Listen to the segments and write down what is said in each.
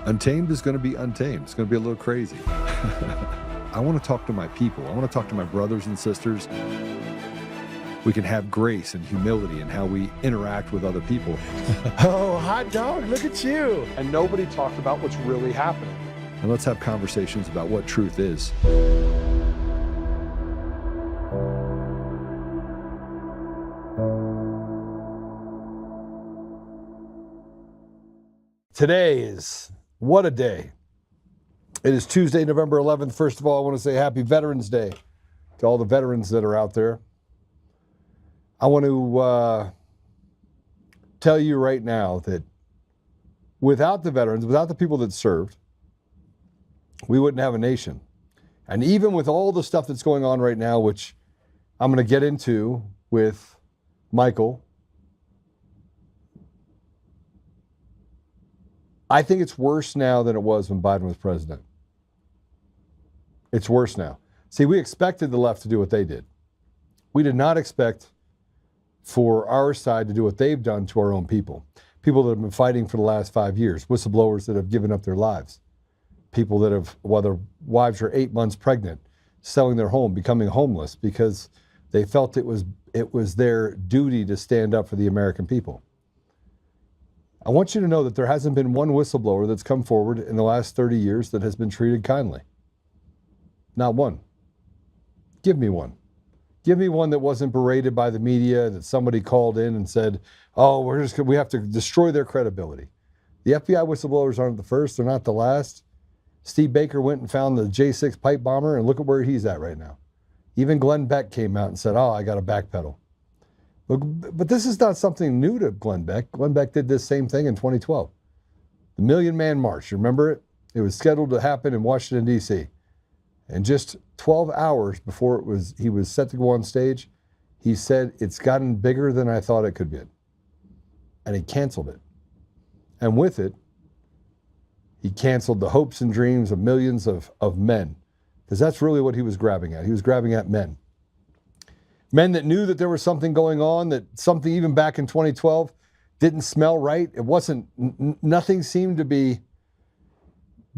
Untamed is going to be untamed. It's going to be a little crazy. I want to talk to my people. I want to talk to my brothers and sisters. We can have grace and humility in how we interact with other people. Oh, hot dog, look at you. And nobody talked about what's really happening. And let's have conversations about what truth is. Today is, what a day. It is Tuesday, November 11th. First of all, I want to say happy Veterans Day to all the veterans that are out there. I want to tell you right now that without the veterans, without the people that served, we wouldn't have a nation. And even with all the stuff that's going on right now, which I'm going to get into with Michael, I think it's worse now than it was when Biden was president. It's worse now. See, we expected the left to do what they did. We did not expect for our side to do what they've done to our own people. People that have been fighting for the last 5 years, whistleblowers that have given up their lives, people that have, while their wives are 8 months pregnant, selling their home, becoming homeless because they felt it was their duty to stand up for the American people. I want you to know that there hasn't been one whistleblower that's come forward in the last 30 years that has been treated kindly. Not one. Give me one. Give me one that wasn't berated by the media, that somebody called in and said, oh, we have to destroy their credibility. The FBI whistleblowers aren't the first, they're not the last. Steve Baker went and found the J6 pipe bomber, and look at where he's at right now. Even Glenn Beck came out and said, oh, I got to backpedal. But this is not something new to Glenn Beck. Glenn Beck did this same thing in 2012. The Million Man March, you remember it? It was scheduled to happen in Washington, D.C. And just 12 hours before he was set to go on stage, he said, it's gotten bigger than I thought it could be. And he canceled it. And with it, he canceled the hopes and dreams of millions of men. Because that's really what he was grabbing at. He was grabbing at men. Men that knew that there was something going on, that something even back in 2012 didn't smell right. It wasn't, nothing seemed to be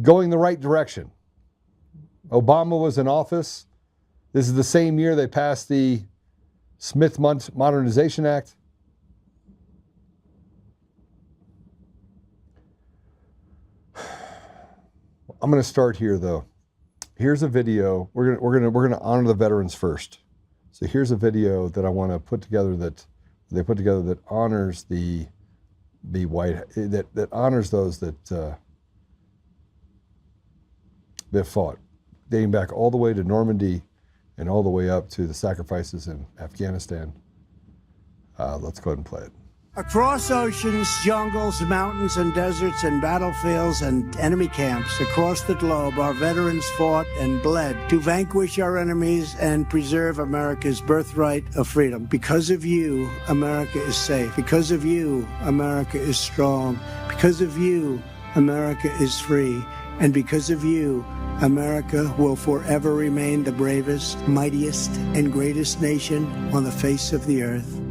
going the right direction. Obama was in office. This is the same year they passed the Smith Modernization Act. I'm going to start here, though. Here's a video. We're going to honor the veterans first. So here's a video that I want to put together that they put together that honors that honors those that fought, dating back all the way to Normandy and all the way up to the sacrifices in Afghanistan. Let's go ahead and play it. Across oceans, jungles, mountains, and deserts, and battlefields and enemy camps across the globe, our veterans fought and bled to vanquish our enemies and preserve America's birthright of freedom. Because of you, America is safe. Because of you, America is strong. Because of you, America is free. And because of you, America will forever remain the bravest, mightiest, and greatest nation on the face of the earth.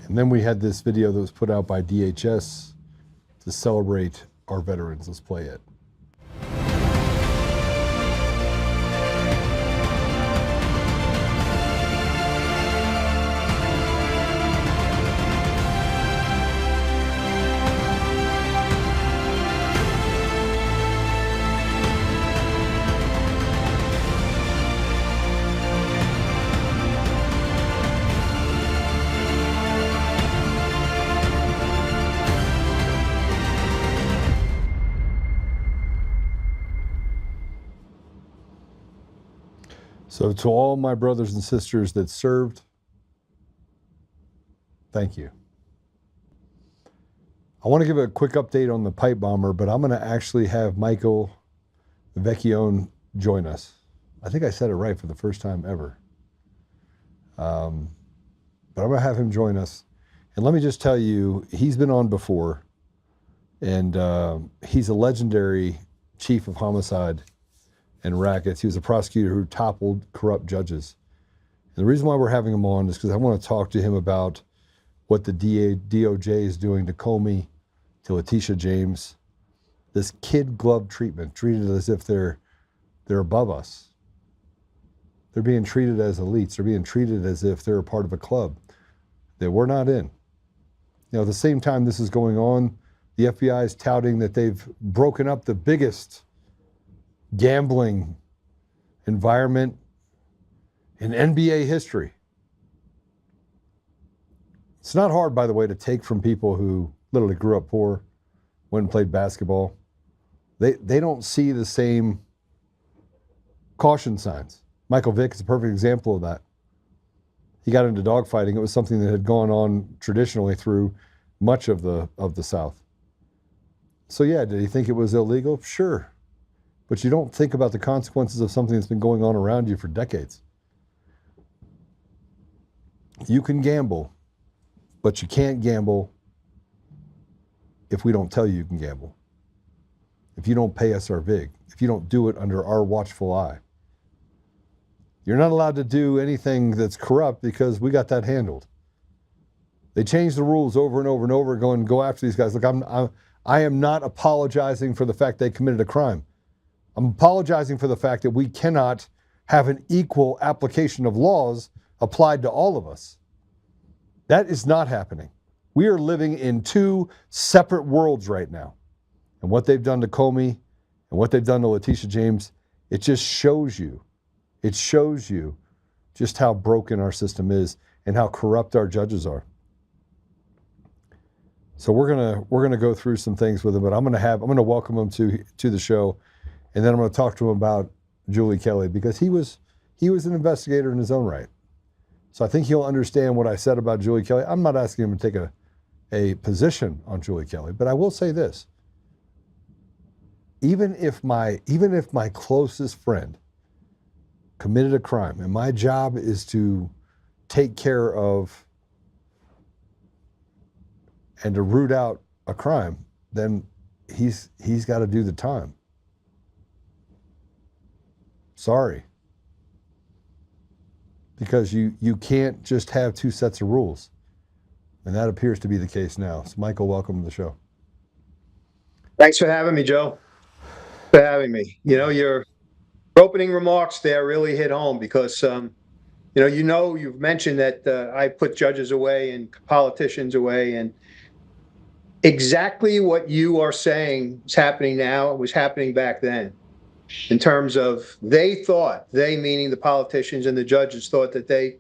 And then we had this video that was put out by DHS to celebrate our veterans. Let's play it. So to all my brothers and sisters that served, thank you. I want to give a quick update on the pipe bomber, but I'm going to actually have Michael Vecchione join us. I think I said it right for the first time ever. But I'm going to have him join us. And let me just tell you, he's been on before, and he's a legendary chief of homicide and rackets. He was a prosecutor who toppled corrupt judges. And the reason why we're having him on is because I want to talk to him about what the DOJ is doing to Comey, to Letitia James, this kid glove treatment, treated as if they're above us. They're being treated as elites. They're being treated as if they're a part of a club that we're not in. At the same time this is going on, the FBI is touting that they've broken up the biggest gambling environment in NBA history. It's not hard, by the way, to take from people who literally grew up poor, went and played basketball. They don't see the same caution signs. Michael Vick is a perfect example of that. He got into dogfighting. It was something that had gone on traditionally through much of the South. So yeah, did he think it was illegal? Sure. But you don't think about the consequences of something that's been going on around you for decades. You can gamble, but you can't gamble if we don't tell you you can gamble. If you don't pay us our vig, if you don't do it under our watchful eye. You're not allowed to do anything that's corrupt because we got that handled. They changed the rules over and over and over, going go after these guys. Look, I am not apologizing for the fact they committed a crime. I'm apologizing for the fact that we cannot have an equal application of laws applied to all of us. That is not happening. We are living in two separate worlds right now. And what they've done to Comey and what they've done to Letitia James, it just shows you just how broken our system is and how corrupt our judges are. So we're gonna go through some things with him, but I'm gonna welcome him to the show, and then I'm gonna talk to him about Julie Kelly, because he was an investigator in his own right. So I think he'll understand what I said about Julie Kelly. I'm not asking him to take a position on Julie Kelly, but I will say this. Even if my closest friend committed a crime and my job is to take care of and to root out a crime, then he's got to do the time. Sorry. Because you can't just have two sets of rules. And that appears to be the case now. So Michael, welcome to the show. Thanks for having me, Joe. For having me. Your opening remarks there really hit home because, you've mentioned that I put judges away and politicians away, and exactly what you are saying is happening now. It was happening back then. In terms of they meaning the politicians and the judges, thought that they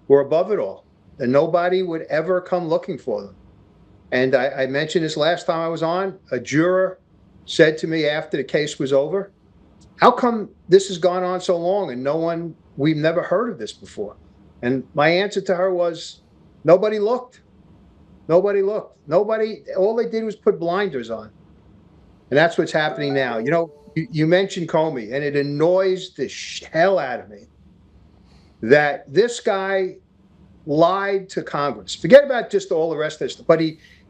were above it all, and nobody would ever come looking for them. And I mentioned this last time I was on. A juror said to me after the case was over, how come this has gone on so long and we've never heard of this before? And my answer to her was, nobody looked. Nobody looked. All they did was put blinders on. And that's what's happening now. You mentioned Comey, and it annoys the hell out of me that this guy lied to Congress. Forget about just all the rest of this. But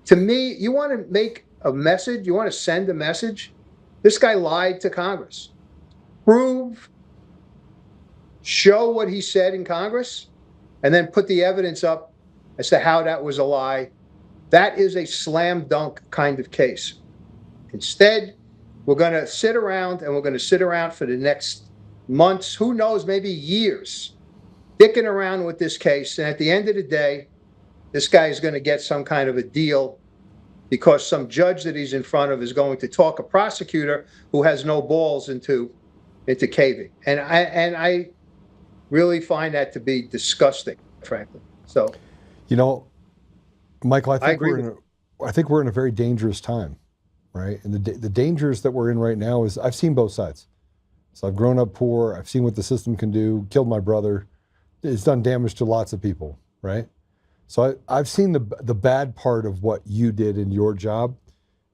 to me, you want to make a message, you want to send a message, this guy lied to Congress. Show what he said in Congress, and then put the evidence up as to how that was a lie. That is a slam dunk kind of case. Instead, we're going to sit around for the next months, who knows, maybe years, dicking around with this case. And at the end of the day, this guy is going to get some kind of a deal because some judge that he's in front of is going to talk a prosecutor who has no balls into caving. And I really find that to be disgusting, frankly. So, Michael, I think we're in a very dangerous time. Right? And the dangers that we're in right now is I've seen both sides. So I've grown up poor. I've seen what the system can do, killed my brother. It's done damage to lots of people, right? So I've seen the bad part of what you did in your job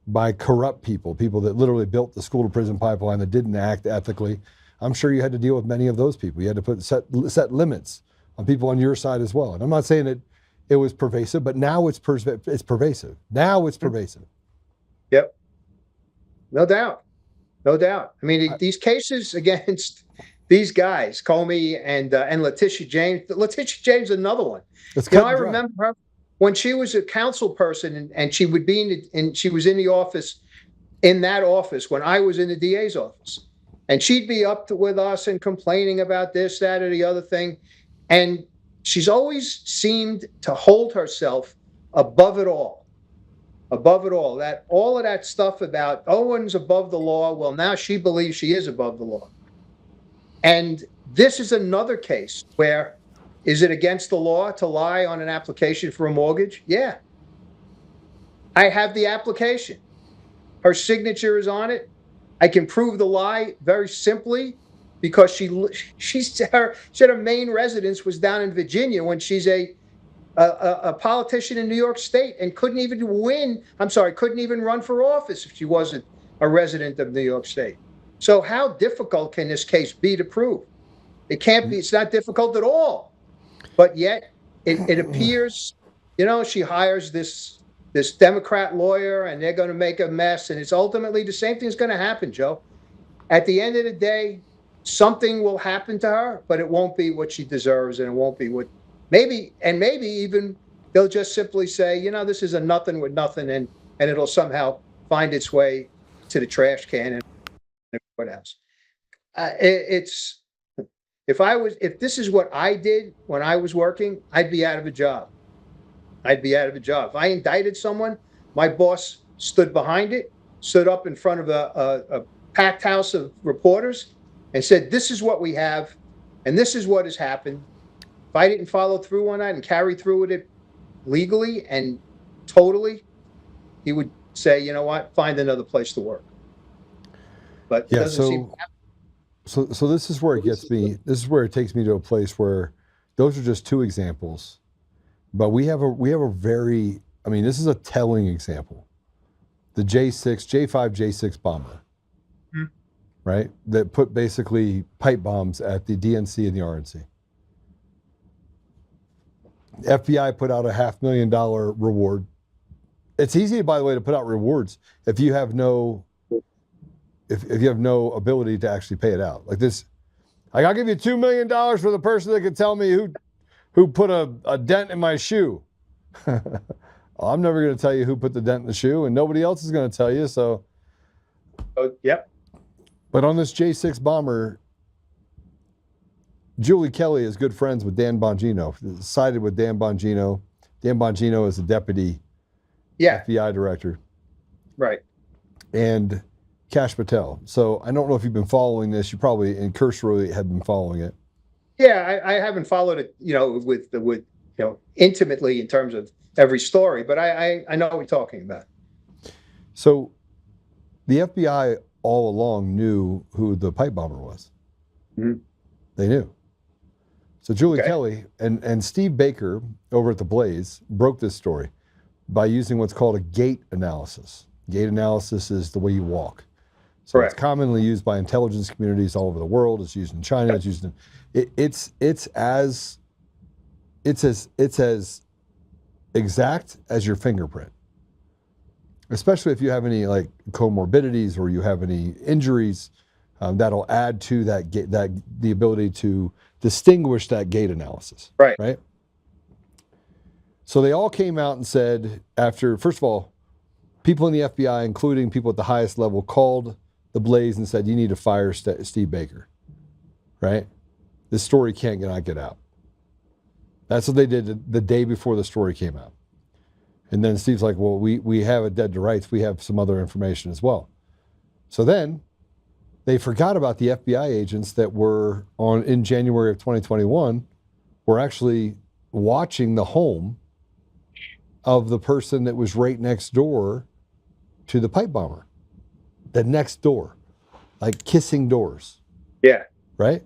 by corrupt people that literally built the school to prison pipeline that didn't act ethically. I'm sure you had to deal with many of those people. You had to set limits on people on your side as well. And I'm not saying it was pervasive, but now it's pervasive. Now it's pervasive. Yep. No doubt. I mean, these cases against these guys, Comey and Letitia James. Letitia James, another one. I remember her when she was a council person, and she would be she was in the office, in that office when I was in the DA's office, and she'd be with us and complaining about this, that, or the other thing, and she's always seemed to hold herself above it all. Above it all. All of that stuff about Owen's above the law. Well, now she believes she is above the law. And this is another case where, is it against the law to lie on an application for a mortgage? Yeah. I have the application. Her signature is on it. I can prove the lie very simply because she said her main residence was down in Virginia when she's a politician in New York State and couldn't even run for office if she wasn't a resident of New York State. So how difficult can this case be to prove? It can't be. It's not difficult at all. But yet it appears, she hires this Democrat lawyer and they're going to make a mess. And it's ultimately the same thing is going to happen, Joe. At the end of the day, something will happen to her, but it won't be what she deserves. And it won't be what maybe even they'll just simply say, this is a nothing with nothing. And it'll somehow find its way to the trash can and what else. If this is what I did when I was working, I'd be out of a job. If I indicted someone, my boss stood behind it, stood up in front of a packed house of reporters and said, this is what we have, and this is what has happened. If I didn't follow through on that and carry through with it legally and totally, he would say, you know what, find another place to work. But it doesn't seem to happen. So this is where it gets me. This is where it takes me to a place where those are just two examples, but we have a very, this is a telling example. The J5 J6 bomber, right? That put basically pipe bombs at the DNC and the RNC. The FBI put out a $500,000 reward. It's easy, by the way, to put out rewards if you have no ability to actually pay it out. Like this, I'll give you $2 million for the person that can tell me who put a dent in my shoe. I'm never going to tell you who put the dent in the shoe, and nobody else is going to tell you. So, yep. But on this J6 bomber, Julie Kelly is good friends with Dan Bongino, sided with Dan Bongino. Dan Bongino is the deputy FBI director. Right. And Kash Patel. So I don't know if you've been following this. You probably, and cursorily, have been following it. Yeah, I haven't followed it, with intimately in terms of every story, but I know what we're talking about. So the FBI all along knew who the pipe bomber was. Mm-hmm. They knew. So Julie Kelly and Steve Baker over at The Blaze broke this story by using what's called a gait analysis. Gait analysis is the way you walk. So Correct. It's commonly used by intelligence communities all over the world. It's used in China. It's used in it's as exact as your fingerprint. Especially if you have any like comorbidities or you have any injuries, that'll add to the ability to distinguish that gait analysis. Right. So they all came out and said after, first of all, people in the FBI, including people at the highest level, called The Blaze and said, you need to fire Steve Baker, right? This story can't not get out. That's what they did the day before the story came out. And then Steve's like, well, we have a dead to rights. We have some other information as well. So then they forgot about the FBI agents that were in January of 2021 were actually watching the home of the person that was right next door to the pipe bomber. The next door, like kissing doors. Yeah. Right?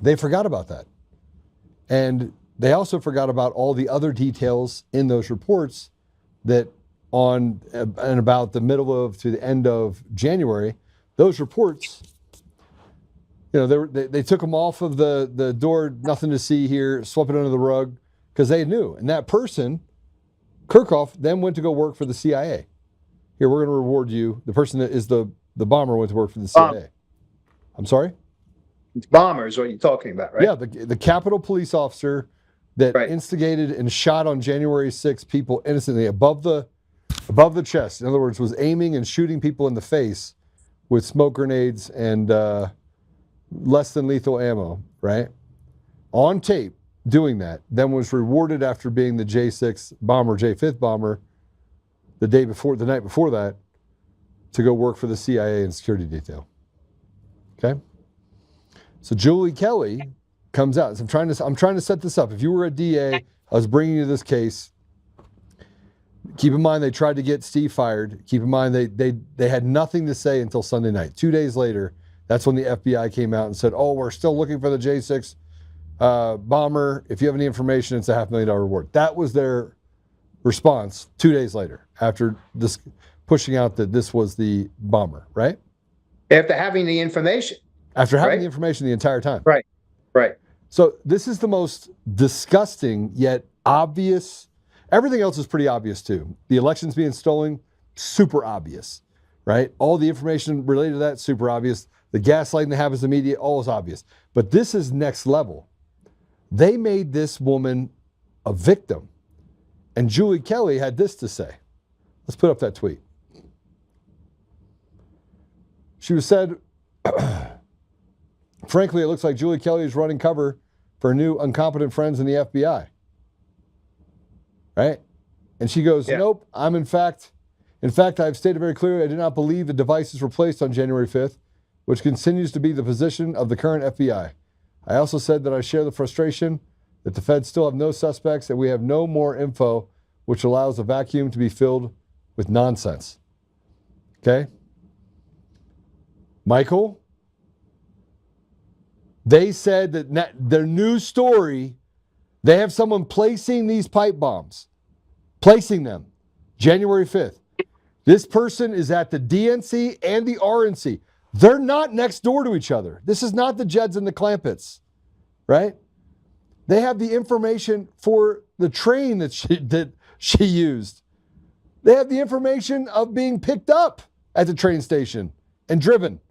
They forgot about that. And they also forgot about all the other details in those reports that on and about the middle of to the end of January, those reports, they took them off of the door, nothing to see here, swept it under the rug, because they knew. And that person, Kirchhoff, then went to go work for the CIA. Here, we're going to reward you. The person that is the bomber went to work for the CIA. I'm sorry? It's bomber is what you're talking about, right? Yeah, the Capitol police officer that Right. instigated and shot on January 6th people innocently above the chest. In other words, was aiming and shooting people in the face with smoke grenades and less than lethal ammo, right? On tape, doing that, then was rewarded after being the J6 bomber, J5th bomber, the night before that, to go work for the CIA and security detail. Okay? So Julie Kelly comes out. So I'm trying to set this up. If you were a DA, I was bringing you this case. Keep in mind they tried to get Steve fired. Keep in mind they had nothing to say until Sunday night. 2 days later, that's when the FBI came out and said, "Oh, we're still looking for the J6 bomber. If you have any information, it's a $500,000 reward." That was their response 2 days later, after this pushing out that this was the bomber, right? After having the information. After having Right. the information the entire time. Right. Right. So this is the most disgusting yet obvious. Everything else is pretty obvious too. The elections being stolen, super obvious, right? All the information related to that, super obvious. The gaslighting that happens in the media, all is obvious. But this is next level. They made this woman a victim. And Julie Kelly had this to say. Let's put up that tweet. She was said, "Frankly, it looks like Julie Kelly is running cover for new incompetent friends in the FBI." Right? And she goes, Yeah. "Nope, in fact, I've stated very clearly I do not believe the devices were placed on January 5th, which continues to be the position of the current FBI. I also said that I share the frustration that the feds still have no suspects and we have no more info, which allows the vacuum to be filled with nonsense." Okay? Michael, they said that their new story, they have someone placing these pipe bombs, placing them January 5th. This person is at the DNC and the RNC. They're not next door to each other. This is not the Jeds and the Clampetts, right? They have the information for the train that she used. They have the information of being picked up at the train station and driven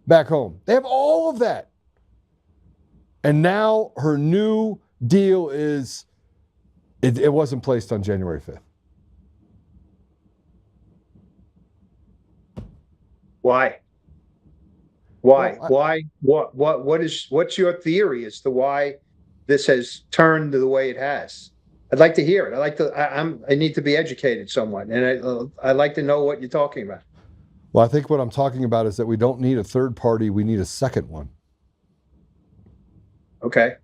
back home. They have all of that. And now her new deal is it wasn't placed on January 5th. Why? Well, Why? What's your theory as to why this has turned the way it has? I'd like to hear it. I need to be educated somewhat, and I'd like to know what you're talking about. Well, I think what I'm talking about is that we don't need a third party, we need a second one. Okay.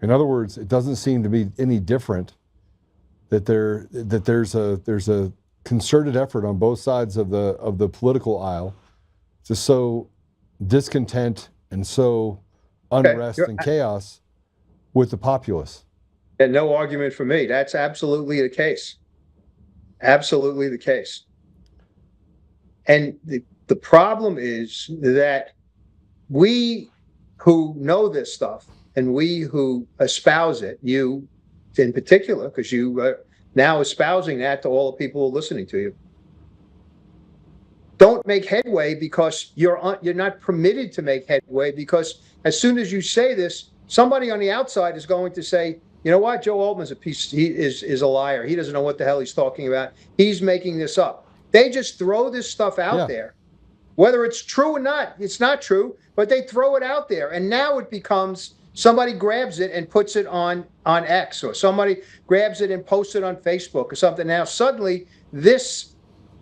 In other words, it doesn't seem to be any different that there's a concerted effort on both sides of the political aisle to sow discontent and sow unrest and chaos with the populace. And no argument for me. That's absolutely the case. Absolutely the case. And the problem is that we who know this stuff and we who espouse it, you in particular, because you are now espousing that to all the people who are listening to you, don't make headway because you're not permitted to make headway, because as soon as you say this, somebody on the outside is going to say, "You know what, Joe Oltmann's a piece, he is a liar. He doesn't know what the hell he's talking about. He's making this up." They just throw this stuff out there. Whether it's true or not, it's not true, but they throw it out there. And now it becomes somebody grabs it and puts it on X, or somebody grabs it and posts it on Facebook or something. Now suddenly this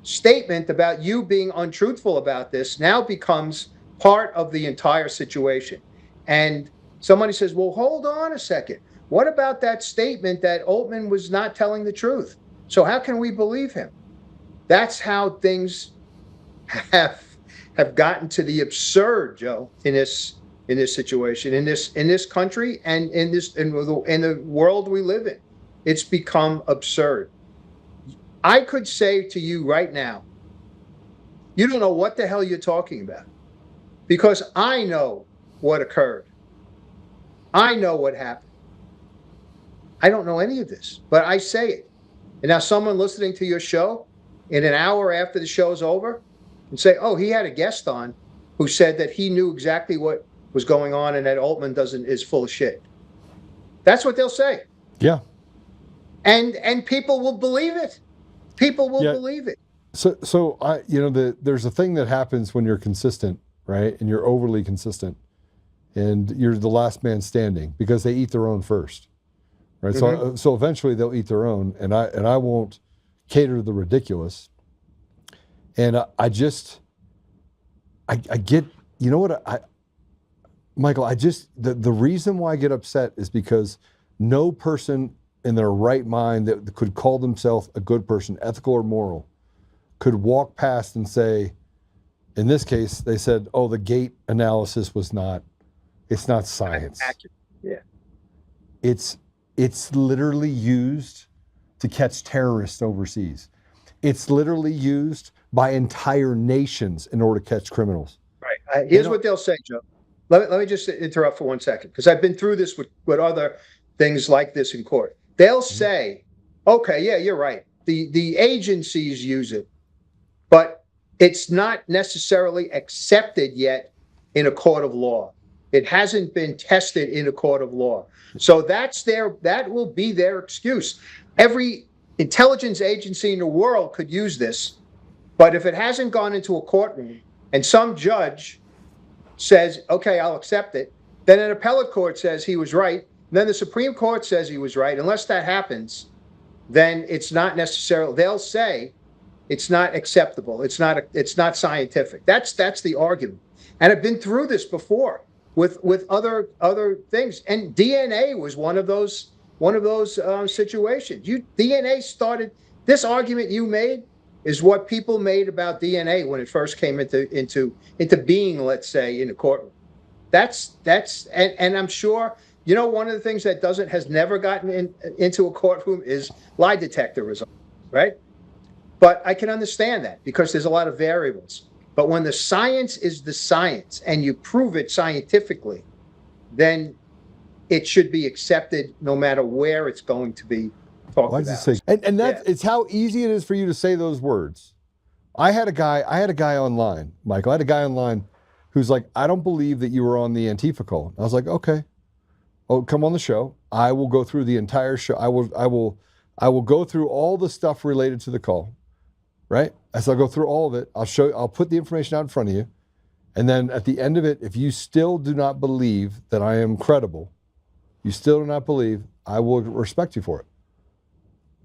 statement about you being untruthful about this now becomes part of the entire situation. And somebody says, "Well, hold on a second. What about that statement that Oltmann was not telling the truth? So how can we believe him?" That's how things have gotten to the absurd, Joe, in this situation, in this country, and in the world we live in. It's become absurd. I could say to you right now, you don't know what the hell you're talking about, because I know what occurred. I know what happened. I don't know any of this, but I say it. And now someone listening to your show in an hour after the show's over and say, "Oh, he had a guest on who said that he knew exactly what was going on and that Oltmann is full of shit. That's what they'll say. Yeah. And people will believe it. People will believe it. So there's a thing that happens when you're consistent, right? And you're overly consistent, and you're the last man standing because they eat their own first, right? Mm-hmm. So eventually they'll eat their own, and I won't cater to the ridiculous. And I get, you know what, Michael, the reason why I get upset is because no person in their right mind that could call themselves a good person, ethical or moral, could walk past and say, in this case, they said, oh, the gate analysis it's not science. Accurate. Yeah. It's literally used to catch terrorists overseas. It's literally used by entire nations in order to catch criminals. Right. Here's what they'll say, Joe. Let me just interrupt for 1 second, because I've been through this with other things like this in court. They'll say, okay, yeah, you're right. The agencies use it, but it's not necessarily accepted yet in a court of law. It hasn't been tested in a court of law. So that will be their excuse. Every intelligence agency in the world could use this, but if it hasn't gone into a courtroom and some judge says, okay, I'll accept it, then an appellate court says he was right, then the Supreme Court says he was right. Unless that happens, then it's not necessarily, they'll say it's not acceptable. It's not scientific. That's the argument. And I've been through this before with other things. And DNA was one of those situations. DNA started, this argument you made is what people made about DNA when it first came into being, let's say, in the courtroom. And I'm sure, one of the things that has never gotten into a courtroom is lie detector results, right? But I can understand that because there's a lot of variables. But when the science is the science and you prove it scientifically, then it should be accepted no matter where it's going to be talked about. And that's it's how easy it is for you to say those words. I had a guy online, Michael. I had a guy online who's like, I don't believe that you were on the Antifa call. I was like, okay. Oh, come on the show. I will go through the entire show. I will go through all the stuff related to the call. Right? As I'll go through all of it, I'll put the information out in front of you. And then at the end of it, if you still do not believe that I am credible, you still do not believe, I will respect you for it.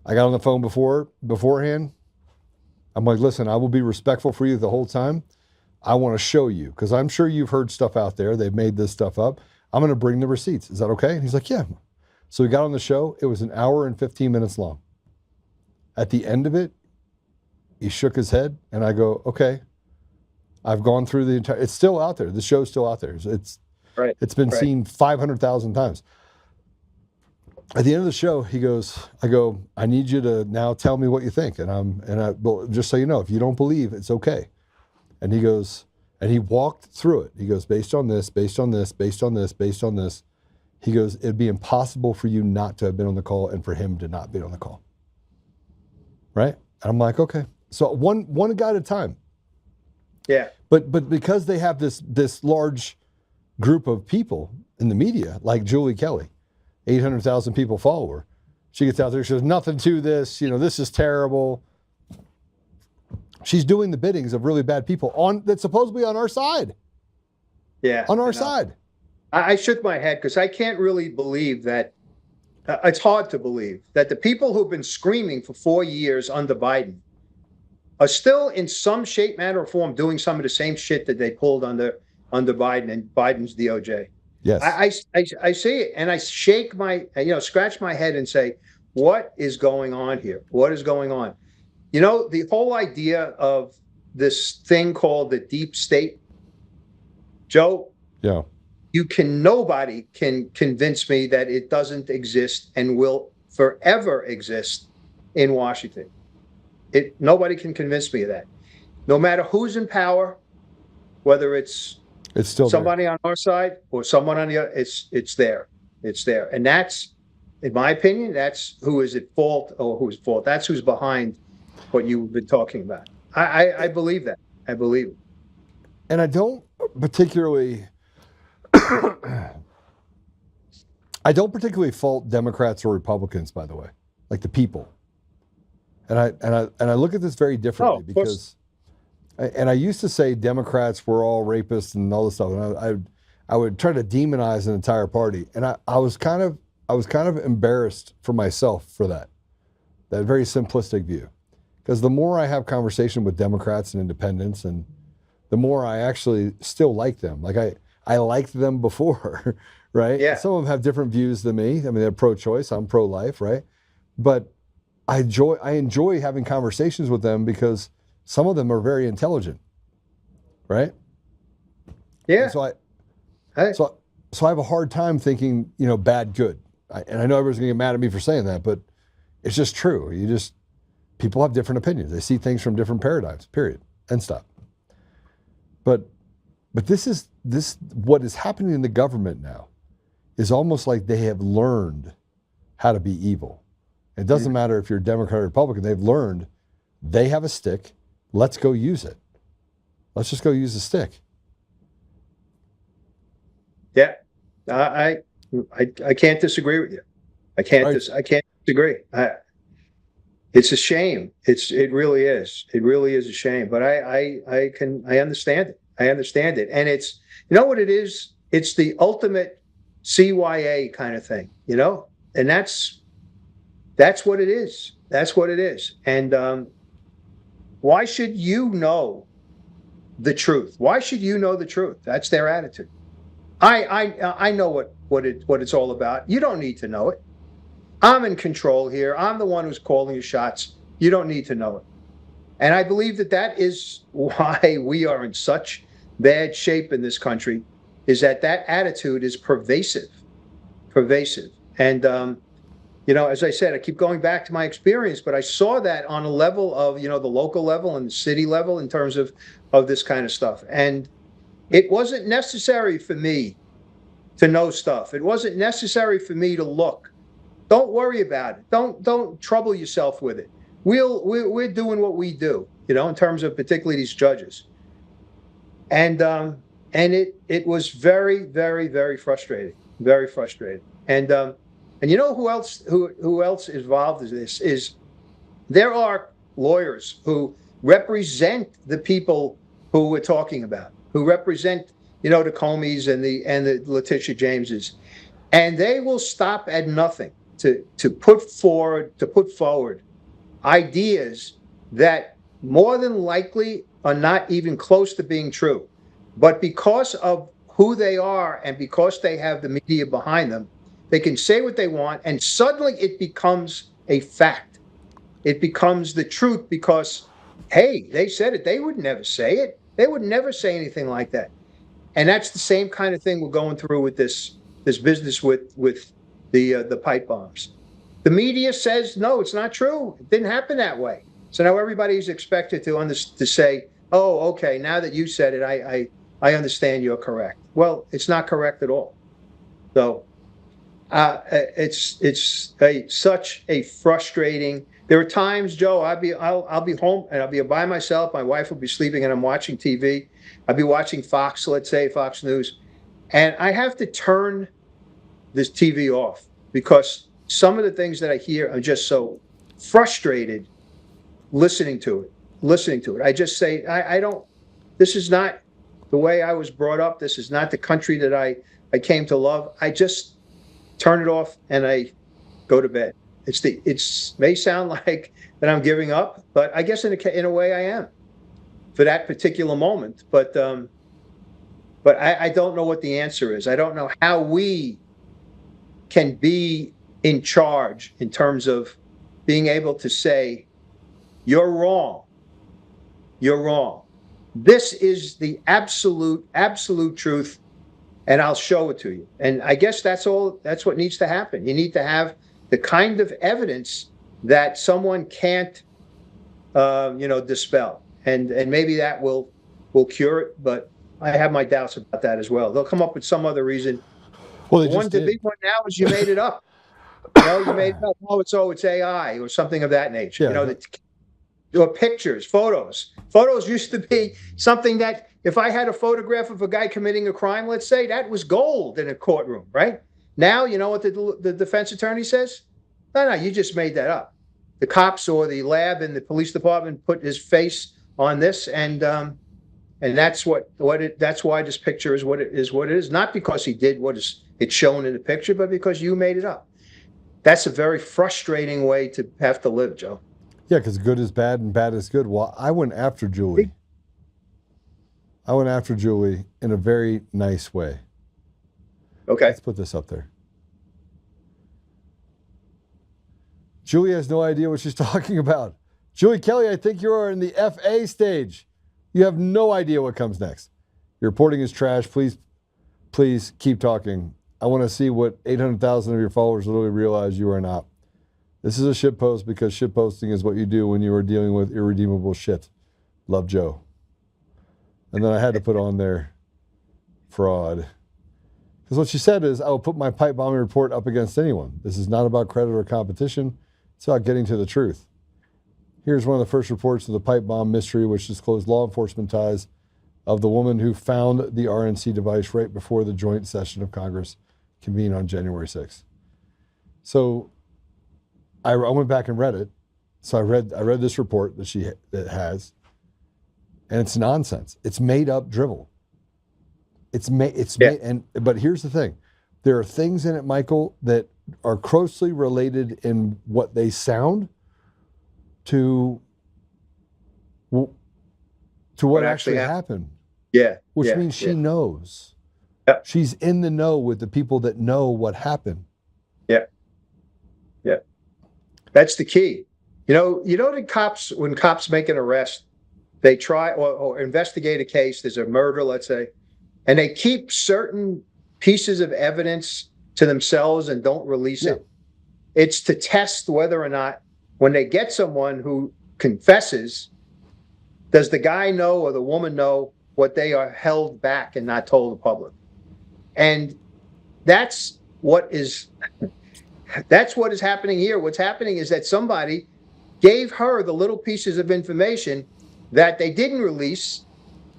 I got on the phone beforehand. I'm like, listen, I will be respectful for you the whole time. I want to show you, because I'm sure you've heard stuff out there. They've made this stuff up. I'm going to bring the receipts. Is that okay? And he's like, yeah. So we got on the show. It was 1 hour and 15 minutes long. At the end of it, he shook his head, and I go, okay, I've gone through the entire, it's still out there. The show's still out there. It's been seen 500,000 times. At the end of the show, I go, I need you to now tell me what you think. Well, just so you know, if you don't believe, it's okay. And he goes, and he walked through it. He goes, based on this, based on this, based on this, based on this. He goes, it'd be impossible for you not to have been on the call and for him to not be on the call. Right? And I'm like, okay. So one guy at a time. Yeah. But because they have this large group of people in the media, like Julie Kelly, 800,000 people follow her. She gets out there, she says, nothing to this, this is terrible. She's doing the biddings of really bad people that's supposedly on our side. Yeah. On our side. I shook my head because I can't really believe that. It's hard to believe that the people who've been screaming for 4 years under Biden are still in some shape, manner, or form doing some of the same shit that they pulled under Biden and Biden's DOJ. Yes. I see it and I shake scratch my head and say, what is going on here? What is going on? The whole idea of this thing called the deep state, Joe. Yeah. Nobody can convince me that it doesn't exist and will forever exist in Washington. Nobody can convince me of that. No matter who's in power, whether it's still somebody there on our side or someone on the other, it's there. It's there. And that's, in my opinion, that's who is at fault or who's at fault. That's who's behind what you've been talking about. I believe that. I believe it. And I don't particularly I don't particularly fault Democrats or Republicans, by the way, like the people. And I look at this very differently because, I used to say Democrats were all rapists and all this stuff, and I would try to demonize an entire party, and I was kind of embarrassed for myself for that very simplistic view, because the more I have conversation with Democrats and independents, and the more I actually still like them. Like I liked them before, right? Yeah. Some of them have different views than me. I mean, they're pro-choice. I'm pro-life, right? But I enjoy having conversations with them because some of them are very intelligent, right? Yeah. And so I have a hard time thinking, bad, good. And I know everyone's gonna get mad at me for saying that, but it's just true. People have different opinions. They see things from different paradigms, period, end stop. But this what is happening in the government now is almost like they have learned how to be evil. It doesn't matter if you're Democrat or Republican, they've learned they have a stick, let's go use it. Let's just go use the stick. Yeah, I can't disagree with you. I can't disagree. It's a shame. It really is. It really is a shame. But I understand it. I understand it. And it's, what it is? It's the ultimate CYA kind of thing, and that's what it is. That's what it is. And why should you know the truth? Why should you know the truth? That's their attitude. I know what it's all about. You don't need to know it. I'm in control here. I'm the one who's calling the shots. You don't need to know it. And I believe that is why we are in such bad shape in this country, is that attitude is pervasive. And, as I said, I keep going back to my experience, but I saw that on a level of, the local level and the city level in terms of this kind of stuff. And it wasn't necessary for me to know stuff. It wasn't necessary for me to look. Don't worry about it. Don't trouble yourself with it. We're doing what we do, in terms of particularly these judges. And it was very, very, very frustrating. Very frustrating. And who else is involved in this is there are lawyers who represent the people who we're talking about, who represent, the Comeys and the Letitia Jameses, and they will stop at nothing to put forward ideas that more than likely are not even close to being true. But because of who they are and because they have the media behind them, they can say what they want, and suddenly it becomes a fact. It becomes the truth because, hey, they said it. They would never say it. They would never say anything like that. And that's the same kind of thing we're going through with this business with the pipe bombs. The media says, no, it's not true. It didn't happen that way. So now everybody's expected to say, oh, okay, now that you said it, I understand you're correct. Well, it's not correct at all. So it's such a frustrating. There are times, Joe, I'll be home and I'll be by myself. My wife will be sleeping and I'm watching TV. I'll be watching Fox, let's say Fox News, and I have to turn this TV off because some of the things that I hear are just so frustrated listening to it. I just say, I don't, this is not the way I was brought up. This is not the country that I came to love. I just turn it off and I go to bed. It may sound like that I'm giving up, but I guess in a way I am for that particular moment. But I don't know what the answer is. I don't know how we can be in charge in terms of being able to say, you're wrong. You're wrong. This is the absolute truth, and I'll show it to you. And I guess that's what needs to happen. You need to have the kind of evidence that someone can't, dispel. And maybe that will cure it, but I have my doubts about that as well. They'll come up with some other reason. Well, The big one now is you made it up. You made it up. Oh, it's AI or something of that nature. Yeah. or pictures, photos. Photos used to be something that if I had a photograph of a guy committing a crime, let's say, that was gold in a courtroom, right? Now, you know what the defense attorney says? No, you just made that up. The cops or the lab in the police department put his face on this, and that's that's why this picture is what it is. Not because he did what it's shown in the picture, but because you made it up. That's a very frustrating way to have to live, Joe. Yeah, because good is bad and bad is good. Well, I went after Julie. In a very nice way. Okay. Let's put this up there. Julie has no idea what she's talking about. Julie Kelly, I think you are in the FA stage. You have no idea what comes next. Your reporting is trash. Please keep talking. I want to see what 800,000 of your followers literally realize you are not. This is a shit post because shit posting is what you do when you are dealing with irredeemable shit. Love, Joe. And then I had to put on there fraud. Because what she said is, I will put my pipe bombing report up against anyone. This is not about credit or competition. It's about getting to the truth. Here's one of the first reports of the pipe bomb mystery, which disclosed law enforcement ties of the woman who found the RNC device right before the joint session of Congress convened on January 6th. So I went back and read it. So I read this report that has, and it's nonsense. It's made up drivel. But here's the thing. There are things in it, Michael, that are closely related in what they sound to what actually happened. Yeah. Which means she knows. Yeah. She's in the know with the people that know what happened. Yeah. Yeah. That's the key. You know that when cops make an arrest, they try or investigate a case, there's a murder, let's say, and they keep certain pieces of evidence to themselves and don't release it. It's to test whether or not, when they get someone who confesses, does the guy know or the woman know what they are held back and not told the public? And that's what is happening here. What's happening is that somebody gave her the little pieces of information that they didn't release,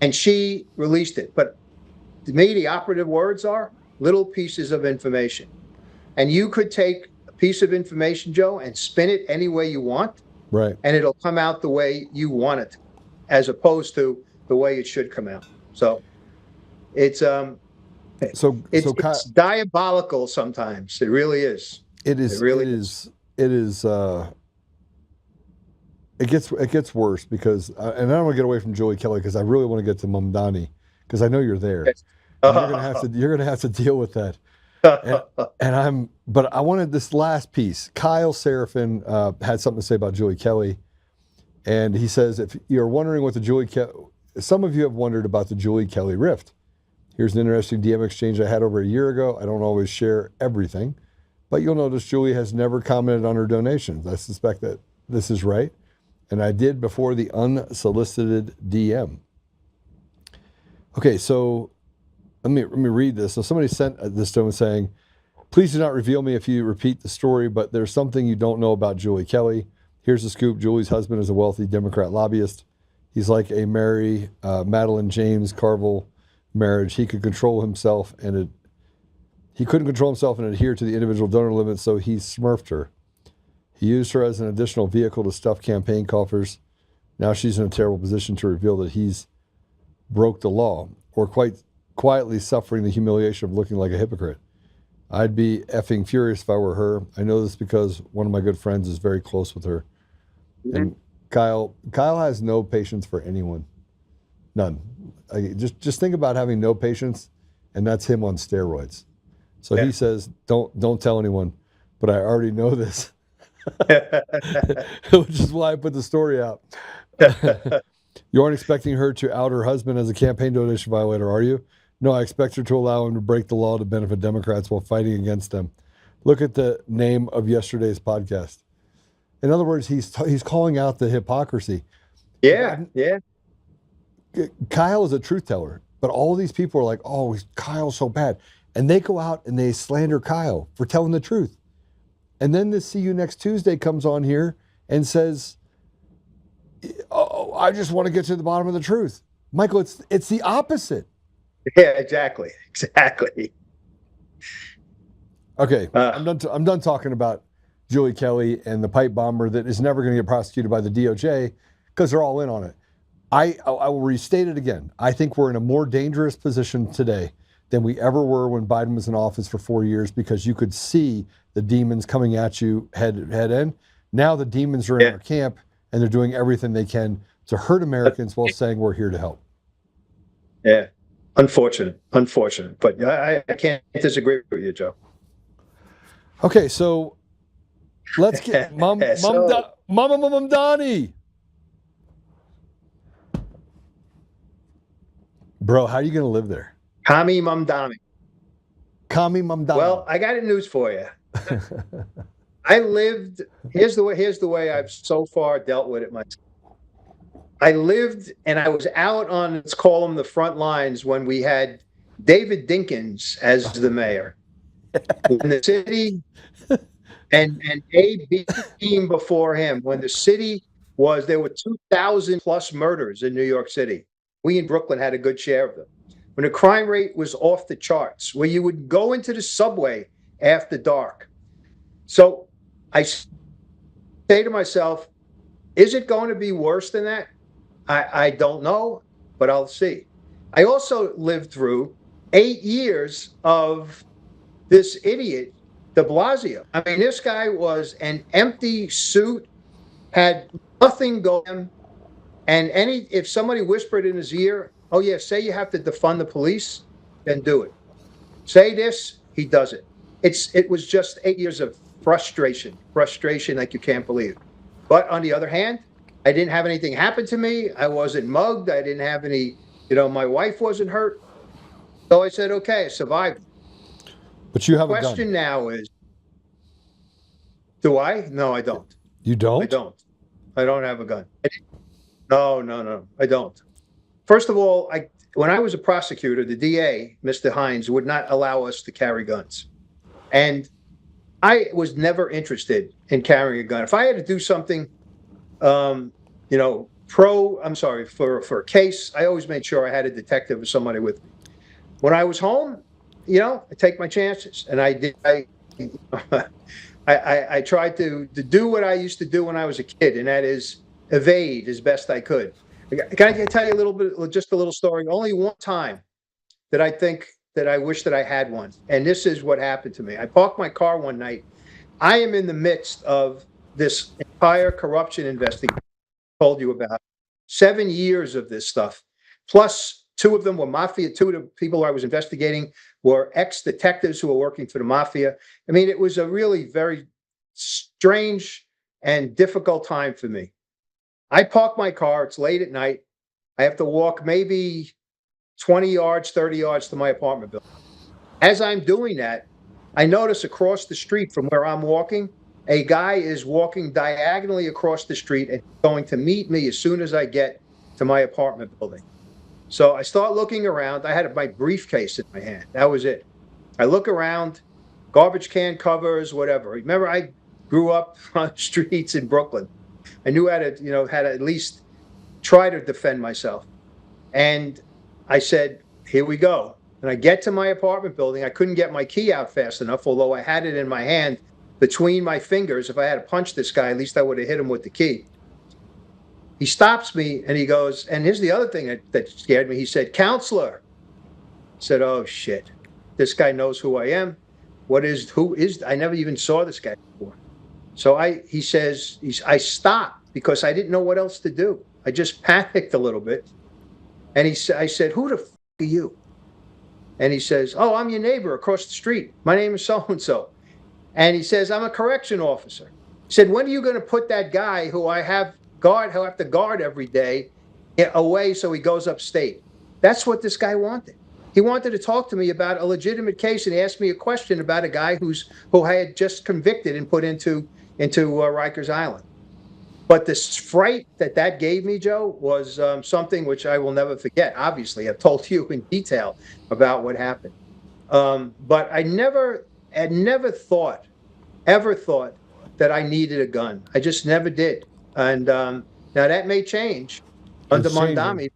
and she released it. But to me, the operative words are little pieces of information. And you could take a piece of information, Joe, and spin it any way you want. Right. And it'll come out the way you want it, as opposed to the way it should come out. So it's diabolical sometimes. It really is. It gets worse because, and I don't want to get away from Julie Kelly because I really want to get to Mamdani because I know you're there. Yes. You're gonna have to deal with that. But I wanted this last piece. Kyle Seraphin had something to say about Julie Kelly, and he says, if you're wondering what some of you have wondered about the Julie Kelly rift. Here's an interesting DM exchange I had over a year ago. I don't always share everything, but you'll notice Julie has never commented on her donations. I suspect that this is right, and I did before the unsolicited DM. Okay, so let me read this. So somebody sent this to him saying, please do not reveal me if you repeat the story, but there's something you don't know about Julie Kelly. Here's the scoop. Julie's husband is a wealthy Democrat lobbyist. He's like a Mary Madeline James Carville marriage. He couldn't control himself and adhere to the individual donor limit, so he smurfed her. He used her as an additional vehicle to stuff campaign coffers. Now she's in a terrible position to reveal that he's broke the law, or quite quietly suffering the humiliation of looking like a hypocrite. I'd be effing furious if I were her. I know this because one of my good friends is very close with her. Mm-hmm. And Kyle has no patience for anyone. None. Just think about having no patience, and that's him on steroids. So He says, don't tell anyone, but I already know this. Which is why I put the story out. You aren't expecting her to out her husband as a campaign donation violator, are you? No, I expect her to allow him to break the law to benefit Democrats while fighting against them. Look at the name of yesterday's podcast. In other words, he's calling out the hypocrisy. Yeah. Kyle is a truth teller, but all these people are like, oh, Kyle's so bad. And they go out and they slander Kyle for telling the truth. And then the See You Next Tuesday comes on here and says, oh, I just want to get to the bottom of the truth. Michael, it's the opposite. Yeah, exactly. Okay, I'm done talking about Julie Kelly and the pipe bomber that is never going to get prosecuted by the DOJ because they're all in on it. I will restate it again. I think we're in a more dangerous position today than we ever were when Biden was in office for 4 years, because you could see the demons coming at you head in. Now the demons are in our camp, and they're doing everything they can to hurt Americans while saying we're here to help. Yeah, unfortunate. But I can't disagree with you, Joe. Okay, so let's get Mama Mamdani. Bro, how are you going to live there? Comey Mamdani. Well, I got news for you. I lived. Here's the way I've so far dealt with it myself. I lived, and I was out on, let's call them the front lines, when we had David Dinkins as the mayor in the city, and A.B. team before him. When the city there were 2,000 plus murders in New York City. We in Brooklyn had a good share of them. When the crime rate was off the charts, where you would go into the subway after dark. So I say to myself, is it going to be worse than that? I don't know, but I'll see. I also lived through 8 years of this idiot, de Blasio. I mean, this guy was an empty suit, had nothing going. And if somebody whispered in his ear, oh yeah, say you have to defund the police, then do it. Say this, he does it. It was just 8 years of frustration like you can't believe. But on the other hand, I didn't have anything happen to me. I wasn't mugged. I didn't have any, my wife wasn't hurt. So I said, okay, I survived. But you have a gun. The question now is, do I? No, I don't. You don't? I don't. I don't have a gun. No, I don't. First of all, when I was a prosecutor, the DA, Mr. Hines, would not allow us to carry guns. And I was never interested in carrying a gun. If I had to do something, for a case, I always made sure I had a detective or somebody with me. When I was home, I take my chances. And I did. I tried to do what I used to do when I was a kid, and that is evade as best I could. Can I tell you just a little story? Only one time that I think that I wish that I had one. And this is what happened to me. I parked my car one night. I am in the midst of this entire corruption investigation I told you about. 7 years of this stuff. Plus, 2 of them were mafia. 2 of the people I was investigating were ex-detectives who were working for the mafia. I mean, it was a really very strange and difficult time for me. I park my car. It's late at night. I have to walk maybe 20 yards, 30 yards to my apartment building. As I'm doing that, I notice across the street from where I'm walking, a guy is walking diagonally across the street and going to meet me as soon as I get to my apartment building. So I start looking around. I had my briefcase in my hand. That was it. I look around, garbage can covers, whatever. Remember, I grew up on streets in Brooklyn. I knew how to at least try to defend myself. And I said, here we go. And I get to my apartment building. I couldn't get my key out fast enough, although I had it in my hand between my fingers. If I had to punch this guy, at least I would have hit him with the key. He stops me and he goes, and here's the other thing that scared me. He said, "Counselor." I said, oh shit, this guy knows who I am. I never even saw this guy before. So I stopped because I didn't know what else to do. I just panicked a little bit. And I said, who the f are you? And he says, oh, I'm your neighbor across the street. My name is so-and-so. And he says, I'm a correction officer. He said, when are you going to put that guy who I have to guard every day away so he goes upstate? That's what this guy wanted. He wanted to talk to me about a legitimate case, and he asked me a question about a guy who I had just convicted and put into Rikers Island. But this fright that gave me, Joe, was something which I will never forget. Obviously, I've told you in detail about what happened. But I never thought that I needed a gun. I just never did. And Now that may change under Mamdani.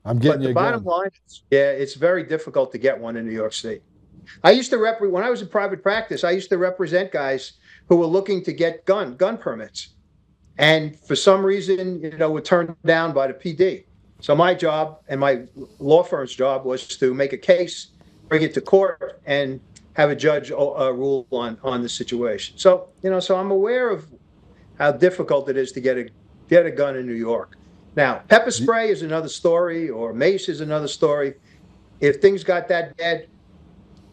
I'm getting but you the bottom line is, it's very difficult to get one in New York State. I used to when I was in private practice, I used to represent guys who were looking to get gun permits. And for some reason, were turned down by the PD. So my job and my law firm's job was to make a case, bring it to court, and have a judge rule on the situation. So, so I'm aware of how difficult it is to get a gun in New York. Now, pepper spray is another story, or mace is another story. If things got that bad,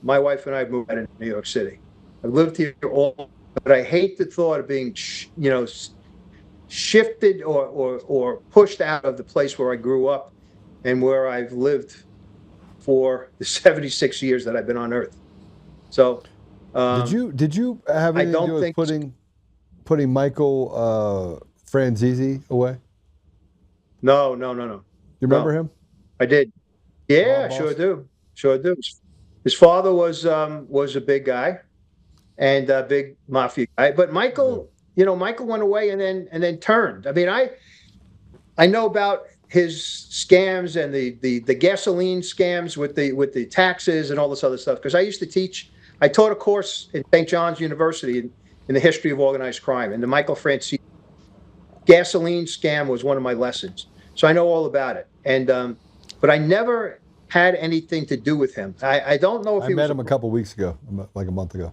my wife and I moved out of New York City. I've lived here but I hate the thought of being, shifted or pushed out of the place where I grew up and where I've lived for the 76 years that I've been on Earth. So, did you have anything to do with putting Michael Franzese away? No. You remember him? I did. Yeah, sure do. His father was a big guy and a big mafia guy. But Michael, Michael went away and then turned. I mean, I know about his scams and the gasoline scams with the taxes and all this other stuff because I used to teach. I taught a course in St. John's University in the history of organized crime, and the Michael Franzese gasoline scam was one of my lessons. So I know all about it. And but I never had anything to do with him. I don't know if I met him a couple weeks ago, like a month ago.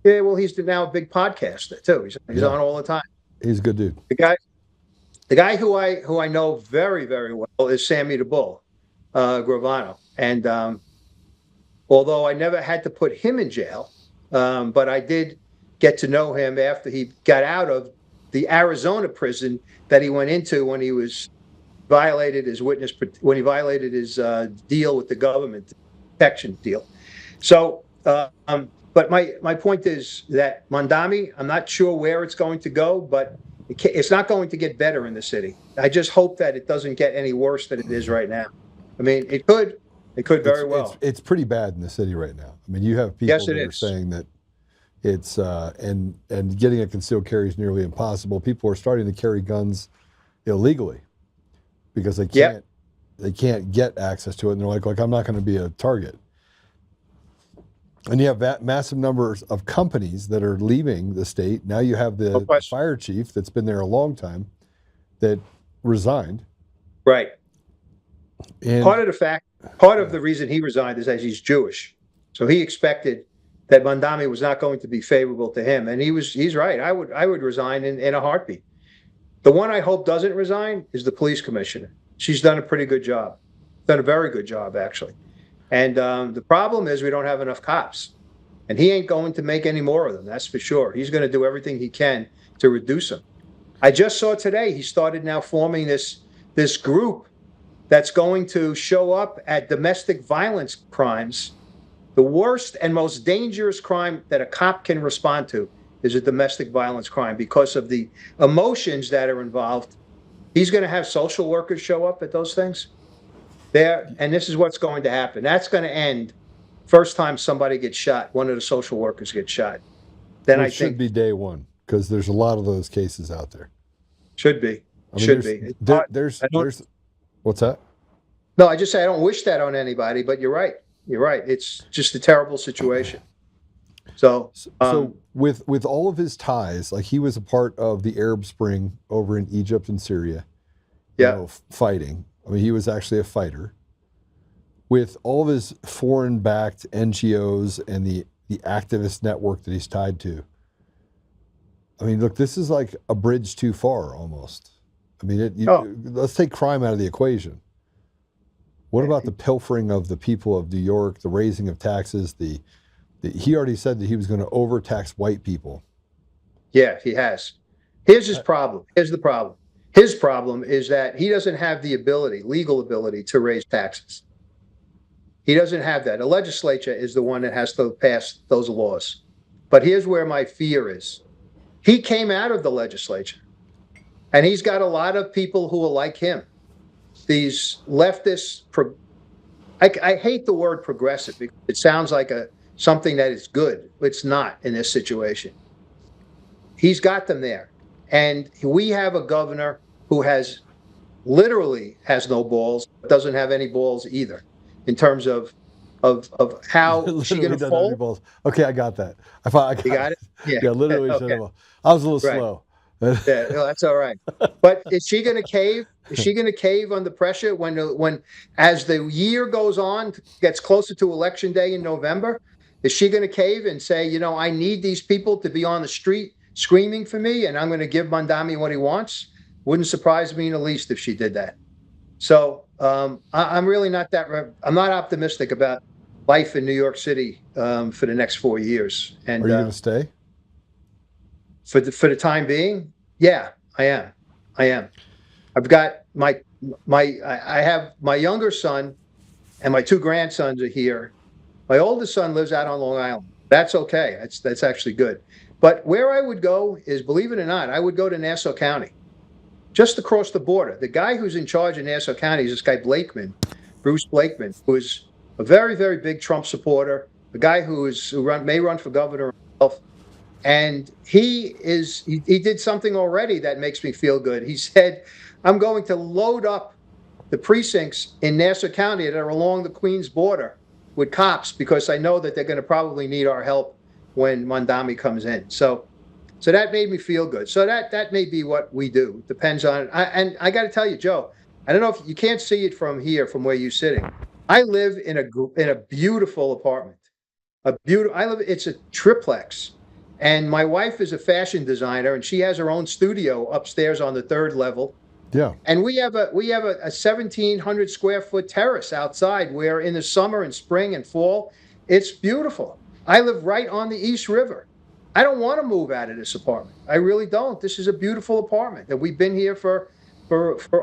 Yeah, well, he's now a big podcaster too. He's on all the time. He's a good dude. The guy who I know very, very well is Sammy the Bull Gravano. And although I never had to put him in jail, but I did get to know him after he got out of the Arizona prison that he went into when he violated his deal with the government, protection deal. So, but my point is that Mamdani, I'm not sure where it's going to go, but it's not going to get better in the city. I just hope that it doesn't get any worse than it is right now. I mean, it could very well. It's pretty bad in the city right now. I mean, you have people that are saying that it's and getting a concealed carry is nearly impossible. People are starting to carry guns illegally because they can't get access to it, and they're like I'm not going to be a target. And you have that massive numbers of companies that are leaving the state. Now you have the fire chief that's been there a long time that resigned. Right. And part of the reason he resigned is that he's Jewish. So he expected that Mamdani was not going to be favorable to him. And he's right. I would resign in a heartbeat. The one I hope doesn't resign is the police commissioner. She's done a pretty good job. Done a very good job, actually. And the problem is we don't have enough cops. And he ain't going to make any more of them, that's for sure. He's going to do everything he can to reduce them. I just saw today he started now forming this group that's going to show up at domestic violence crimes. The worst and most dangerous crime that a cop can respond to is a domestic violence crime because of the emotions that are involved. He's going to have social workers show up at those things. And this is what's going to happen. That's going to end first time somebody gets shot, one of the social workers gets shot. Then I think should be day one because there's a lot of those cases out there. Should be. There's what's that? No, I just say I don't wish that on anybody, but you're right. You're right. It's just a terrible situation. So with all of his ties, like he was a part of the Arab Spring over in Egypt and Syria, fighting. I mean, he was actually a fighter. With all of his foreign-backed NGOs and the activist network that he's tied to, I mean, look, this is like a bridge too far almost. I mean, let's take crime out of the equation. What about the pilfering of the people of New York, the raising of taxes? He already said that he was going to overtax white people. Yeah, he has. Here's his problem. Here's the problem. His problem is that he doesn't have the legal ability to raise taxes. He doesn't have that. The legislature is the one that has to pass those laws. But here's where my fear is. He came out of the legislature, and he's got a lot of people who are like him. These leftists, I hate the word progressive because it sounds like something that is good. It's not in this situation. He's got them there. And we have a governor who literally has no balls, but doesn't have any balls either, in terms of how she Literally going to doesn't have any fold. balls. Okay, I got that. I got You got it? Yeah. Yeah, literally doesn't have balls. I was a little Right. slow. Yeah, no, that's all right. But is she going to cave? Is she going to cave under pressure when as the year goes on, gets closer to election day in November? Is she going to cave and say, you know, I need these people to be on the street screaming for me, and I'm going to give Mamdani what he wants? Wouldn't surprise me in the least if she did that. So I'm really not I'm not optimistic about life in New York City for the next 4 years. And Are you going to stay? For the time being, yeah, I am. I've got I have my younger son and my 2 grandsons are here. My oldest son lives out on Long Island. That's okay. That's actually good. But where I would go is, believe it or not, I would go to Nassau County, just across the border. The guy who's in charge of Nassau County is this guy Bruce Blakeman, who is a very, very big Trump supporter, a guy who may run for governor himself. And he did something already that makes me feel good. He said, I'm going to load up the precincts in Nassau County that are along the Queens border with cops, because I know that they're going to probably need our help when Mamdani comes in. So that made me feel good. So that may be what we do. Depends on, and I got to tell you, Joe, I don't know if you can't see it from here, from where you're sitting. I live in a beautiful apartment. It's a triplex. And my wife is a fashion designer, and she has her own studio upstairs on the 3rd level. Yeah. And we have a 1,700 square foot terrace outside, where in the summer and spring and fall, it's beautiful. I live right on the East River. I don't want to move out of this apartment. I really don't. This is a beautiful apartment, and we've been here for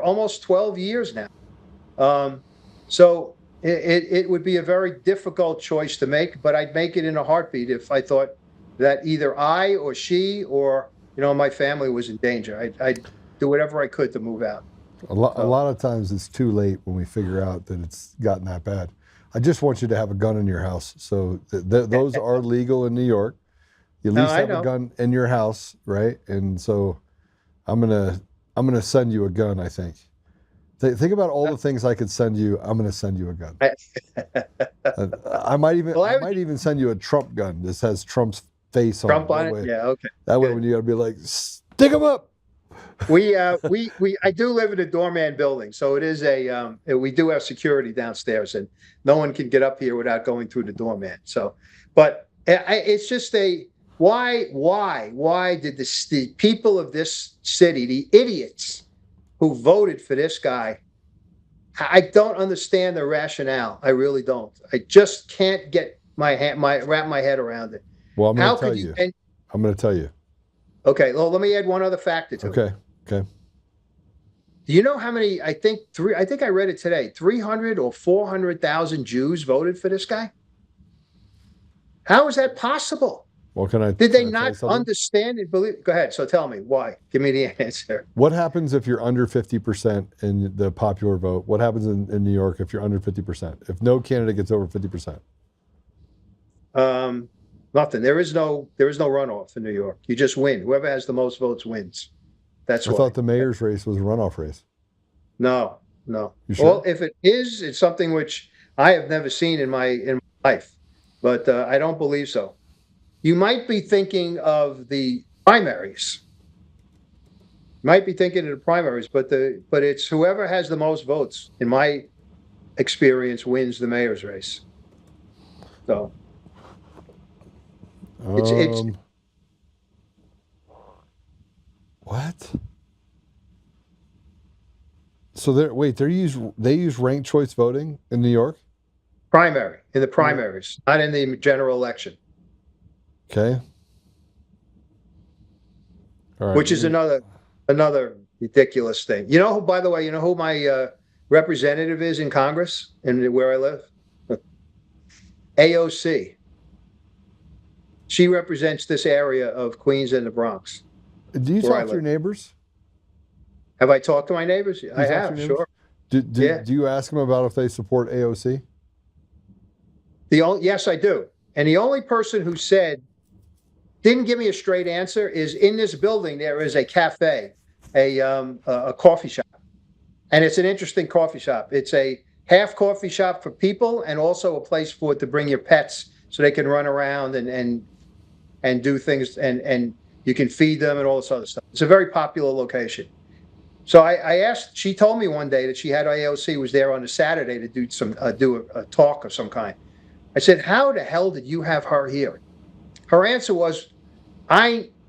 almost 12 years now. So it would be a very difficult choice to make, but I'd make it in a heartbeat if I thought that either I or she or, you know, my family was in danger. I'd do whatever I could to move out. A lot of times it's too late when we figure out that it's gotten that bad. I just want you to have a gun in your house. So those are legal in New York. You at least have a gun in your house, right? And so I'm gonna send you a gun, I think. Think about all the things I could send you. I'm going to send you a gun. I might even send you a Trump gun. This has Trump's face on it. Trump on it? Yeah, okay. That way, when you got to be like, stick him up. I do live in a doorman building, so it is we do have security downstairs, and no one can get up here without going through the doorman. So, but it's just why did the people of this city, the idiots who voted for this guy, I don't understand the rationale. I really don't. I just can't get wrap my head around it. Well, I'm going to tell you. I'm going to tell you. Okay. Well, let me add one other factor to it. Okay. Do you know how many? I think I read it today. 300 or 400,000 Jews voted for this guy. How is that possible? Well, did they not understand and believe? Go ahead. So tell me why. Give me the answer. What happens if you're under 50% in the popular vote? What happens in New York if you're under 50%? If no candidate gets over 50%? Nothing. There is no runoff in New York. You just win. Whoever has the most votes wins. That's why. I thought the mayor's race was a runoff race. No. You sure? Well, if it is, it's something which I have never seen in my life, but I don't believe so. You might be thinking of the primaries. But it's whoever has the most votes, in my experience, wins the mayor's race. So it's what? So they use ranked choice voting in New York? In the primaries, not in the general election. Okay. All right. Which is another ridiculous thing. By the way, who my representative is in Congress and where I live? AOC. She represents this area of Queens and the Bronx. Do you talk to your neighbors? Have I talked to my neighbors? I have, sure. Do you ask them about if they support AOC? Yes, I do. And the only person who didn't give me a straight answer is, in this building there is a cafe a coffee shop, and it's an interesting coffee shop. It's a half coffee shop for people, and also a place to bring your pets so they can run around and do things, and you can feed them and all this other stuff. It's a very popular location. So I asked. She told me one day that she had AOC was there on a Saturday to do a talk of some kind. I said, "How the hell did you have her here?" Her answer was,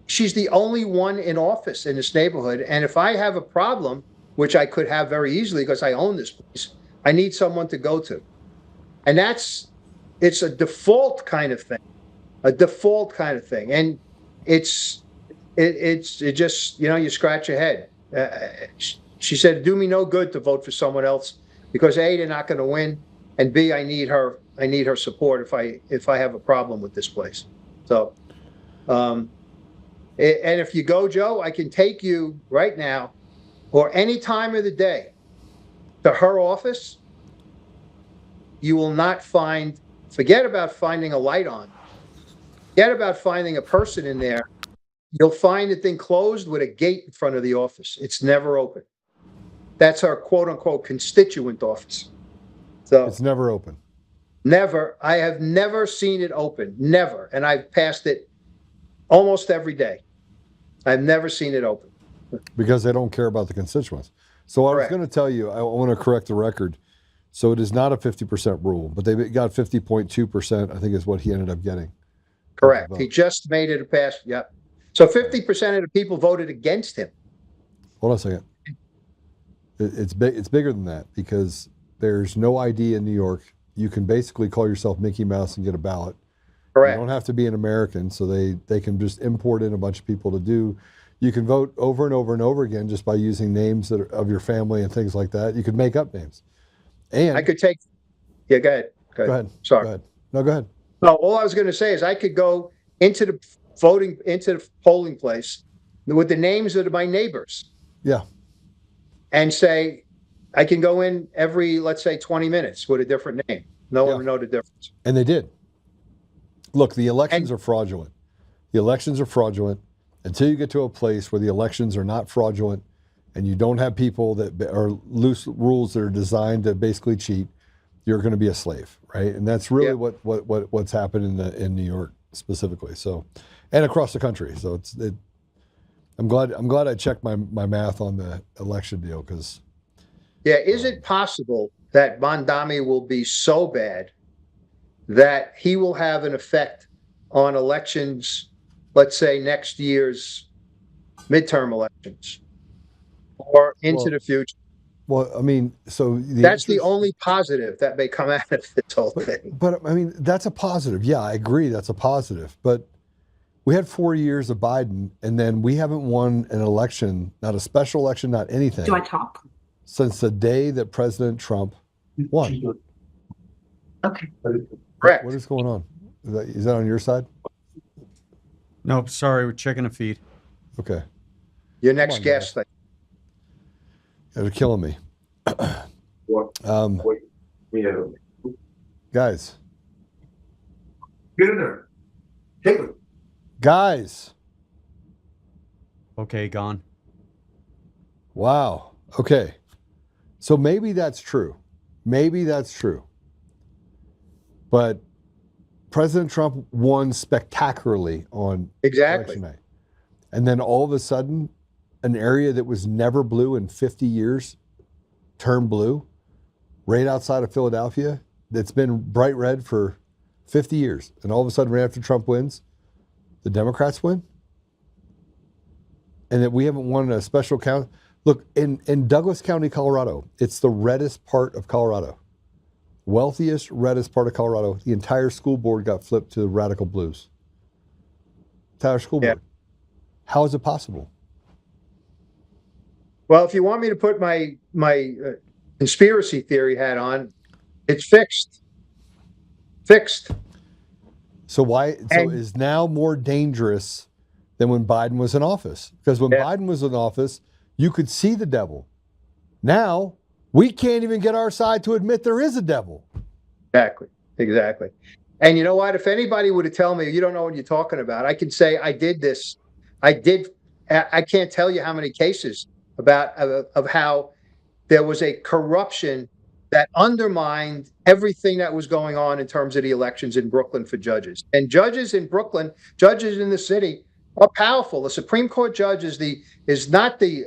she's the only one in office in this neighborhood, and if I have a problem, which I could have very easily because I own this place, I need someone to go to. And it's a default kind of thing. And it just, you scratch your head. She said, "Do me no good to vote for someone else because A, they're not going to win, and B, I need her support if I have a problem with this place." So, and if you go, Joe, I can take you right now or any time of the day to her office. You will not forget about finding a light on. Forget about finding a person in there. You'll find the thing closed with a gate in front of the office. It's never open. That's our quote unquote constituent office. So It's never open. Never. I have never seen it open. Never. And I've passed it almost every day. I've never seen it open. Because they don't care about the constituents. So I was going to tell you, I want to correct the record. So it is not a 50% rule, but they got 50.2%, I think is what he ended up getting. Correct. He just made it a pass. Yep. So 50% of the people voted against him. Hold on a second. It's big. It's bigger than that because there's no ID in New York. You can basically call yourself Mickey Mouse and get a ballot. Correct. You don't have to be an American, so they can just import in a bunch of people to do. You can vote over and over and over again just by using names that are of your family and things like that. You could make up names. And I could take. Yeah, go ahead. Go ahead. Sorry. Go ahead. No, go ahead. No, all I was going to say is I could go into the polling place with the names of my neighbors. Yeah. And say, I can go in every, let's say, 20 minutes with a different name. No one would know the difference. And they did. Look, the elections are fraudulent. The elections are fraudulent until you get to a place where the elections are not fraudulent and you don't have people that are loose rules that are designed to basically cheat. You're going to be a slave, right? And that's really what's happened in New York specifically. So, and across the country. So I'm glad I checked my math on the election deal because. Yeah, is it possible that Mamdani will be so bad that he will have an effect on elections, let's say next year's midterm elections or into the future? Well, I mean, so that's the only positive that may come out of this whole thing. But I mean, that's a positive. Yeah, I agree. That's a positive. But we had 4 years of Biden, and then we haven't won an election, not a special election, not anything. Do I talk? Since the day that President Trump won. Okay. Correct. What is going on? Is that on your side? Nope, sorry, we're checking a feed. Okay. Your next guest. They're killing me. Guys. Get in there. Take it. Guys. Okay, gone. Wow. Okay. So maybe that's true. Maybe that's true. But President Trump won spectacularly on election night. And then all of a sudden, an area that was never blue in 50 years turned blue right outside of Philadelphia that's been bright red for 50 years. And all of a sudden, right after Trump wins, the Democrats win. And that we haven't won a special count. Look, in Douglas County, Colorado, it's the reddest part of Colorado. Wealthiest, reddest part of Colorado. The entire school board got flipped to the radical blues. Entire school board. How is it possible? Well, if you want me to put my conspiracy theory hat on, it's fixed. Fixed. So why? So is now more dangerous than when Biden was in office? Because when Biden was in office, you could see the devil. Now we can't even get our side to admit there is a devil. Exactly. And you know what? If anybody were to tell me, you don't know what you're talking about, I can say I did this. I did I can't tell you how many cases about of how there was a corruption that undermined everything that was going on in terms of the elections in Brooklyn for judges. And judges in Brooklyn, judges in the city are powerful. The Supreme Court judge is not the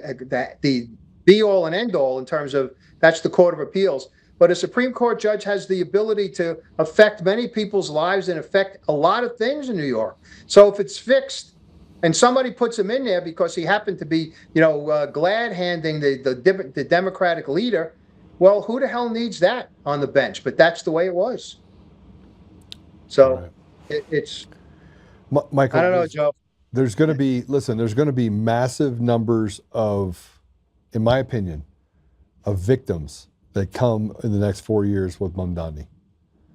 be all and end all in terms of that's the Court of Appeals. But a Supreme Court judge has the ability to affect many people's lives and affect a lot of things in New York. So if it's fixed and somebody puts him in there because he happened to be, glad handing the Democratic leader, well, who the hell needs that on the bench? But that's the way it was. So it's, Michael, I don't know, Joe. There's going to be massive numbers of, in my opinion, of victims that come in the next 4 years with Mamdani.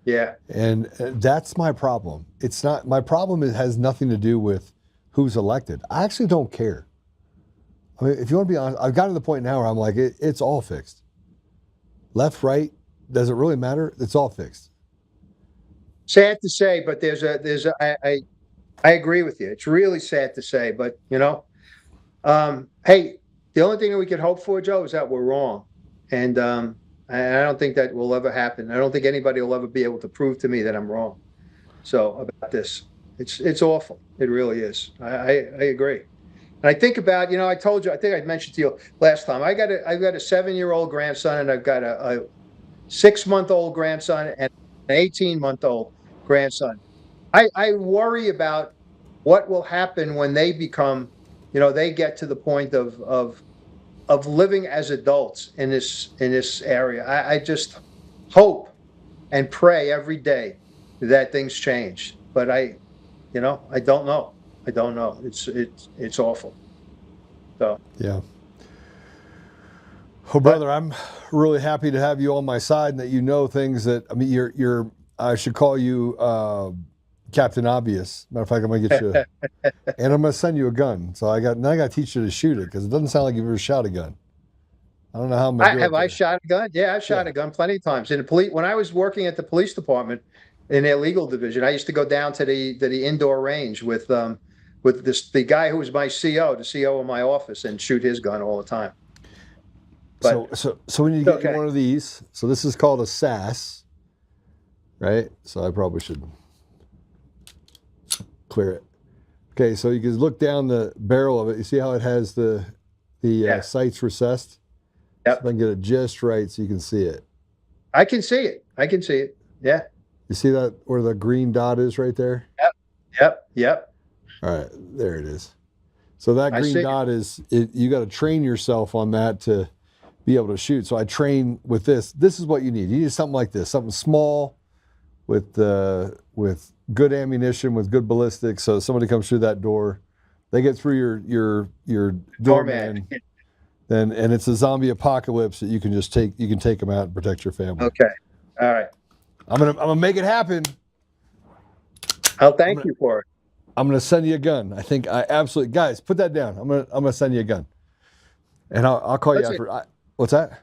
Yeah. And that's my problem. It's not, my problem has nothing to do with who's elected. I actually don't care. I mean, if you want to be honest, I've gotten to the point now where I'm like, it's all fixed. Left, right, does it really matter? It's all fixed. Sad to say, but I agree with you. It's really sad to say, but hey, the only thing that we could hope for, Joe, is that we're wrong. And I don't think that will ever happen. I don't think anybody will ever be able to prove to me that I'm wrong. So about this, it's awful. It really is. I agree. And I think about, I told you, I think I mentioned to you last time, I've got a 7-year-old grandson, and I've got a 6-month-old grandson and an 18-month-old grandson. I worry about what will happen when they become, they get to the point of living as adults in this area. I just hope and pray every day that things change. But I don't know. I don't know. It's awful. So yeah. Oh, brother, I'm really happy to have you on my side and that you know things that, I mean, you're I should call you Captain Obvious. Matter of fact, I'm gonna get you, and I'm gonna send you a gun. So I got to teach you to shoot it because it doesn't sound like you've ever shot a gun. I don't know how I'm gonna do it. Have I shot a gun? Yeah, I've shot a gun plenty of times. In the police, when I was working at the police department in their legal division, I used to go down to the indoor range with the guy who was my CO, the CO of my office, and shoot his gun all the time. But, so when you get one of these, so this is called a SAS, right? So I probably should clear it. Okay, so you can look down the barrel of it. You see how it has the sights recessed? Yep. So if I can get it just right so you can see it. I can see it. I can see it. Yeah. You see that where the green dot is right there? Yep. All right, there it is. So that green dot is, you got to train yourself on that to be able to shoot. So I train with this. This is what you need. You need something like this, something small with good ammunition, with good ballistics. So somebody comes through that door, they get through your doorman, and it's a zombie apocalypse that you can just take them out and protect your family. Okay. All right. I'm gonna make it happen. I'll thank you for it. I'm gonna send you a gun. I think I absolutely, guys, put that down. I'm gonna send you a gun, and I'll call you after. What's that?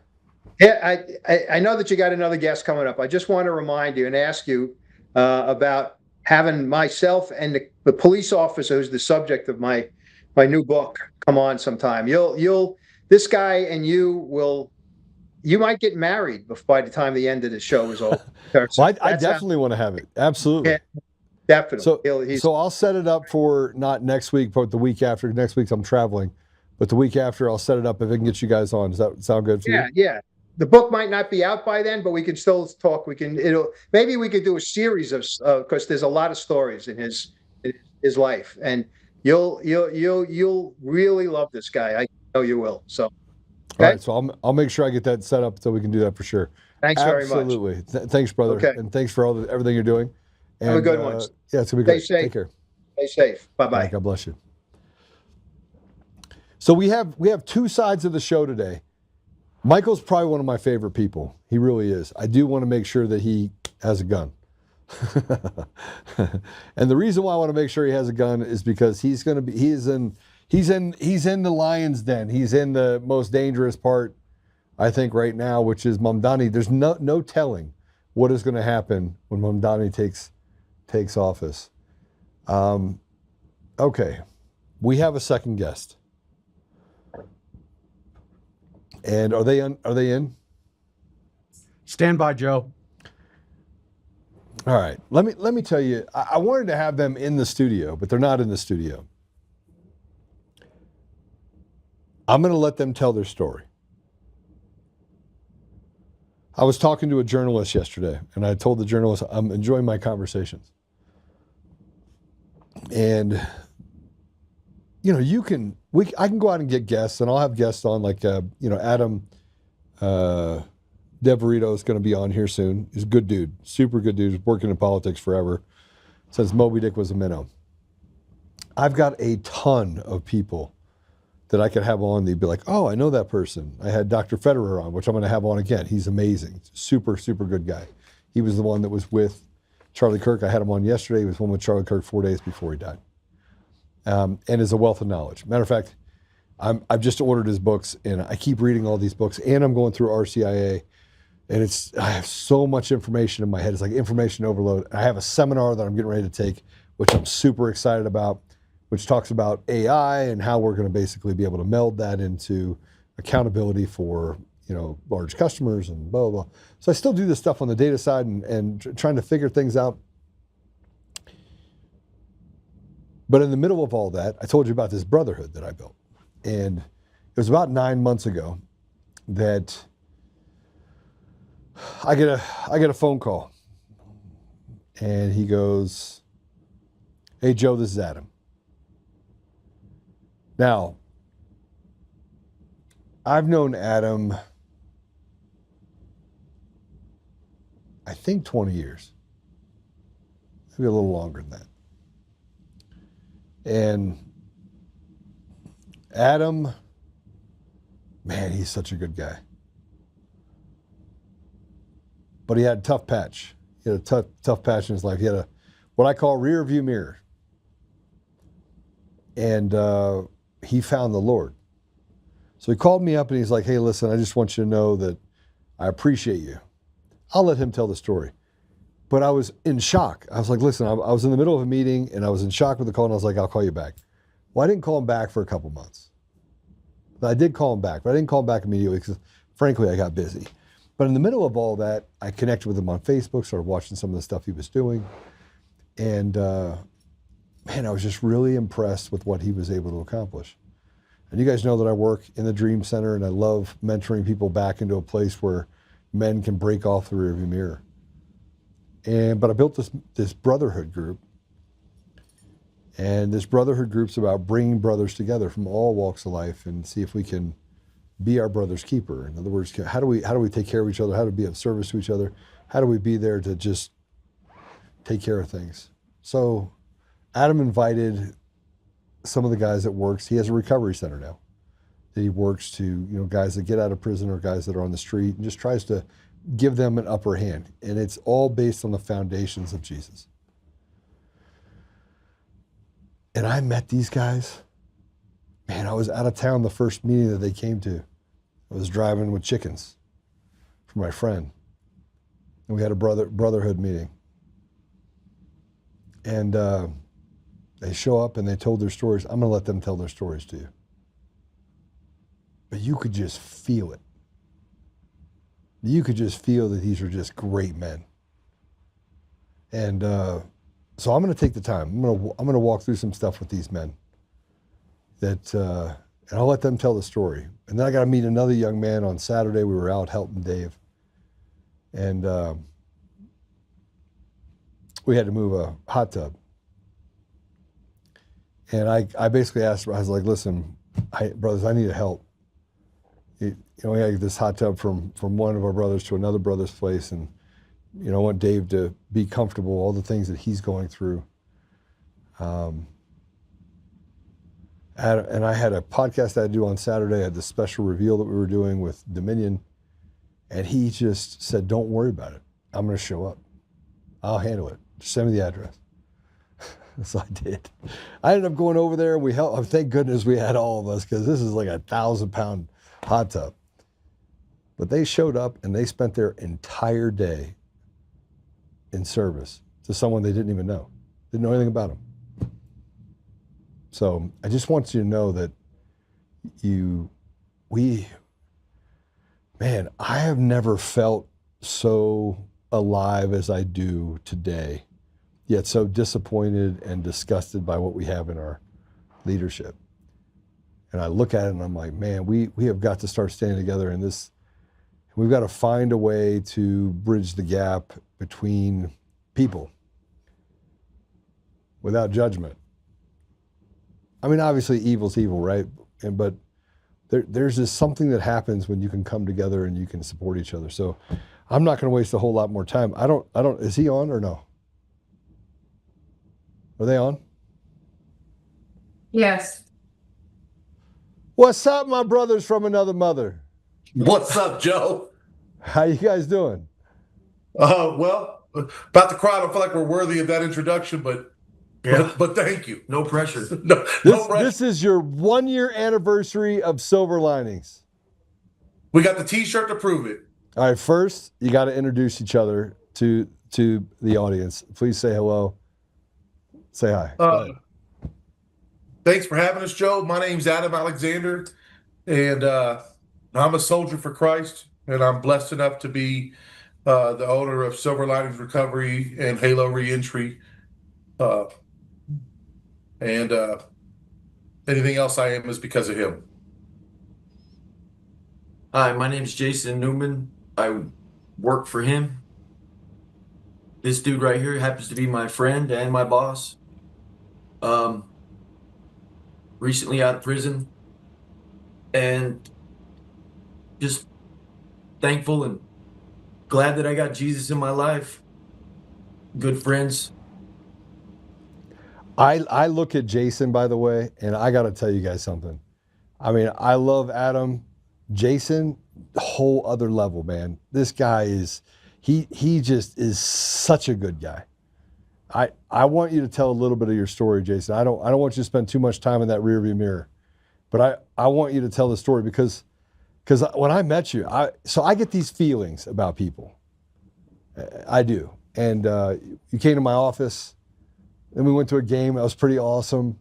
Yeah, I know that you got another guest coming up. I just want to remind you and ask you about having myself and the police officer who's the subject of my new book come on sometime. This guy and you might get married by the time the end of the show is over. Well, I definitely want to have it. Absolutely. Yeah, definitely. So I'll set it up for not next week, but the week after. Next week I'm traveling, but the week after I'll set it up if I can get you guys on. Does that sound good for you? Yeah. The book might not be out by then, but we can still talk. Maybe we could do a series of, because there's a lot of stories in his life, and you'll really love this guy. I know you will. So, okay? All right. So I'll make sure I get that set up so we can do that for sure. Thanks very much. Absolutely. Thanks, brother. Okay. And thanks for everything you're doing. And, have a good one. Yeah, it's gonna be great. Stay safe. Take care. Stay safe. Bye-bye. Right, God bless you. So we have two sides of the show today. Michael's probably one of my favorite people. He really is. I do want to make sure that he has a gun. And the reason why I want to make sure he has a gun is because he's in the lion's den. He's in the most dangerous part, I think, right now, which is Mamdani. There's no telling what is going to happen when Mamdani takes office. Okay, we have a second guest. And are they in? Stand by, Joe. All right. Let me tell you, I wanted to have them in the studio, but they're not in the studio. I'm going to let them tell their story. I was talking to a journalist yesterday, and I told the journalist I'm enjoying my conversations. And you know, I can go out and get guests, and I'll have guests on like Adam DeVarito is going to be on here soon. He's a good dude, super good dude. He's working in politics forever since Moby Dick was a minnow. I've got a ton of people that I could have on. They'd be like, oh, I know that person. I had Dr. Federer on, which I'm going to have on again. He's amazing, super, super good guy. He was the one that was with Charlie Kirk. I had him on yesterday. He was one with Charlie Kirk 4 days before he died. And is a wealth of knowledge. Matter of fact, I've just ordered his books, and I keep reading all these books, and I'm going through RCIA, and I have so much information in my head. It's like information overload. I have a seminar that I'm getting ready to take, which I'm super excited about, which talks about AI and how we're going to basically be able to meld that into accountability for large customers and blah, blah, blah. So I still do this stuff on the data side and trying to figure things out. But in the middle of all that, I told you about this brotherhood that I built. And it was about 9 months ago that I get a phone call. And he goes, hey, Joe, this is Adam. Now, I've known Adam, I think 20 years. Maybe a little longer than that. And Adam, man, he's such a good guy. But he had a tough patch. He had a tough patch in his life. He had what I call rear view mirror. And he found the Lord. So he called me up and he's like, hey, listen, I just want you to know that I appreciate you. I'll let him tell the story. But I was in shock. I was like, listen, I was in the middle of a meeting and I was in shock with the call, and I was like, I'll call you back. Well, I didn't call him back for a couple months. I did call him back, but I didn't call him back immediately because, frankly, I got busy. But in the middle of all that, I connected with him on Facebook, started watching some of the stuff he was doing. And man, I was just really impressed with what he was able to accomplish. And you guys know that I work in the Dream Center, and I love mentoring people back into a place where men can break off the rearview mirror. But I built this brotherhood group, and this brotherhood group's about bringing brothers together from all walks of life and see if we can be our brother's keeper. In other words, how do we take care of each other? How do we be of service to each other? How do we be there to just take care of things? So Adam invited some of the guys that works. He has a recovery center now that he works to, guys that get out of prison or guys that are on the street, and just tries to give them an upper hand. And it's all based on the foundations of Jesus. And I met these guys. Man, I was out of town the first meeting that they came to. I was driving with chickens for my friend. And we had a brotherhood meeting. And they show up and they told their stories. I'm going to let them tell their stories to you. But you could just feel it. You could just feel that these are just great men. And so I'm going to take the time. I'm going to walk through some stuff with these men. And I'll let them tell the story. And then I got to meet another young man on Saturday. We were out helping Dave. And we had to move a hot tub. And I basically asked, I was like, listen, brothers, I need help. We had this hot tub from one of our brothers to another brother's place, and I want Dave to be comfortable, all the things that he's going through. And I had a podcast I had to do on Saturday. I had this special reveal that we were doing with Dominion, and he just said, don't worry about it. I'm going to show up. I'll handle it. Just send me the address. So I did. I ended up going over there, and we helped. Thank goodness we had all of us, because this is like a 1,000-pound hot tub. But they showed up and they spent their entire day in service to someone they didn't even know. Didn't know anything about them. So I just want you to know that man, I have never felt so alive as I do today, yet so disappointed and disgusted by what we have in our leadership. And I look at it and I'm like, man, we have got to start standing together in this. We've got to find a way to bridge the gap between people without judgment. I mean, obviously evil's evil, right? But there's just something that happens when you can come together and you can support each other. So I'm not going to waste a whole lot more time. I don't, is he on or no? Are they on? Yes. What's up, my brothers from another mother? What's up, Joe? How you guys doing? Well, about to cry. I don't feel like we're worthy of that introduction, but thank you. No pressure. No pressure. This is your 1 year anniversary of Silver Linings. We got the T-shirt to prove it. All right, first, you got to introduce each other to the audience. Please say hello. Say hi. Thanks for having us, Joe. My name's Adam Alexander, and I'm a soldier for Christ, and I'm blessed enough to be the owner of Silver Linings Recovery and Halo Reentry. And anything else I am is because of him. Hi, my name's Jason Newman. I work for him. This dude right here happens to be my friend and my boss. Recently out of prison, and just thankful and glad that I got Jesus in my life. Good friends. I look at Jason, by the way, and I got to tell you guys something. I mean, I love Adam. Jason, whole other level, man. This guy is, he just is such a good guy. I want you to tell a little bit of your story, Jason. I don't want you to spend too much time in that rearview mirror, but I want you to tell the story because when I met you, I get these feelings about people. I do. And you came to my office, then we went to a game. That was pretty awesome.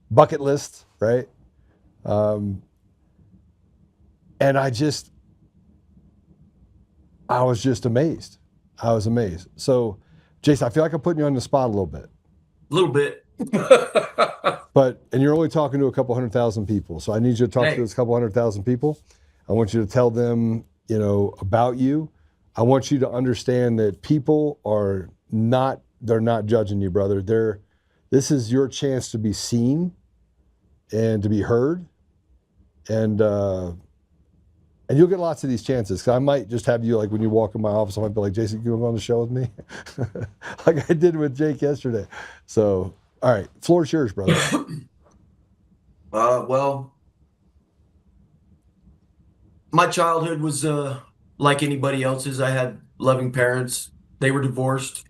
Bucket list, right? And I was just amazed. I was amazed. So, Jason, I feel like I'm putting you on the spot a little bit. A little bit. And you're only talking to a couple 100,000 people. So I need you to talk to those couple 100,000 people. I want you to tell them, about you. I want you to understand that people they're not judging you, brother. This is your chance to be seen and to be heard. And you'll get lots of these chances. 'Cause I might just have you, like when you walk in my office, I might be like, Jason, you want to go on the show with me? Like I did with Jake yesterday. So, all right, floor's yours, brother. Well, my childhood was like anybody else's. I had loving parents. They were divorced,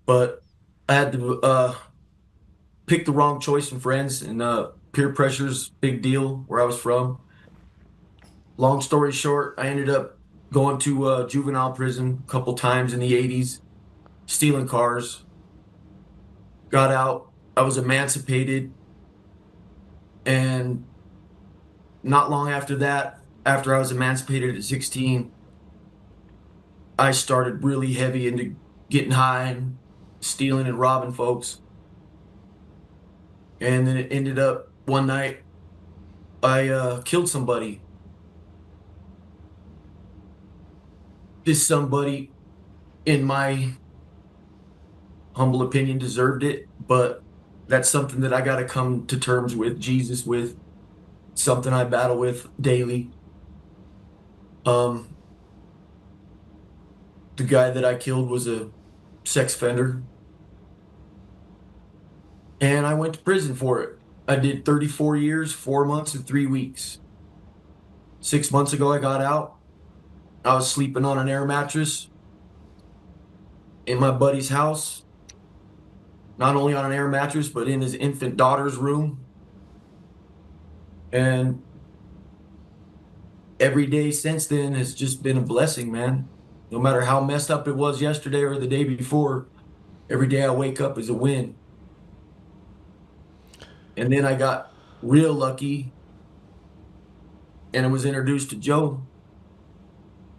but I had to pick the wrong choice in friends, and peer pressure's big deal where I was from. Long story short, I ended up going to juvenile prison a couple times in the 80s, stealing cars. Got out. I was emancipated. And not long after that, after I was emancipated at 16, I started really heavy into getting high and stealing and robbing folks. And then it ended up one night, I killed somebody. This somebody, in my humble opinion, deserved it, but that's something that I got to come to terms with, Jesus with, something I battle with daily. The guy that I killed was a sex offender, and I went to prison for it. I did 34 years, 4 months, and 3 weeks. 6 months ago, I got out. I was sleeping on an air mattress in my buddy's house, not only on an air mattress, but in his infant daughter's room. And every day since then has just been a blessing, man. No matter how messed up it was yesterday or the day before, every day I wake up is a win. And then I got real lucky and I was introduced to Joe.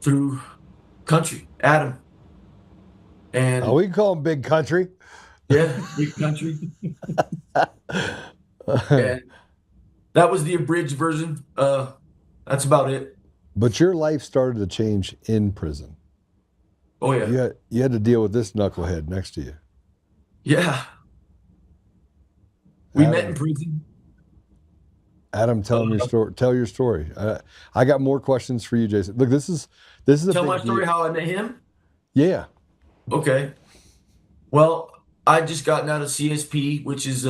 through country, Adam. And Oh, we can call him Big Country. yeah, big country. And that was the abridged version. That's about it. But your life started to change in prison. Oh yeah. You had to deal with this knucklehead next to you. Yeah. We Adam, met in prison. Adam, tell him your story. Tell your story. I got more questions for you, Jason. Look, this is a Tell big my story deal. how I met him. Yeah. Okay. Well, I just gotten out of CSP, which is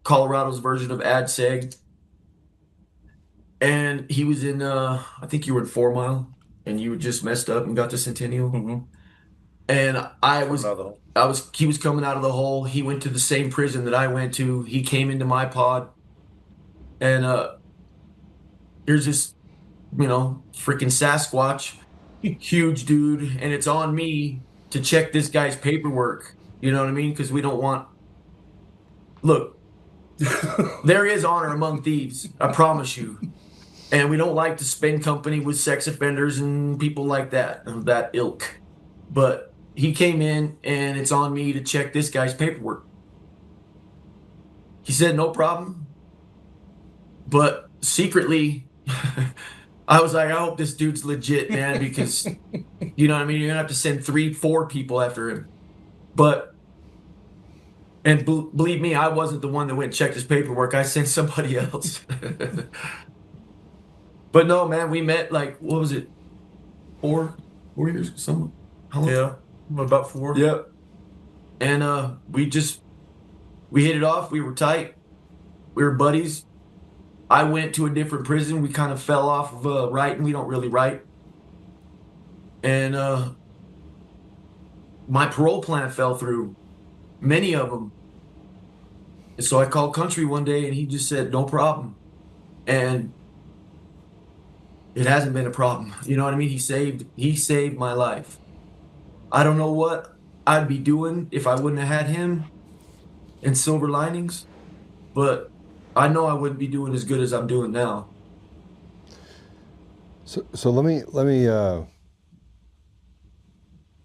Colorado's version of AdSeg. And he was in I think you were in 4 Mile and you just messed up and got to Centennial. Mm-hmm. And he was coming out of the hole. He went to the same prison that I went to. He came into my pod. And here's this, freaking Sasquatch, huge dude, and it's on me to check this guy's paperwork. You know what I mean? Because we don't want. Look, there is honor among thieves, I promise you. And we don't like to spend company with sex offenders and people like that, of that ilk. But he came in, and it's on me to check this guy's paperwork. He said, no problem. But secretly, I was like, I hope this dude's legit, man, because, you know what I mean? You're going to have to send 3-4 people after him. But, and believe me, I wasn't the one that went and checked his paperwork. I sent somebody else. But no, man, we met like, what was it? 4 years? Something. How long? Yeah, about 4. Yeah. And we hit it off. We were tight. We were buddies. I went to a different prison. We kind of fell off of writing. We don't really write. And my parole plan fell through. Many of them. And so I called Country one day and he just said, no problem. And it hasn't been a problem. You know what I mean? He saved my life. I don't know what I'd be doing if I wouldn't have had him and Silver Linings, but I know I wouldn't be doing as good as I'm doing now. So let me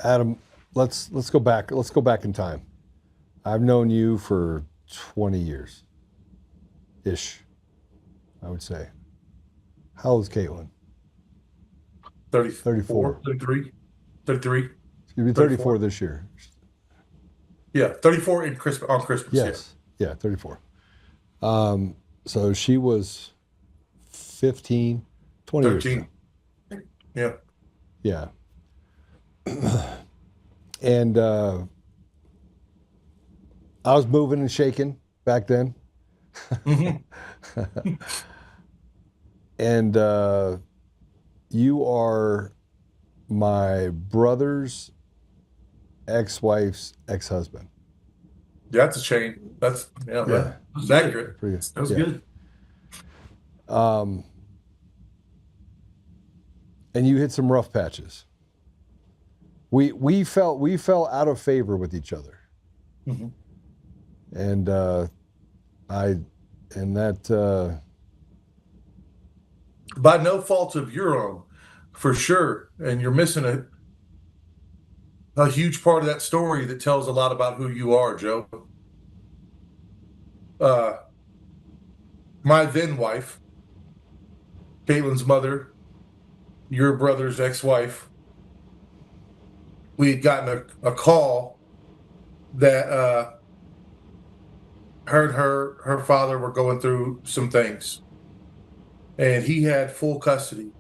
Adam, let's go back. Let's go back in time. I've known you for 20 years ish, I would say. How old is Caitlin? 34. 33. You'll be 34 this year. Yeah, 34 on Christmas. Yes. Yeah, 34. So she was 15, 20 13. years ago. Yeah. Yeah. And I was moving and shaking back then. Mm-hmm. And you are my brother's ex-wife's ex-husband. Yeah, that's a chain. That's That's accurate. Pretty good. That was good. And you hit some rough patches. We fell out of favor with each other. Mm-hmm. And By no fault of your own, for sure. And you're missing a huge part of that story that tells a lot about who you are, Joe. My then wife, Caitlin's mother, your brother's ex-wife, we had gotten a call that her and her father were going through some things. And he had full custody.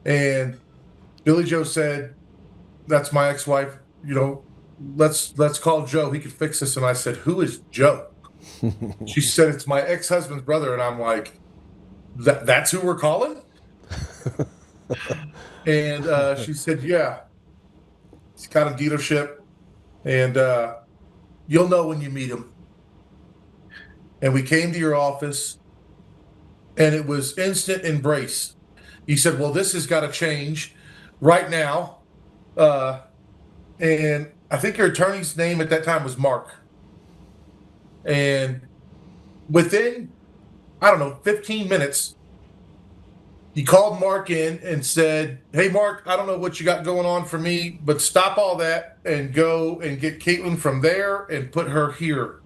And Billy Joe said, that's my ex-wife, let's call Joe, he could fix this. And I said, who is Joe? She said, it's my ex-husband's brother. And I'm like, that's who we're calling? And she said, yeah, it's kind of dealership. And you'll know when you meet him. And we came to your office and it was instant embrace. You said, well, this has got to change right now. And I think your attorney's name at that time was Mark. And within, 15 minutes, he called Mark in and said, "Hey, Mark, I don't know what you got going on for me, but stop all that and go and get Caitlin from there and put her here."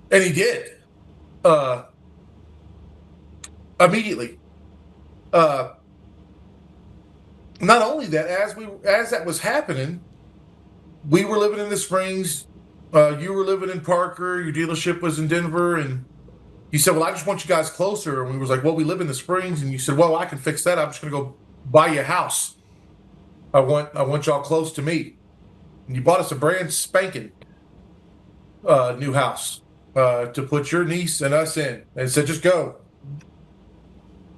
And he did, immediately. Not only that, as that was happening, we were living in the Springs. You were living in Parker. Your dealership was in Denver, and you said, "Well, I just want you guys closer." And we was like, "Well, we live in the Springs," and you said, "Well, I can fix that. I'm just going to go buy you a house. I want y'all close to me." And you bought us a brand spanking new house to put your niece and us in, and said, "Just go.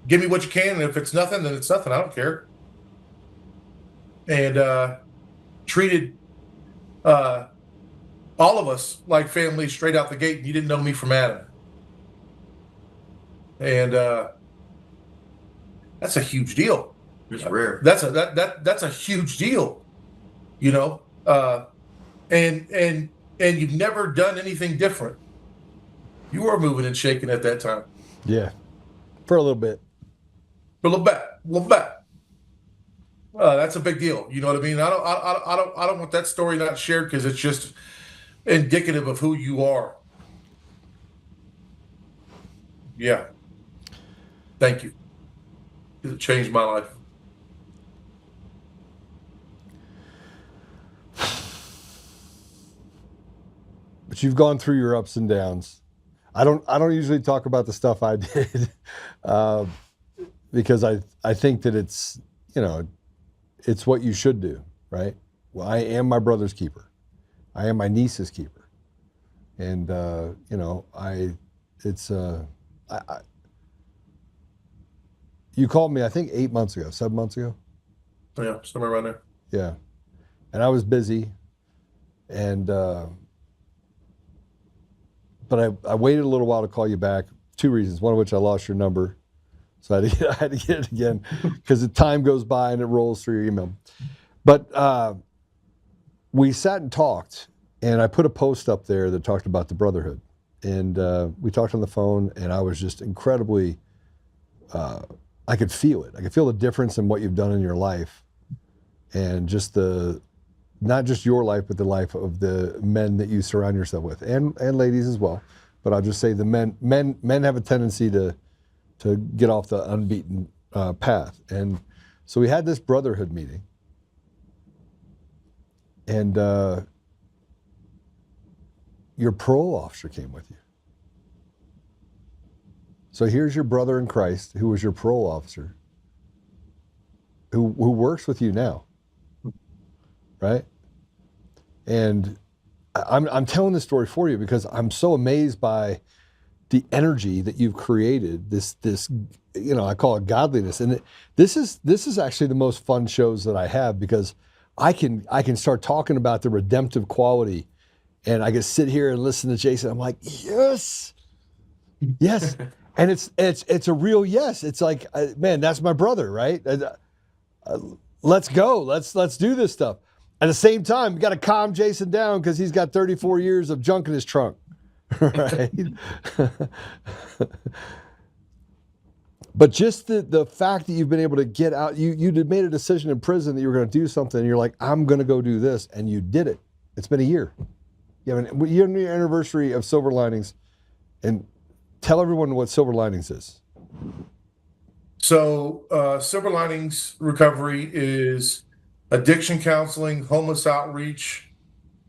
Give me what you can, and if it's nothing, then it's nothing. I don't care." And treated all of us like family straight out the gate. And you didn't know me from Adam. And that's a huge deal. It's rare. That's a huge deal, you know. And you've never done anything different. You were moving and shaking at that time. Yeah, for a little bit. For a little bit. That's a big deal. You know what I mean? I don't want that story not shared because it's just indicative of who you are. Yeah. Thank you. It changed my life. But you've gone through your ups and downs. I don't usually talk about the stuff I did because I think that it's, you know, it's what you should do, right? Well, I am my brother's keeper. I am my niece's keeper. And, you know, you called me, I think 7 months ago. Yeah, somewhere around there. Yeah. And I was busy. And, but I waited a little while to call you back. 2 reasons. One of which I lost your number. So I had to get it again because the time goes by and it rolls through your email. But we sat and talked, and I put a post up there that talked about the brotherhood. And we talked on the phone, and I was just incredibly, I could feel it. I could feel the difference in what you've done in your life, and just not just your life, but the life of the men that you surround yourself with, and ladies as well. But I'll just say the men have a tendency to get off the unbeaten path. And so we had this brotherhood meeting, and your parole officer came with you. So here's your brother in Christ, who was your parole officer, who works with you now, right? And I'm telling this story for you because I'm so amazed by the energy that you've created, this you know, I call it godliness. And this is actually the most fun shows that I have because I can start talking about the redemptive quality, and I can sit here and listen to Jason. I'm like, yes. And it's a real yes. It's like, man, that's my brother, right? Let's go. Let's do this stuff. At the same time, we got to calm Jason down because he's got 34 years of junk in his trunk. Right? But just the fact that you've been able to get out, you made a decision in prison that you were going to do something, and you're like, I'm going to go do this, and you did it. It's been a year. You have a year anniversary of Silver Linings, and tell everyone what Silver Linings is. So Silver Linings Recovery is addiction counseling, homeless outreach,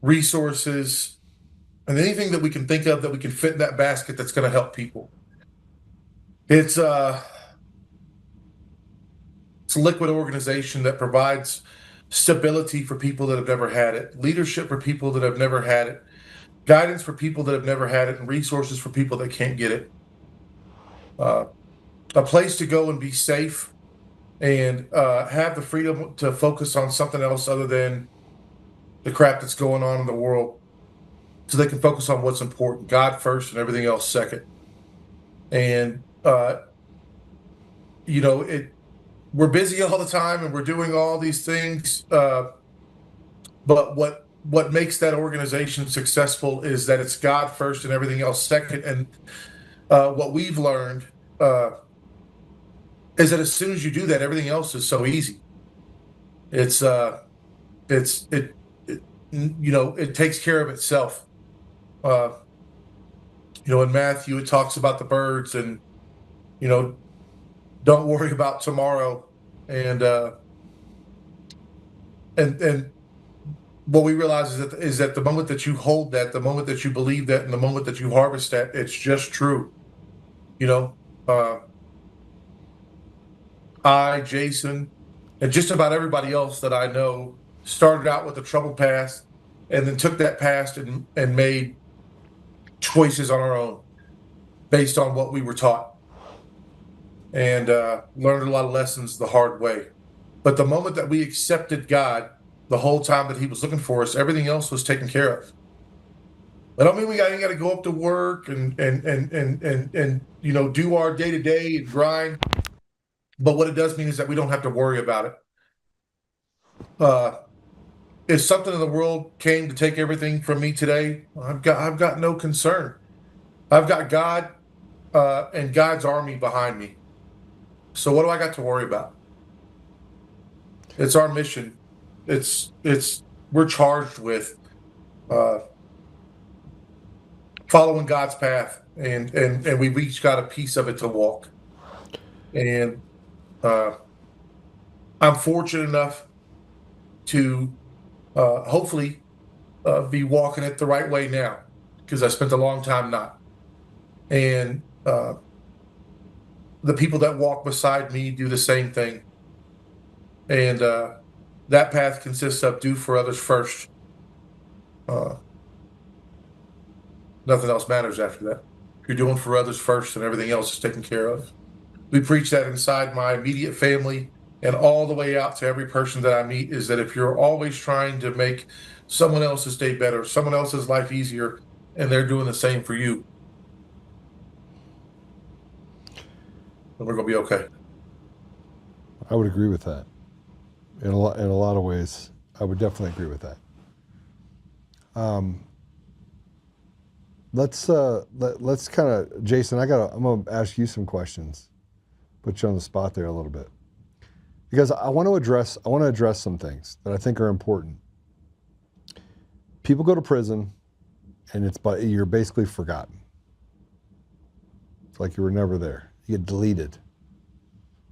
resources, and anything that we can think of that we can fit in that basket that's going to help people. It's a liquid organization that provides stability for people that have never had it, leadership for people that have never had it, guidance for people that have never had it, and resources for people that can't get it. A place to go and be safe and have the freedom to focus on something else other than the crap that's going on in the world, so they can focus on what's important, God first and everything else second. And you know, we're busy all the time and we're doing all these things, but what makes that organization successful is that it's God first and everything else second. And what we've learned is that as soon as you do that, everything else is so easy. It takes care of itself. In Matthew, it talks about the birds and, don't worry about tomorrow. And what we realize is that the moment that you hold that, the moment that you believe that, and the moment that you harvest that, it's just true. I, Jason, and just about everybody else that I know started out with a troubled past and then took that past and made choices on our own based on what we were taught, and learned a lot of lessons the hard way. But the moment that we accepted God, the whole time that he was looking for us, everything else was taken care of. I don't mean we ain't got to go up to work and do our day-to-day and grind. But what it does mean is that we don't have to worry about it. If something in the world came to take everything from me today, I've got no concern. I've got God and God's army behind me. So what do I got to worry about? It's our mission. We're charged with following God's path, and we've each got a piece of it to walk. And I'm fortunate enough to hopefully be walking it the right way now, because I spent a long time not. And the people that walk beside me do the same thing. And that path consists of do for others first. Nothing else matters after that. You're doing for others first, and everything else is taken care of. We preach that inside my immediate family and all the way out to every person that I meet, is that if you're always trying to make someone else's day better, someone else's life easier, and they're doing the same for you, then we're going to be okay. I would agree with that. In a lot of ways, I would definitely agree with that. Let's kind of, Jason, I'm going to ask you some questions. Put you on the spot there a little bit, because I want to address some things that I think are important. People go to prison, and you're basically forgotten. It's like you were never there. You get deleted.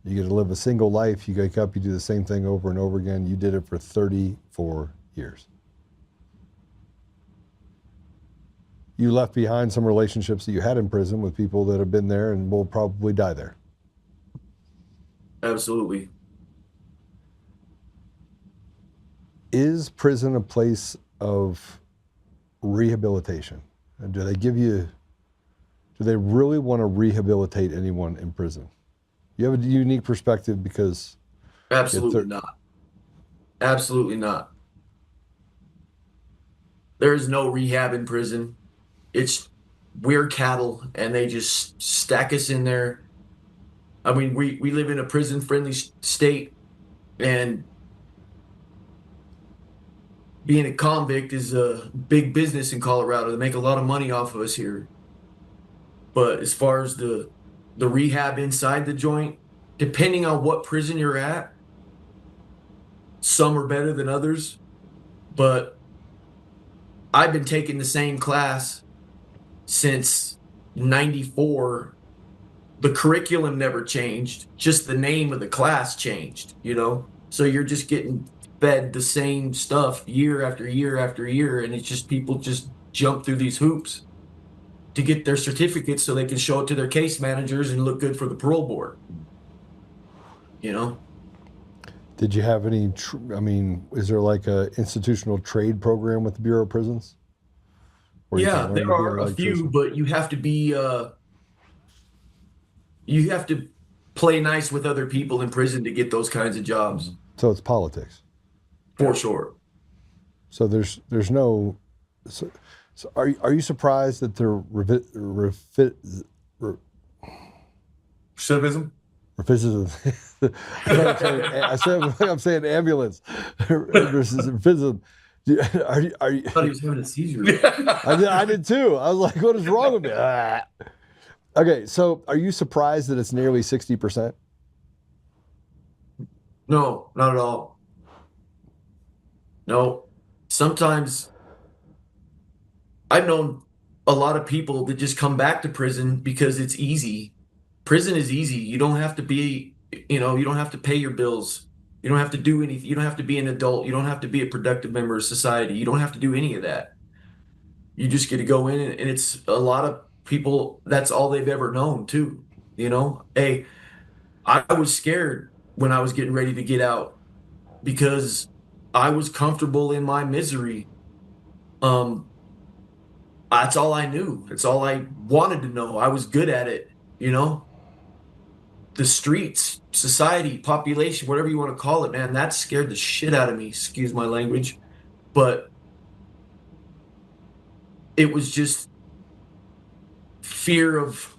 You get to live a single life. You wake up, you do the same thing over and over again. You did it for 34 years. You left behind some relationships that you had in prison with people that have been there and will probably die there. Absolutely. Is prison a place of rehabilitation? And do they really want to rehabilitate anyone in prison? You have a unique perspective because... Absolutely not. Absolutely not. There is no rehab in prison. We're cattle, and they just stack us in there. I mean, we live in a prison-friendly state, and being a convict is a big business in Colorado. They make a lot of money off of us here. But as far as the rehab inside the joint, depending on what prison you're at, some are better than others. But I've been taking the same class since '94. The curriculum never changed, just the name of the class changed, So you're just getting fed the same stuff year after year after year, and it's just people just jump through these hoops to get their certificates so they can show it to their case managers and look good for the parole board. Did you have any, is there like a institutional trade program with the Bureau of Prisons? Yeah, there are a few, but you have to be... you have to play nice with other people in prison to get those kinds of jobs. So it's politics. For sure. So there's no... So are you surprised that the Civism? I'm saying ambulance versus recidivism. Are you? I thought he was having a seizure. I did too. I was like, what is wrong with me? Okay, so are you surprised that it's nearly 60%? No, not at all. No. Sometimes I've known a lot of people that just come back to prison because it's easy. Prison is easy. You don't have to be, you don't have to pay your bills. You don't have to do anything. You don't have to be an adult. You don't have to be a productive member of society. You don't have to do any of that. You just get to go in, and it's a lot of people, that's all they've ever known, too. Hey, I was scared when I was getting ready to get out because I was comfortable in my misery. That's all I knew. That's all I wanted to know. I was good at it, The streets, society, population, whatever you want to call it, man, that scared the shit out of me. Excuse my language. But it was just fear of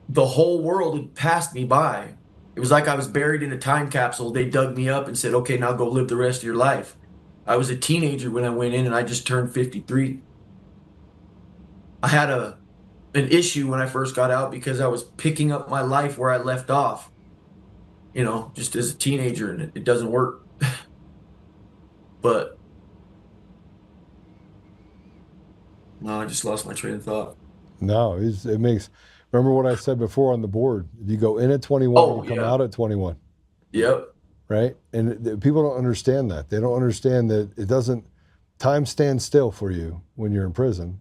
the whole world had passed me by. It was like I was buried in a time capsule. They dug me up and said, okay, now go live the rest of your life. I was a teenager when I went in, and I just turned 53. I had an issue when I first got out because I was picking up my life where I left off, just as a teenager, and it doesn't work. But no, I just lost my train of thought. No, it makes. Remember what I said before on the board? You go in at 21, you come out at 21. Yep. Right? And people don't understand that. They don't understand that it doesn't. Time stands still for you when you're in prison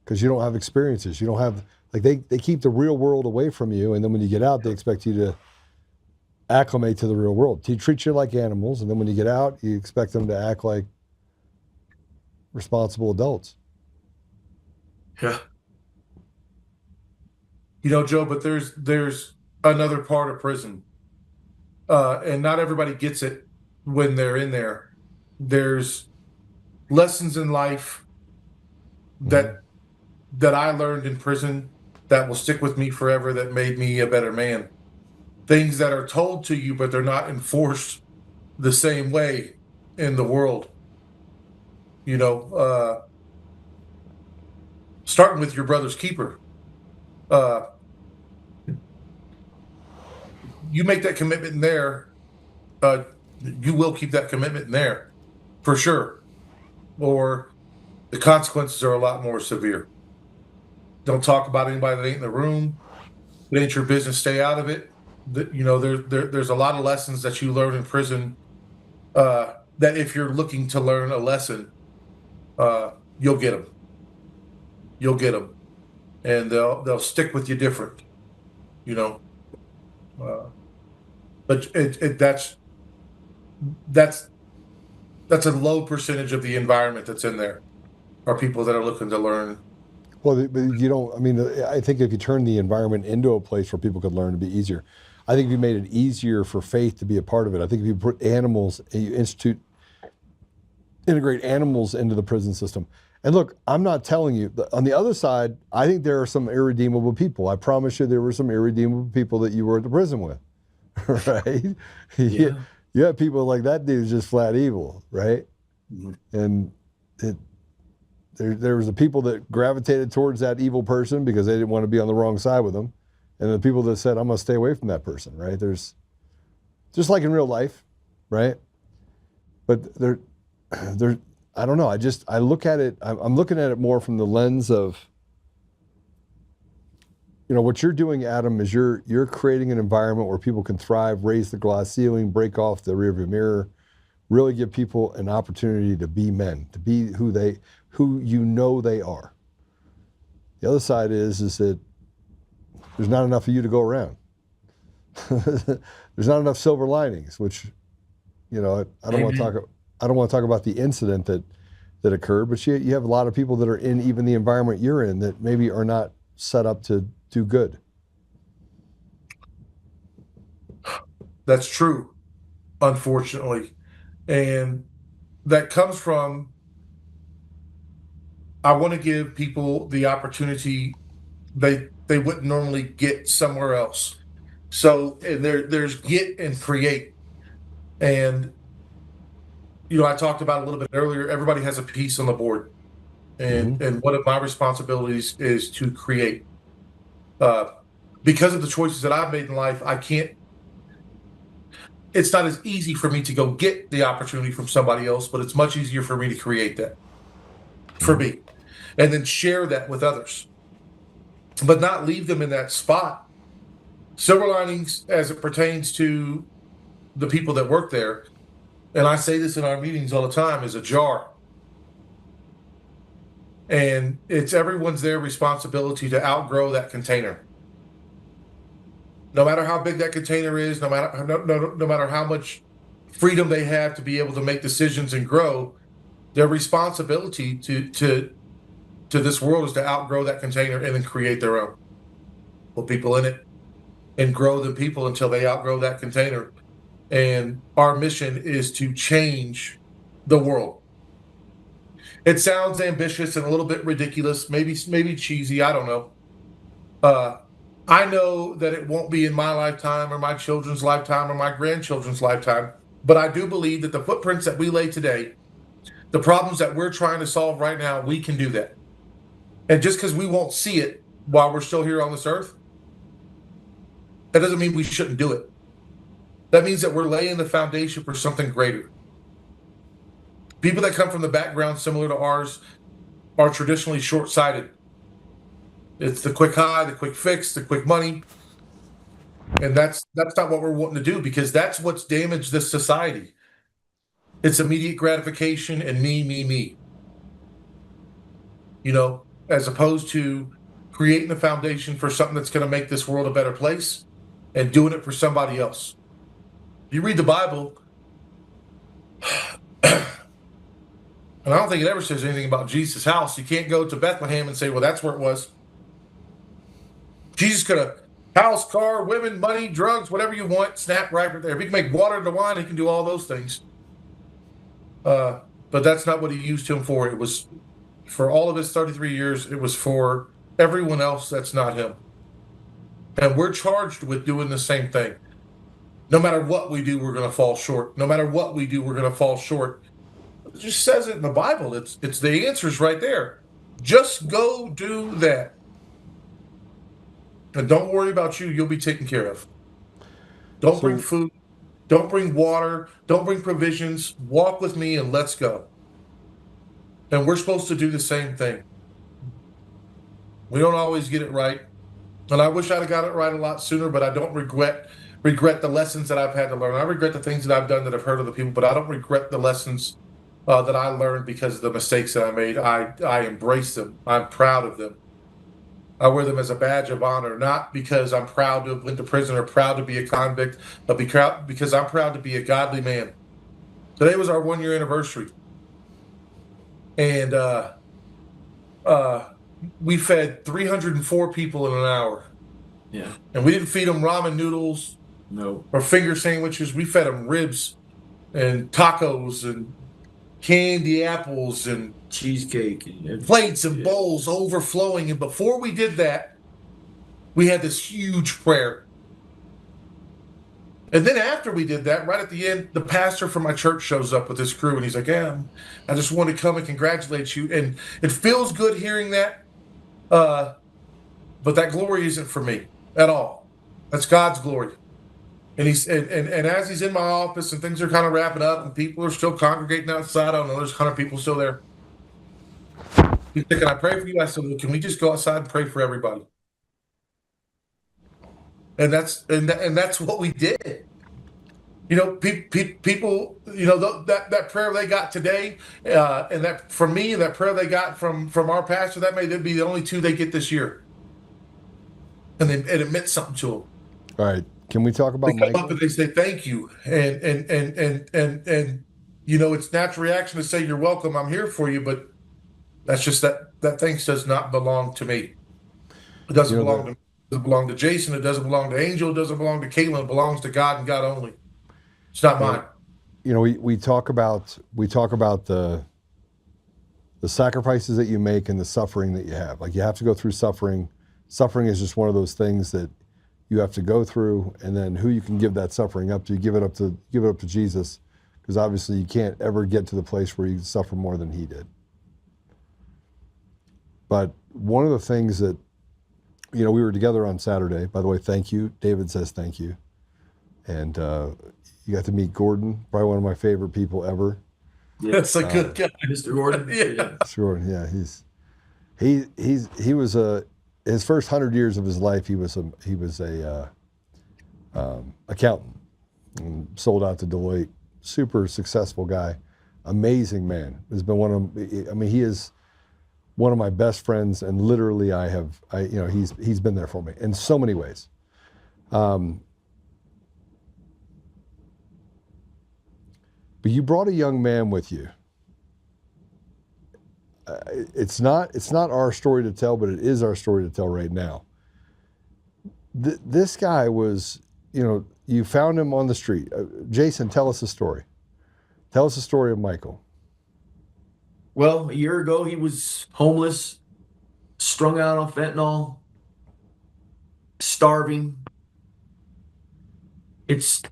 because you don't have experiences. You don't have, they keep the real world away from you. And then when you get out, they expect you to acclimate to the real world. They treat you like animals. And then when you get out, you expect them to act like responsible adults. Yeah. Joe, but there's another part of prison, and not everybody gets it when they're in there. There's lessons in life that I learned in prison that will stick with me forever, that made me a better man. Things that are told to you, but they're not enforced the same way in the world. Starting with your brother's keeper. You make that commitment in there, you will keep that commitment in there for sure, or the consequences are a lot more severe. Don't talk about anybody that ain't in the room. It ain't your business. Stay out of it. There's a lot of lessons that you learn in prison, that if you're looking to learn a lesson, you'll get them. You'll get them, and they'll stick with you different. But that's a low percentage of the environment that's in there are people that are looking to learn. Well, but you don't. I mean, I think if you turn the environment into a place where people could learn, it'd be easier. I think if you made it easier for faith to be a part of it. I think if you put animals, you integrate animals into the prison system. And look, I'm not telling you. On the other side, I think there are some irredeemable people. I promise you, there were some irredeemable people that you were at the prison with. Right? Yeah. You have people like that dude's just flat evil, right? Mm-hmm. And there was the people that gravitated towards that evil person because they didn't want to be on the wrong side with them, and the people that said, I'm going to stay away from that person, right? There's just like in real life, right? But there I don't know. I look at it. I'm looking at it more from the lens of, what you're doing, Adam, is you're creating an environment where people can thrive, raise the glass ceiling, break off the rearview mirror, really give people an opportunity to be men, to be who they are. The other side is that there's not enough of you to go around. There's not enough silver linings, which, I don't want to talk about the incident that occurred, but you have a lot of people that are in even the environment you're in that maybe are not set up to do good. That's true, unfortunately. And that comes from, I want to give people the opportunity they wouldn't normally get somewhere else. So and there's get and create. And I talked about a little bit earlier, everybody has a piece on the board. And one of my responsibilities is to create. Because of the choices that I've made in life, I can't it's not as easy for me to go get the opportunity from somebody else, but it's much easier for me to create that for me and then share that with others, but not leave them in that spot. Silver linings as it pertains to the people that work there, and I say this in our meetings all the time, is a jar. And it's everyone's their responsibility to outgrow that container. No matter how big that container is, no matter how much freedom they have to be able to make decisions and grow, their responsibility to this world is to outgrow that container and then create their own. Put people in it and grow the people until they outgrow that container. And our mission is to change the world. It sounds ambitious and a little bit ridiculous, maybe cheesy, I don't know. I know that it won't be in my lifetime or my children's lifetime or my grandchildren's lifetime, but I do believe that the footprints that we lay today, the problems that we're trying to solve right now, we can do that. And just because we won't see it while we're still here on this earth, that doesn't mean we shouldn't do it. That means that we're laying the foundation for something greater. People that come from the background similar to ours are traditionally short-sighted. It's the quick high, the quick fix, the quick money. And that's not what we're wanting to do, because that's what's damaged this society. It's immediate gratification and me. You know, as opposed to creating a foundation for something that's going to make this world a better place and doing it for somebody else. You read the Bible, and I don't think it ever says anything about Jesus' house. You can't go to Bethlehem and say, well, that's where it was. Jesus could have house, car, women, money, drugs, whatever you want, snap right there. If he can make water into wine, he can do all those things. But that's not what he used him for. It was for all of his 33 years. It was for everyone else that's not him. And we're charged with doing the same thing. No matter what we do, we're going to fall short. No matter what we do, we're going to fall short. It just says it in the Bible. It's the answer's right there. Just go do that. And don't worry about you. You'll be taken care of. Don't bring food. Don't bring water. Don't bring provisions. Walk with me and let's go. And we're supposed to do the same thing. We don't always get it right. And I wish I'd have got it right a lot sooner, but I don't regret the lessons that I've had to learn. I regret the things that I've done that have hurt other people, but I don't regret the lessons that I learned because of the mistakes that I made. I embrace them. I'm proud of them. I wear them as a badge of honor, not because I'm proud to have went to prison or proud to be a convict, but because I'm proud to be a godly man. Today was our 1-year anniversary. And we fed 304 people in an hour. Yeah. And we didn't feed them ramen noodles. No. Or finger sandwiches. We fed them ribs and tacos and candy apples and cheesecake and plates and bowls overflowing. And before we did that, we had this huge prayer. And then after we did that, right at the end, the pastor from my church shows up with his crew and he's like, yeah, I just want to come and congratulate you. And it feels good hearing that. But that glory isn't for me at all. That's God's glory. And he's and as he's in my office and things are kind of wrapping up and people are still congregating outside, I don't know, there's 100 people still there. He said, can I pray for you? I said, well, can we just go outside and pray for everybody? And that's what we did. You know, people, you know, that prayer they got today, and that from me, that prayer they got from our pastor, that may be the only 2 they get this year. And then it meant something to them. All right. Can we talk about They come Michael? up and they say thank you, and you know, it's natural reaction to say you're welcome. I'm here for you, but that's just that thanks does not belong to me. It doesn't belong to me. It doesn't belong to Jason. It doesn't belong to Angel. It doesn't belong to Caitlin. It belongs to God and God only. It's not mine. You know, we talk about the sacrifices that you make and the suffering that you have. Like, you have to go through suffering. Suffering is just one of those things that you have to go through, and then who you can give that suffering up to, give it up to Jesus, because obviously you can't ever get to the place where you suffer more than he did. But one of the things that, you know, we were together on Saturday, by the way, thank you. David says thank you. And you got to meet Gordon, probably one of my favorite people ever. That's a good guy. Mr. Gordon. Yeah. Gordon, yeah, he was his first 100 years of his life he was a accountant and sold out to Deloitte. Super successful guy, amazing man. Has been he is one of my best friends, and literally he's been there for me in so many ways. But you brought a young man with you. It's not our story to tell, but it is our story to tell right now. This guy was, you found him on the street. Jason, tell us the story. Tell us the story of Michael. Well, a year ago, he was homeless, strung out on fentanyl, starving. It's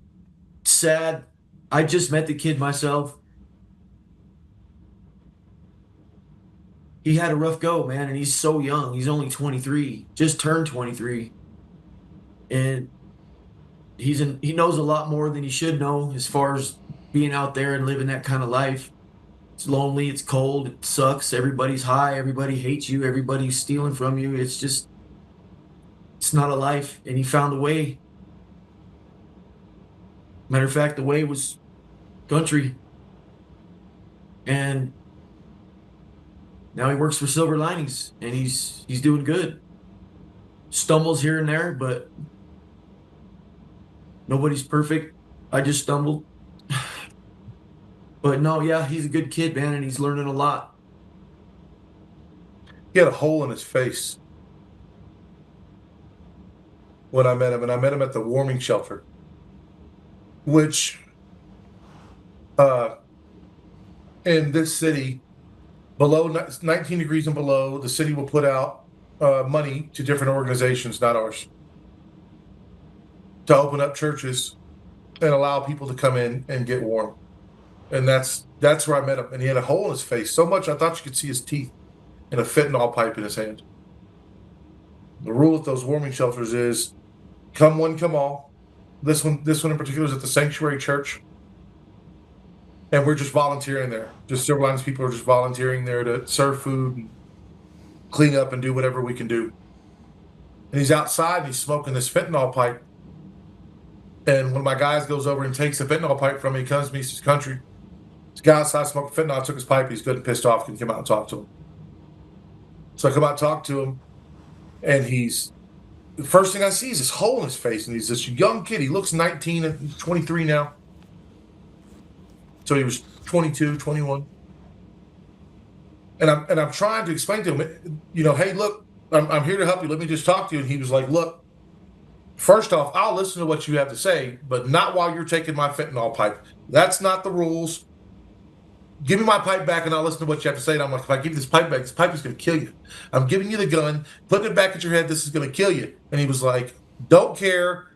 sad. I just met the kid myself. He had a rough go, man, and he's so young. He's only 23, just turned 23. And he knows a lot more than he should know as far as being out there and living that kind of life. It's lonely, it's cold, it sucks. Everybody's high, everybody hates you, everybody's stealing from you. It's not a life. And he found a way. Matter of fact, the way was country. And now he works for Silver Linings, and he's doing good. Stumbles here and there, but nobody's perfect. I just stumbled. But no, yeah, he's a good kid, man, and he's learning a lot. He had a hole in his face when I met him, and I met him at the warming shelter, which in this city, below 19 degrees and below, the city will put out money to different organizations, not ours, to open up churches and allow people to come in and get warm. And that's where I met him. And he had a hole in his face, so much I thought you could see his teeth, and a fentanyl pipe in his hand. The rule at those warming shelters is come one, come all. This one in particular is at the Sanctuary Church. And we're just volunteering there. Just Silver Linings people are just volunteering there to serve food and clean up and do whatever we can do. And he's outside and he's smoking this fentanyl pipe. And one of my guys goes over and takes the fentanyl pipe from me. He comes to me, he says, "Country, this guy outside smoking fentanyl, I took his pipe, he's good and pissed off. Can you come out and talk to him?" So I come out and talk to him, and the first thing I see is this hole in his face, and he's this young kid. He looks 19 and 23 now. So he was 22, 21. And I'm trying to explain to him, hey, look, I'm here to help you. Let me just talk to you. And he was like, "Look, first off, I'll listen to what you have to say, but not while you're taking my fentanyl pipe. That's not the rules. Give me my pipe back and I'll listen to what you have to say." And I'm like, "If I give you this pipe back, this pipe is going to kill you. I'm giving you the gun, putting it back at your head. This is going to kill you." And he was like, "Don't care.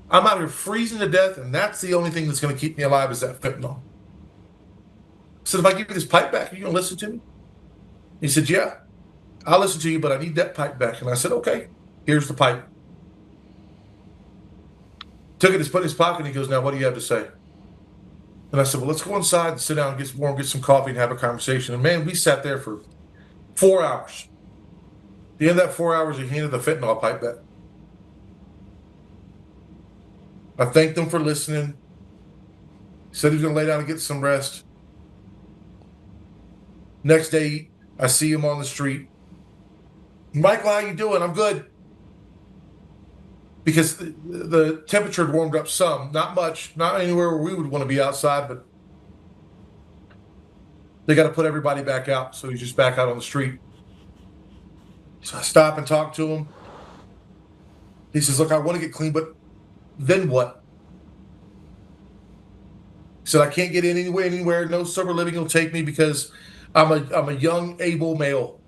I'm out here freezing to death, and that's the only thing that's going to keep me alive is that fentanyl." I said, "If I give you this pipe back, are you going to listen to me?" He said, "Yeah, I'll listen to you, but I need that pipe back." And I said, "Okay, here's the pipe." Took it, put it in his pocket, and he goes, "Now, what do you have to say?" And I said, "Well, let's go inside and sit down and get warm, get some coffee and have a conversation." And man, we sat there for 4 hours. At the end of that 4 hours, he handed the fentanyl pipe back. I thanked him for listening. He said he was going to lay down and get some rest. Next day, I see him on the street. "Michael, how you doing?" "I'm good." Because the temperature had warmed up some, not much, not anywhere where we would want to be outside, but they got to put everybody back out. So he's just back out on the street. So I stop and talk to him. He says, "Look, I want to get clean, but then what?" He said, "I can't get in anywhere. No sober living will take me because I'm a young, able male.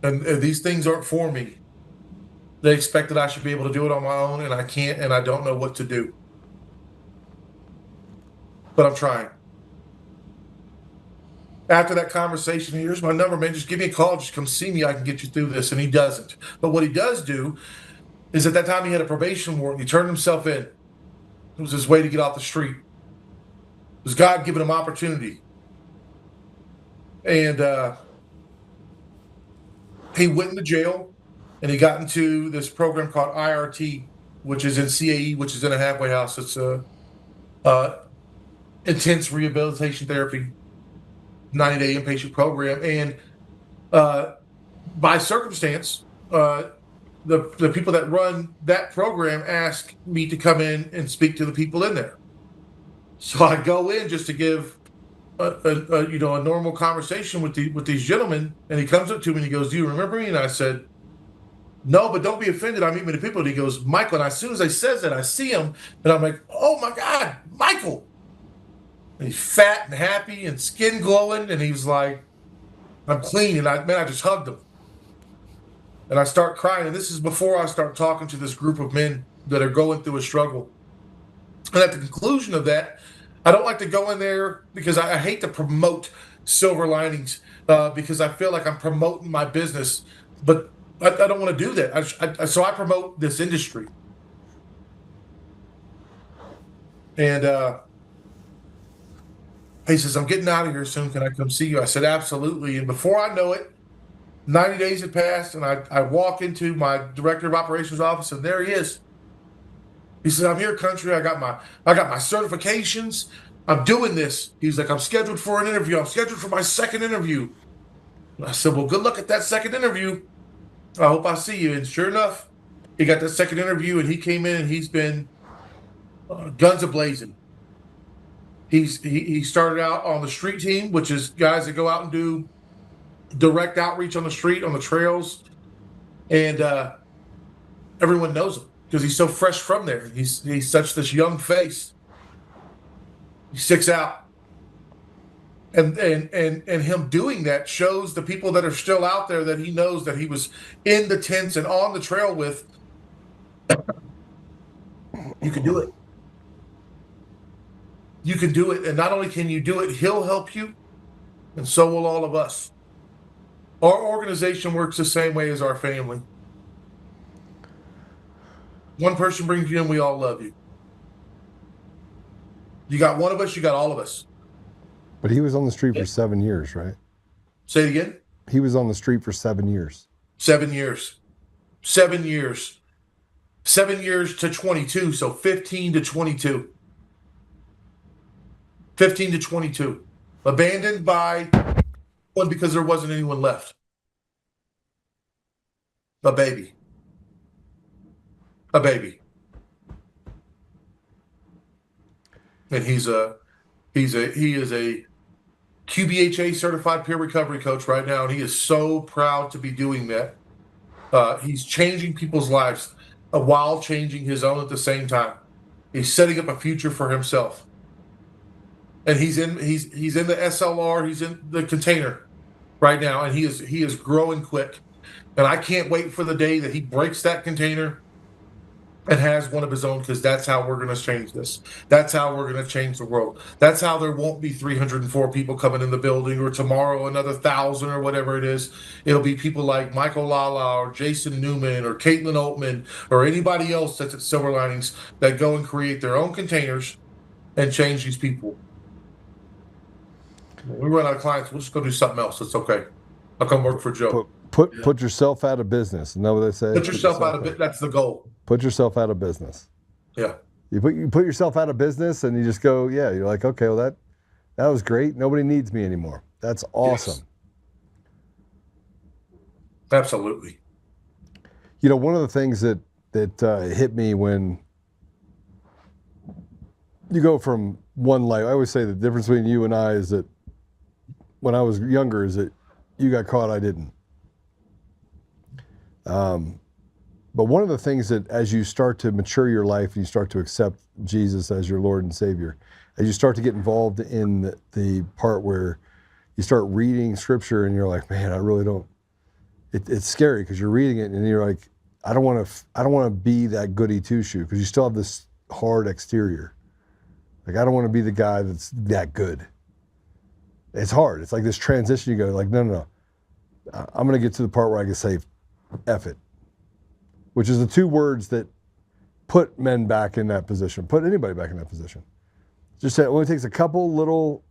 And these things aren't for me. They expect that I should be able to do it on my own, and I can't, and I don't know what to do. But I'm trying." After that conversation, "Here's my number, man. Just give me a call. Just come see me. I can get you through this." And he doesn't. But what he does do is at that time he had a probation warrant. He turned himself in. It was his way to get off the street. It was God giving him opportunity. And he went into jail, and he got into this program called IRT, which is in CAE, which is in a halfway house. It's intense rehabilitation therapy, 90-day inpatient program. And by circumstance, the people that run that program asked me to come in and speak to the people in there. So I go in just to give a normal conversation with these gentlemen, and he comes up to me and he goes, "Do you remember me?" And I said, "No, but don't be offended. I meet many people." And he goes, "Michael." And as soon as he says that, I see him, and I'm like, "Oh my God, Michael!" And he's fat and happy and skin glowing, and he was like, "I'm clean." And I just hugged him, and I start crying. And this is before I start talking to this group of men that are going through a struggle. And at the conclusion of that, I don't like to go in there because I hate to promote silver linings because I feel like I'm promoting my business, but I don't want to do that. So I promote this industry. And he says, "I'm getting out of here soon. Can I come see you?" I said, "Absolutely." And before I know it, 90 days had passed, and I walk into my director of operations office, and there he is. He said, "I'm here, country. I got my certifications. I'm doing this." He's like, "I'm scheduled for an interview. I'm scheduled for my second interview." And I said, "Well, good luck at that second interview. I hope I see you." And sure enough, he got that second interview, and he came in, and he's been guns a-blazing. He started out on the street team, which is guys that go out and do direct outreach on the street, on the trails, and everyone knows him because he's so fresh from there. He's such this young face. He sticks out, and him doing that shows the people that are still out there that he knows that he was in the tents and on the trail with. You can do it. You can do it, and not only can you do it, he'll help you, and so will all of us. Our organization works the same way as our family. One person brings you in, we all love you. You got one of us, you got all of us. But he was on the street for 7 years, right? Say it again? He was on the street for 7 years. 7 years. 7 years. 7 years to 22, so 15 to 22. 15 to 22. Abandoned by one because there wasn't anyone left. A baby. A baby. And he is a QBHA certified peer recovery coach right now, and he is so proud to be doing that. He's changing people's lives while changing his own at the same time. He's setting up a future for himself. And he's in the SLR, he's in the container right now, and he is growing quick. And I can't wait for the day that he breaks that container and has one of his own, because that's how we're going to change this. That's how we're going to change the world. That's how there won't be 304 people coming in the building, or tomorrow another 1,000 or whatever it is. It'll be people like Michael Lala or Jason Newman or Caitlin Oltmann or anybody else that's at Silver Linings that go and create their own containers and change these people. When we run out of clients, we'll just go do something else. It's okay. I'll come work for Joe. Put yourself out of business. Isn't that what they say? Put yourself out of business. That's the goal. Put yourself out of business. Yeah. You put yourself out of business, and you just go, yeah. You're like, okay, well that was great. Nobody needs me anymore. That's awesome. Yes. Absolutely. You know, one of the things that hit me when you go from one life, I always say the difference between you and I is that when I was younger is that you got caught, I didn't. But one of the things that as you start to mature your life and you start to accept Jesus as your Lord and Savior, as you start to get involved in the part where you start reading scripture and you're like, man, I really don't, it's scary because you're reading it and you're like, I don't want to be that goody two shoe, because you still have this hard exterior. Like, I don't want to be the guy that's that good. It's hard. It's like this transition. You go like, no. I'm going to get to the part where I can say, F it. which is the two words that put men back in that position, put anybody back in that position. Just say it only takes a couple little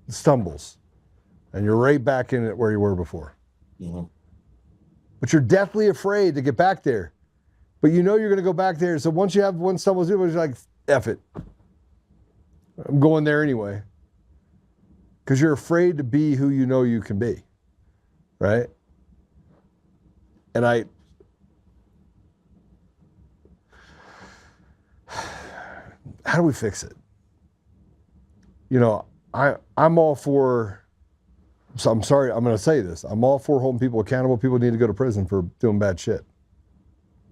stumbles and you're right back in it where you were before. Mm-hmm. But you're deathly afraid to get back there. But you know you're going to go back there. So once you have one stumble, you're like, F it. I'm going there anyway. Because you're afraid to be who you know you can be. Right? And how do we fix it? You know, I'm all for, so I'm sorry, I'm going to say this. I'm all for holding people accountable. People need to go to prison for doing bad shit.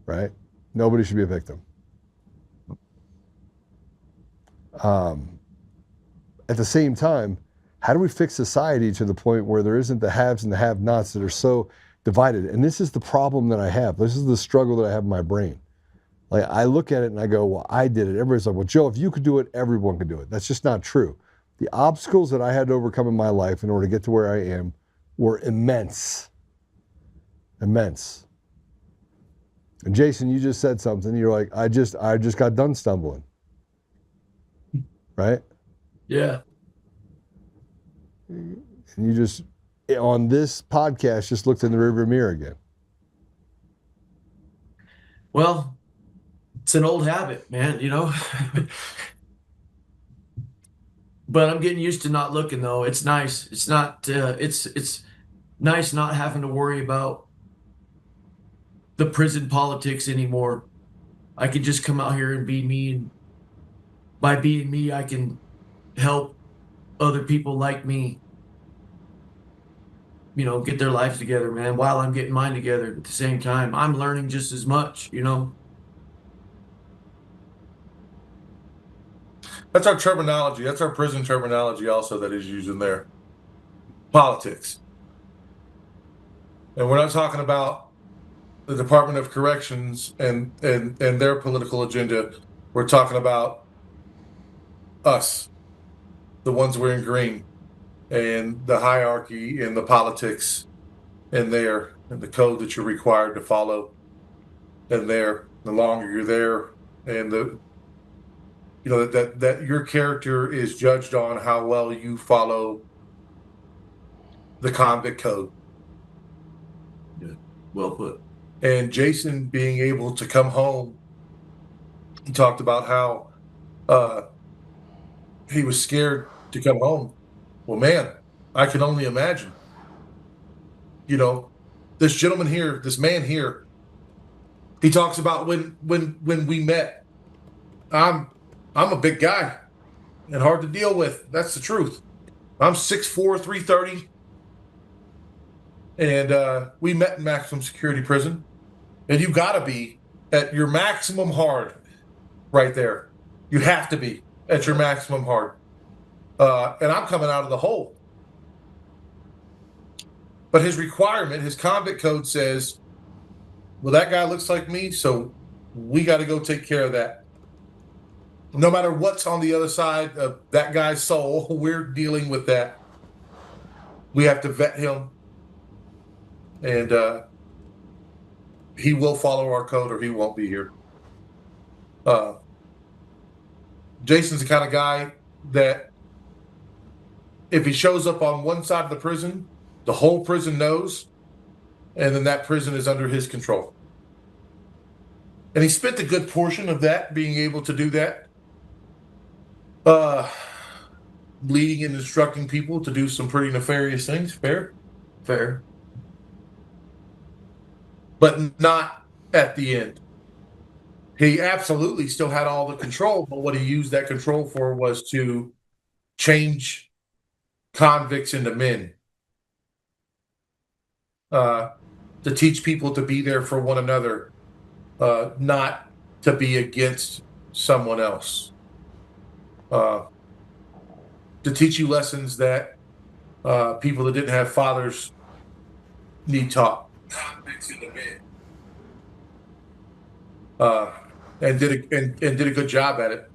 Right? Nobody should be a victim. At the same time, how do we fix society to the point where there isn't the haves and the have-nots that are so divided? And this is the problem that I have. This is the struggle that I have in my brain. Like, I look at it and I go, well, I did it. Everybody's like, well, Joe, if you could do it, everyone could do it. That's just not true. The obstacles that I had to overcome in my life in order to get to where I am were immense. Immense. And Jason, you just said something. You're like, I just got done stumbling. Right? Yeah. And you just, on this podcast, just looked in the rearview mirror again. Well, it's an old habit, man, you know. But I'm getting used to not looking, though. It's nice. It's not. It's nice not having to worry about the prison politics anymore. I can just come out here and be me, and by being me, I can help other people like me, you know, get their lives together, man, while I'm getting mine together at the same time. I'm learning just as much, you know. That's our terminology. That's our prison terminology also that is used in there. Politics. And we're not talking about the Department of Corrections and their political agenda. We're talking about us, the ones wearing green, and the hierarchy and the politics in there, and the code that you're required to follow in there. The longer you're there, and the, you know, that your character is judged on how well you follow the convict code. Yeah, well put. And Jason being able to come home, he talked about how he was scared to come home. Well, man, I can only imagine. You know, this gentleman here, this man here, he talks about when we met. I'm a big guy and hard to deal with. That's the truth. I'm 6'4", 330. And we met in maximum security prison. And you got to be at your maximum hard right there. You have to be at your maximum hard. And I'm coming out of the hole. But his requirement, his convict code says, well, that guy looks like me, so we got to go take care of that. No matter what's on the other side of that guy's soul, we're dealing with that. We have to vet him. And he will follow our code or he won't be here. Jason's the kind of guy that if he shows up on one side of the prison, the whole prison knows, and then that prison is under his control. And he spent a good portion of that being able to do that. Leading and instructing people to do some pretty nefarious things. Fair? Fair. But not at the end. He absolutely still had all the control, but what he used that control for was to change convicts into men. To teach people to be there for one another, not to be against someone else. To teach you lessons that people that didn't have fathers need taught. Convicts into men. And did a good job at it.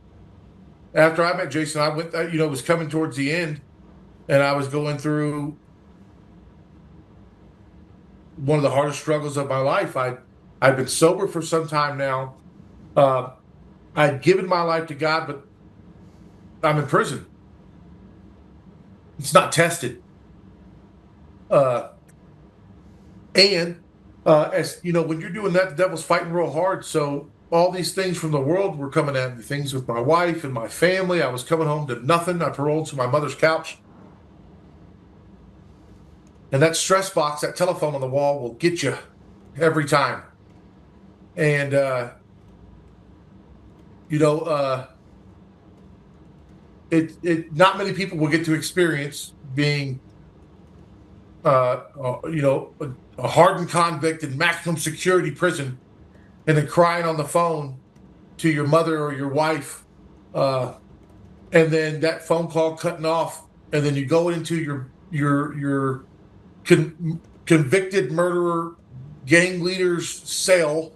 After I met Jason, I went, it was coming towards the end, and I was going through one of the hardest struggles of my life. I I've been sober for some time now. I'd given my life to God, but I'm in prison. It's not tested. And as you know, when you're doing that, the devil's fighting real hard. So all these things from the world were coming at me, things with my wife and my family. I was coming home to nothing. I paroled to my mother's couch. And that stress box, that telephone on the wall will get you every time. And, not many people will get to experience being, a hardened convict in maximum security prison and then crying on the phone to your mother or your wife. And then that phone call cutting off. And then you go into your convicted murderer gang leader's cell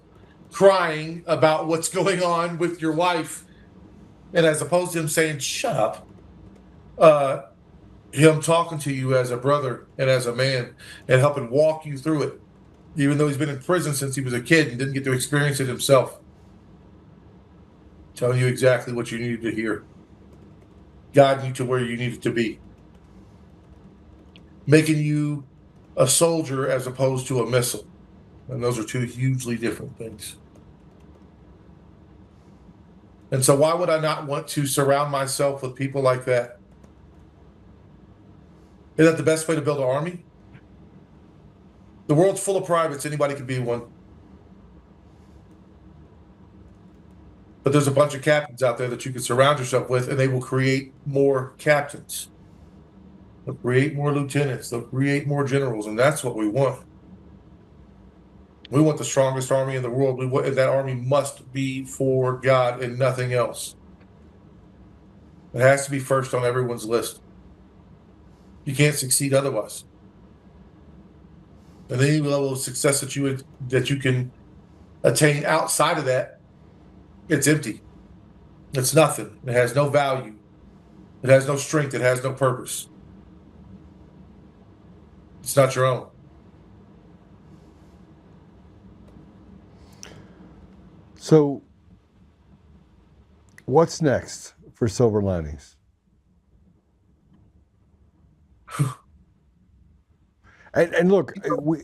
crying about what's going on with your wife, and as opposed to him saying shut up, him talking to you as a brother and as a man and helping walk you through it, even though he's been in prison since he was a kid and didn't get to experience it himself, telling you exactly what you needed to hear, guiding you to where you needed to be, making you a soldier as opposed to a missile. And those are two hugely different things. And so why would I not want to surround myself with people like that? Isn't that the best way to build an army? The world's full of privates. Anybody can be one. But there's a bunch of captains out there that you can surround yourself with, and they will create more captains. They'll create more lieutenants. They'll create more generals, and that's what we want. We want the strongest army in the world. That army must be for God and nothing else. It has to be first on everyone's list. You can't succeed otherwise. And any level of success that you can attain outside of that, it's empty. It's nothing. It has no value. It has no strength. It has no purpose. It's not your own. So, what's next for Silver Linings? And look,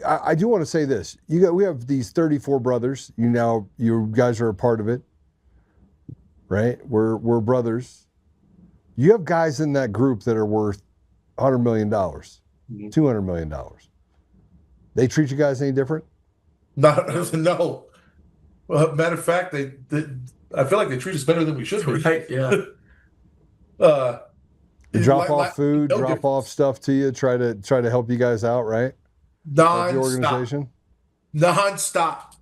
I do want to say this. We have these 34 brothers. You guys are a part of it, right? We're brothers. You have guys in that group that are worth $100 million, $200 million. They treat you guys any different? No. Well, matter of fact, they I feel like they treat us better than we should be. Right, yeah. They drop off food, drop off stuff to you, try to help you guys out, right? Non-stop. The organization? Non-stop.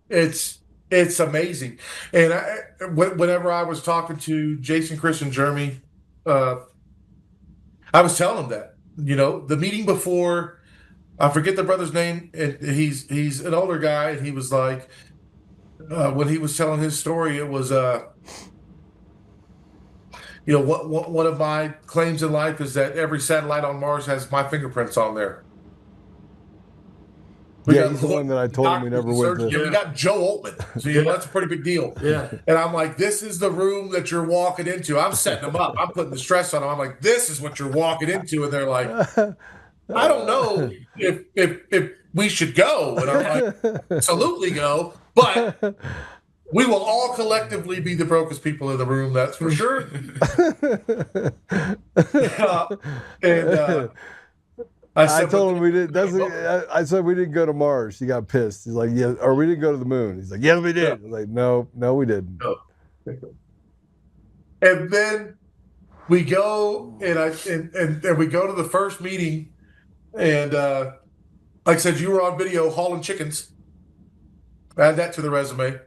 It's amazing. And whenever I was talking to Jason, Chris, and Jeremy, I was telling them that, the meeting before, I forget the brother's name, and he's an older guy, and he was like, when he was telling his story, it was, one of my claims in life is that every satellite on Mars has my fingerprints on there. He's the one that I told him we never went to. Yeah, we got Joe Oltmann, so that's a pretty big deal. Yeah. And I'm like, this is the room that you're walking into. I'm setting them up. I'm putting the stress on them. I'm like, this is what you're walking into, and they're like, I don't know if we should go. And I'm like, absolutely go, but we will all collectively be the brokest people in the room, that's for sure. I told him we didn't. I said we didn't go to Mars. He got pissed. He's like, yeah, or we didn't go to the moon. He's like, yes, we did. Yeah. I was like, no, we didn't. No. And then we go and we go to the first meeting, and like I said, you were on video hauling chickens. Add that to the resume.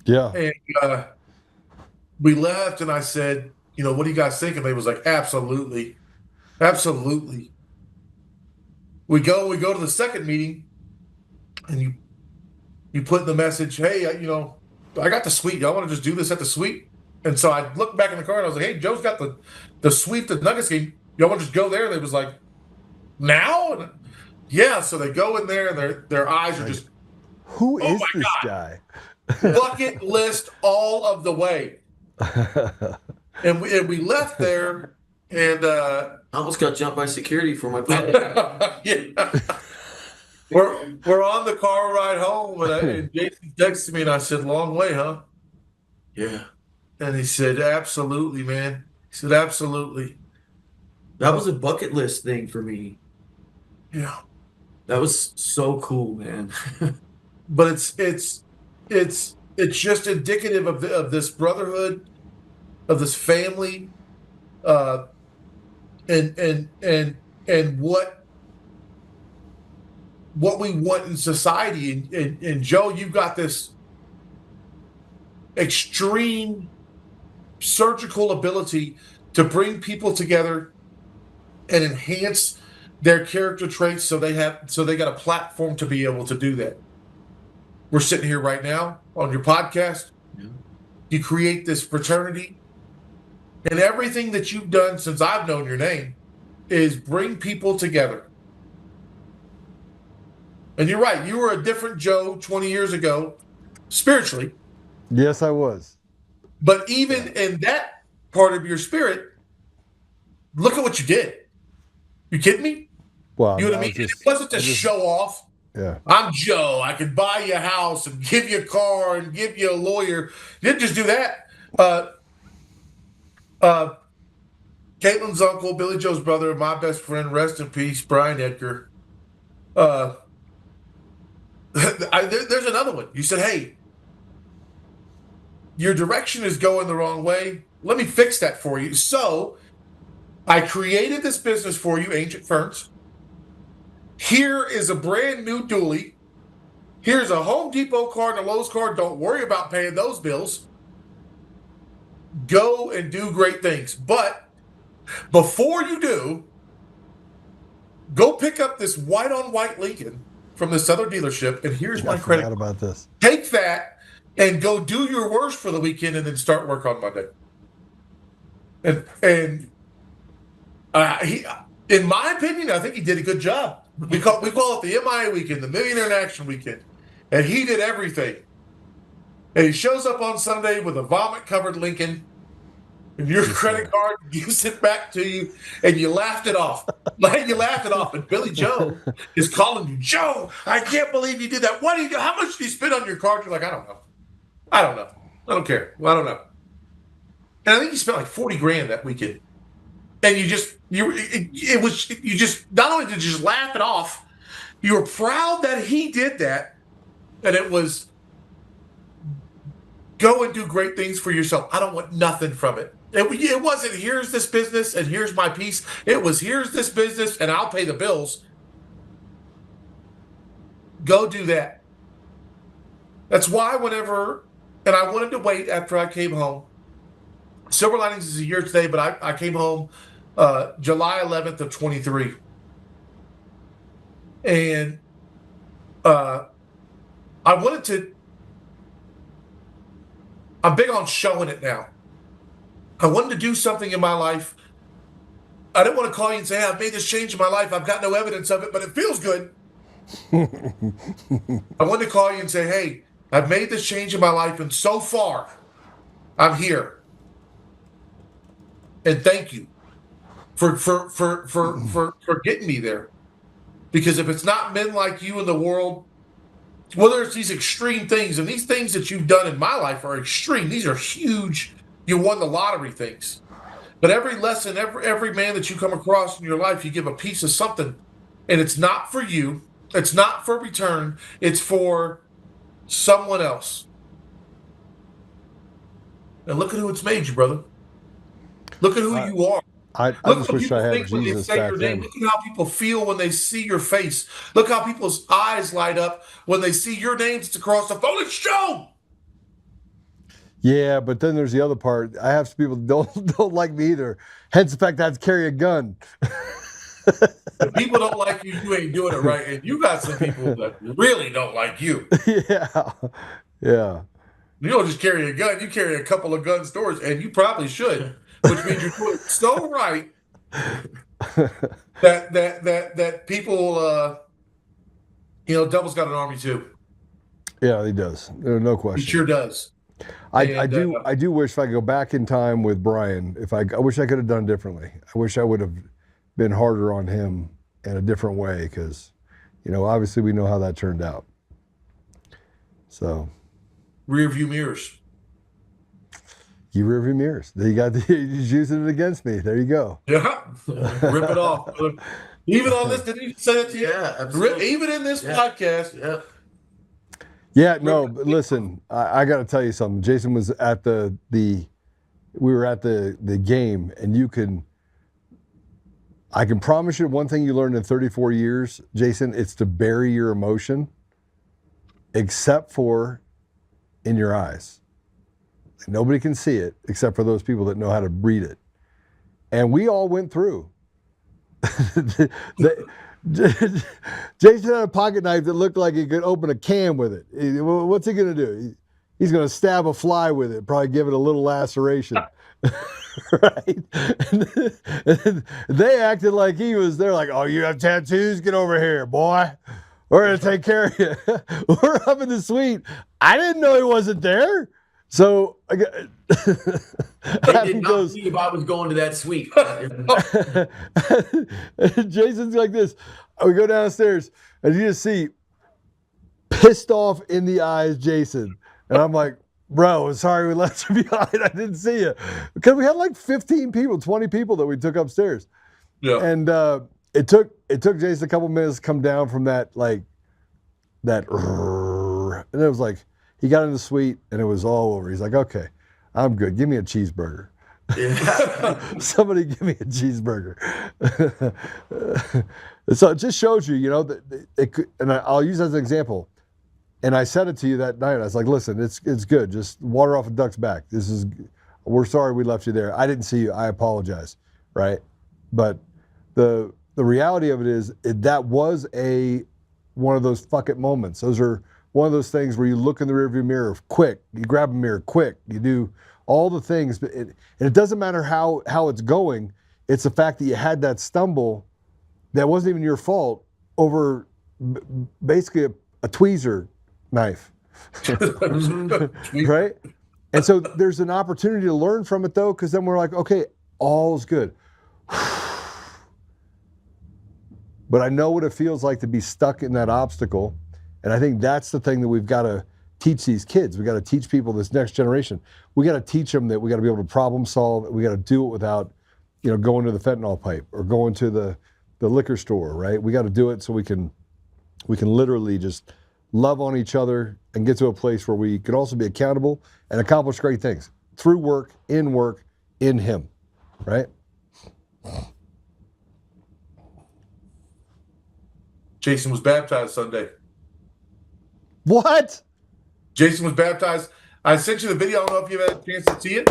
Yeah. And we left, and I said, what do you guys think? And they was like, absolutely. We go to the second meeting, and you put in the message, hey, I got the suite. Y'all want to just do this at the suite? And so I looked back in the car, and I was like, hey, Joe's got the suite, the Nuggets game. Y'all want to just go there? And they was like, now? And Yeah, so they go in there and their eyes are just, Who oh is my this God. guy? Bucket list all of the way. And we left there, and I almost got jumped by security for my podcast. yeah. We're on the car ride home, and Jason texted me, and I said, "Long way, huh?" Yeah. And he said, "Absolutely, man." He said, "Absolutely." That was a bucket list thing for me. Yeah. That was so cool, man. But it's just indicative of this brotherhood, of this family, and what we want in society. And Joe, you've got this extreme surgical ability to bring people together and enhance their character traits so they got a platform to be able to do that. We're sitting here right now on your podcast. Yeah. You create this fraternity, and everything that you've done since I've known your name is bring people together. And you're right, you were a different Joe 20 years ago, spiritually. Yes, I was. But even in that part of your spirit, look at what you did. You kidding me? Well, You know what I mean? It wasn't to show off. Yeah. I'm Joe. I can buy you a house and give you a car and give you a lawyer. You didn't just do that. Caitlin's uncle, Billy Joe's brother, my best friend, rest in peace, Brian Edgar. There's another one. You said, "Hey, your direction is going the wrong way. Let me fix that for you." So I created this business for you, Ancient Ferns. Here is a brand new dually. Here's a Home Depot card and a Lowe's card. Don't worry about paying those bills. Go and do great things. But before you do, go pick up this white-on-white Lincoln from this other dealership, and here's my credit card. About this. Take that and go do your worst for the weekend, and then start work on Monday. And he, in my opinion, I think he did a good job. We call it the MIA weekend, the Millionaire in Action weekend, and he did everything. And he shows up on Sunday with a vomit-covered Lincoln, and your credit card gives it back to you, and you laughed it off. Like, you laughed it off. And Billy Joe is calling you, "Joe, I can't believe you did that. What do you do? How much do you spend on your card?" You're like, "I don't know. I don't care. Well, I don't know." And I think you spent like 40 grand that weekend. And you just not only did you just laugh it off, you were proud that he did that, and it was go and do great things for yourself. I don't want nothing from it. It wasn't here's this business and here's my piece. It was here's this business and I'll pay the bills. Go do that. That's why and I wanted to wait after I came home. Silver Linings is a year today, but I came home July 11th of 23. And I wanted to, I'm big on showing it now. I wanted to do something in my life. I didn't want to call you and say, "Hey, I've made this change in my life. I've got no evidence of it, but it feels good." I wanted to call you and say, "Hey, I've made this change in my life, and so far, I'm here. And thank you for getting me there. Because if it's not men like you in the world, whether it's these extreme things, and these things that you've done in my life are extreme. These are huge. You won the lottery things. But every lesson, every man that you come across in your life, you give a piece of something. And it's not for you. It's not for return. It's for someone else. And look at who it's made you, brother. Look at who you are. I just wish I had Jesus back then. Look at how people feel when they see your face. Look how people's eyes light up when they see your name that's across the phone. It's Joe! Yeah, but then there's the other part. I have some people that don't like me either. Hence the fact I have to carry a gun. If people don't like you, you ain't doing it right. And you got some people that really don't like you. Yeah. Yeah. You don't just carry a gun, you carry a couple of gun stores, and you probably should, which means you're doing it so right that people Devil's got an army too. Yeah, he does. No question. He sure does. I do wish if I could go back in time with Brian, I wish I could have done differently. I wish I would have been harder on him in a different way because, obviously we know how that turned out. So. Rear view mirrors. You rear view mirrors. He's using it against me. There you go. Yeah. Rip it off. Even on this, did he say it to you? Yeah, absolutely. Even in this podcast. Yeah. Yeah, no, but listen, I got to tell you something. Jason was at we were at the game, and I can promise you one thing you learned in 34 years, Jason, it's to bury your emotion, except for in your eyes. Nobody can see it except for those people that know how to read it. And we all went through. Jason had a pocket knife that looked like he could open a can with it. What's he going to do? He's going to stab a fly with it, probably give it a little laceration. Right? And they acted like he was there, like, oh, you have tattoos? Get over here, boy. We're going to take care of you. We're up in the suite. I didn't know he wasn't there. So They did not see if I was going to that suite. Jason's like this. We go downstairs and you just see pissed off in the eyes Jason. And I'm like, bro, sorry we left you behind. I didn't see you. Because we had like 15 people, 20 people that we took upstairs. Yeah. And it took Jason a couple minutes to come down from that. And it was like, he got in the suite and it was all over. He's like, okay, I'm good. Give me a cheeseburger. Yeah. Somebody give me a cheeseburger. So it just shows you, that it could, and I'll use as an example. And I said it to you that night. I was like, listen, it's good. Just water off a duck's back. We're sorry we left you there. I didn't see you. I apologize. Right. But the reality of it is that was one of those fuck it moments. Those are one of those things where you look in the rearview mirror quick, you grab a mirror quick, you do all the things, but it doesn't matter how it's going. It's the fact that you had that stumble that wasn't even your fault over basically a tweezer knife, right? And so there's an opportunity to learn from it though, because then we're like, okay, all's good. But I know what it feels like to be stuck in that obstacle. And I think that's the thing that we've got to teach these kids. We got to teach people, this next generation. We got to teach them that we got to be able to problem solve. We got to do it without, going to the fentanyl pipe or going to the liquor store, right? We got to do it so we can literally just love on each other and get to a place where we can also be accountable and accomplish great things through work, in Him, right? Jason was baptized Sunday. What? Jason was baptized. I sent you the video. I don't know if you had a chance to see it.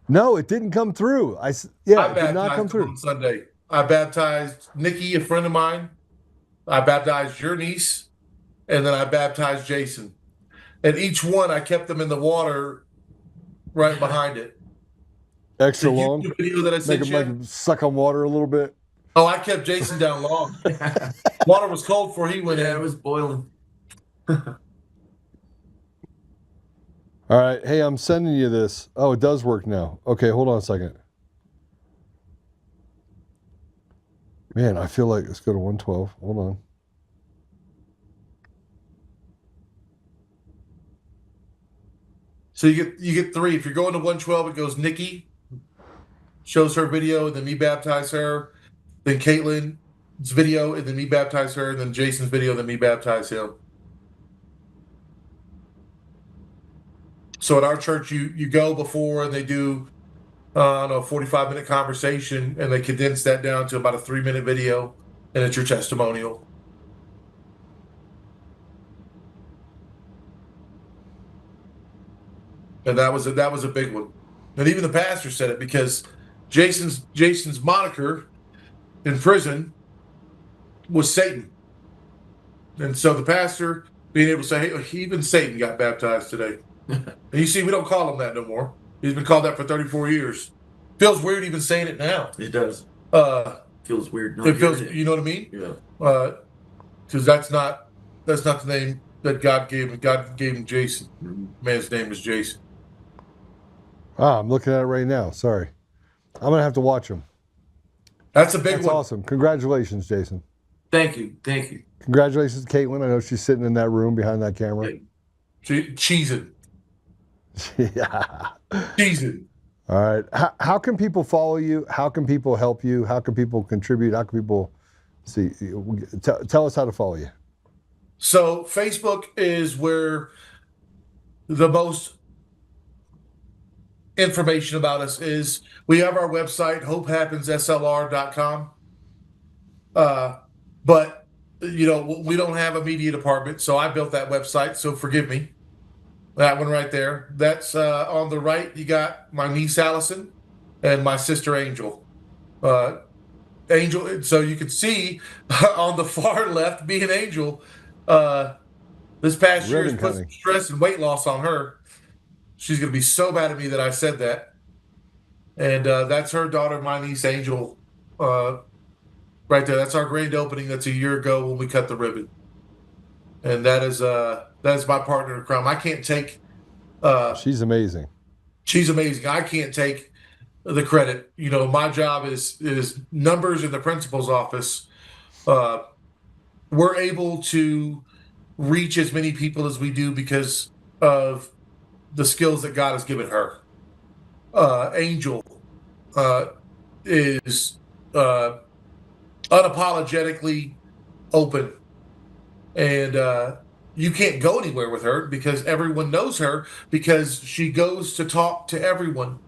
No, it didn't come through. It did not come through. On Sunday. I baptized Nikki, a friend of mine. I baptized your niece, and then I baptized Jason. And each one, I kept them in the water right behind it. Extra long? The video that I sent you? Make them suck on water a little bit? Oh, I kept Jason down long. Water was cold before he went in. It was boiling. All right. Hey, I'm sending you this. Oh, it does work now. Okay, hold on a second. Man, I feel like let's go to 112. Hold on. So you get three. If you're going to 112, it goes Nikki, shows her video, and then me baptize her. Then Caitlin's video, and then me baptize her. And then Jason's video, and then me baptize him. So at our church, you go before and they do, a 45-minute conversation, and they condense that down to about a 3-minute video, and it's your testimonial. And that was a big one. And even the pastor said it because Jason's moniker in prison was Satan. And so the pastor being able to say, hey, even Satan got baptized today. And you see, we don't call him that no more. He's been called that for 34 years. Feels weird even saying it now. It does. Feels weird. It feels, you know what I mean? Yeah. Because that's not That's not the name that God gave him. God gave him Jason. Man's name is Jason. Ah, I'm looking at it right now. Sorry. I'm going to have to watch them. That's a big That's one. awesome. Congratulations, Jason. Thank you. Thank you. Congratulations, Caitlin. I know she's sitting in that room behind that camera. Cheesing. Yeah. Cheesing. All right. How can people follow you? How can people help you? How can people contribute? How can people see? Tell us how to follow you. So Facebook is where the most information about us is. We have our website, hopehappensslr.com. But, you know, we don't have a media department, so I built that website, so forgive me. That one right there. That's on the right, you got my niece Allison and my sister Angel. Angel, so you can see on the far left, being Angel, this past year has put some stress and weight loss on her. She's going to be so mad at me that I said that. And that's her daughter, my niece Angel, right there. That's our grand opening. That's a year ago when we cut the ribbon. And that is my partner in crime. I can't take. She's amazing. She's amazing. I can't take the credit. You know, my job is numbers in the principal's office. We're able to reach as many people as we do because of the skills that God has given her. Angel is unapologetically open. And you can't go anywhere with her because everyone knows her because she goes to talk to everyone.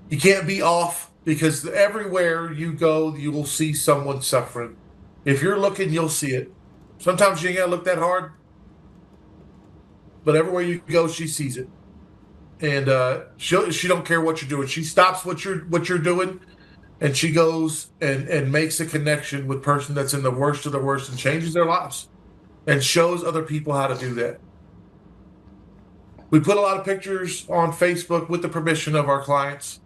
You can't be off because everywhere you go, you will see someone suffering. If you're looking, you'll see it. Sometimes you ain't gotta look that hard, but everywhere you go, she sees it. And she don't care what you're doing. She stops what you're doing, and she goes and makes a connection with person that's in the worst of the worst and changes their lives and shows other people how to do that. We put a lot of pictures on Facebook with the permission of our clients.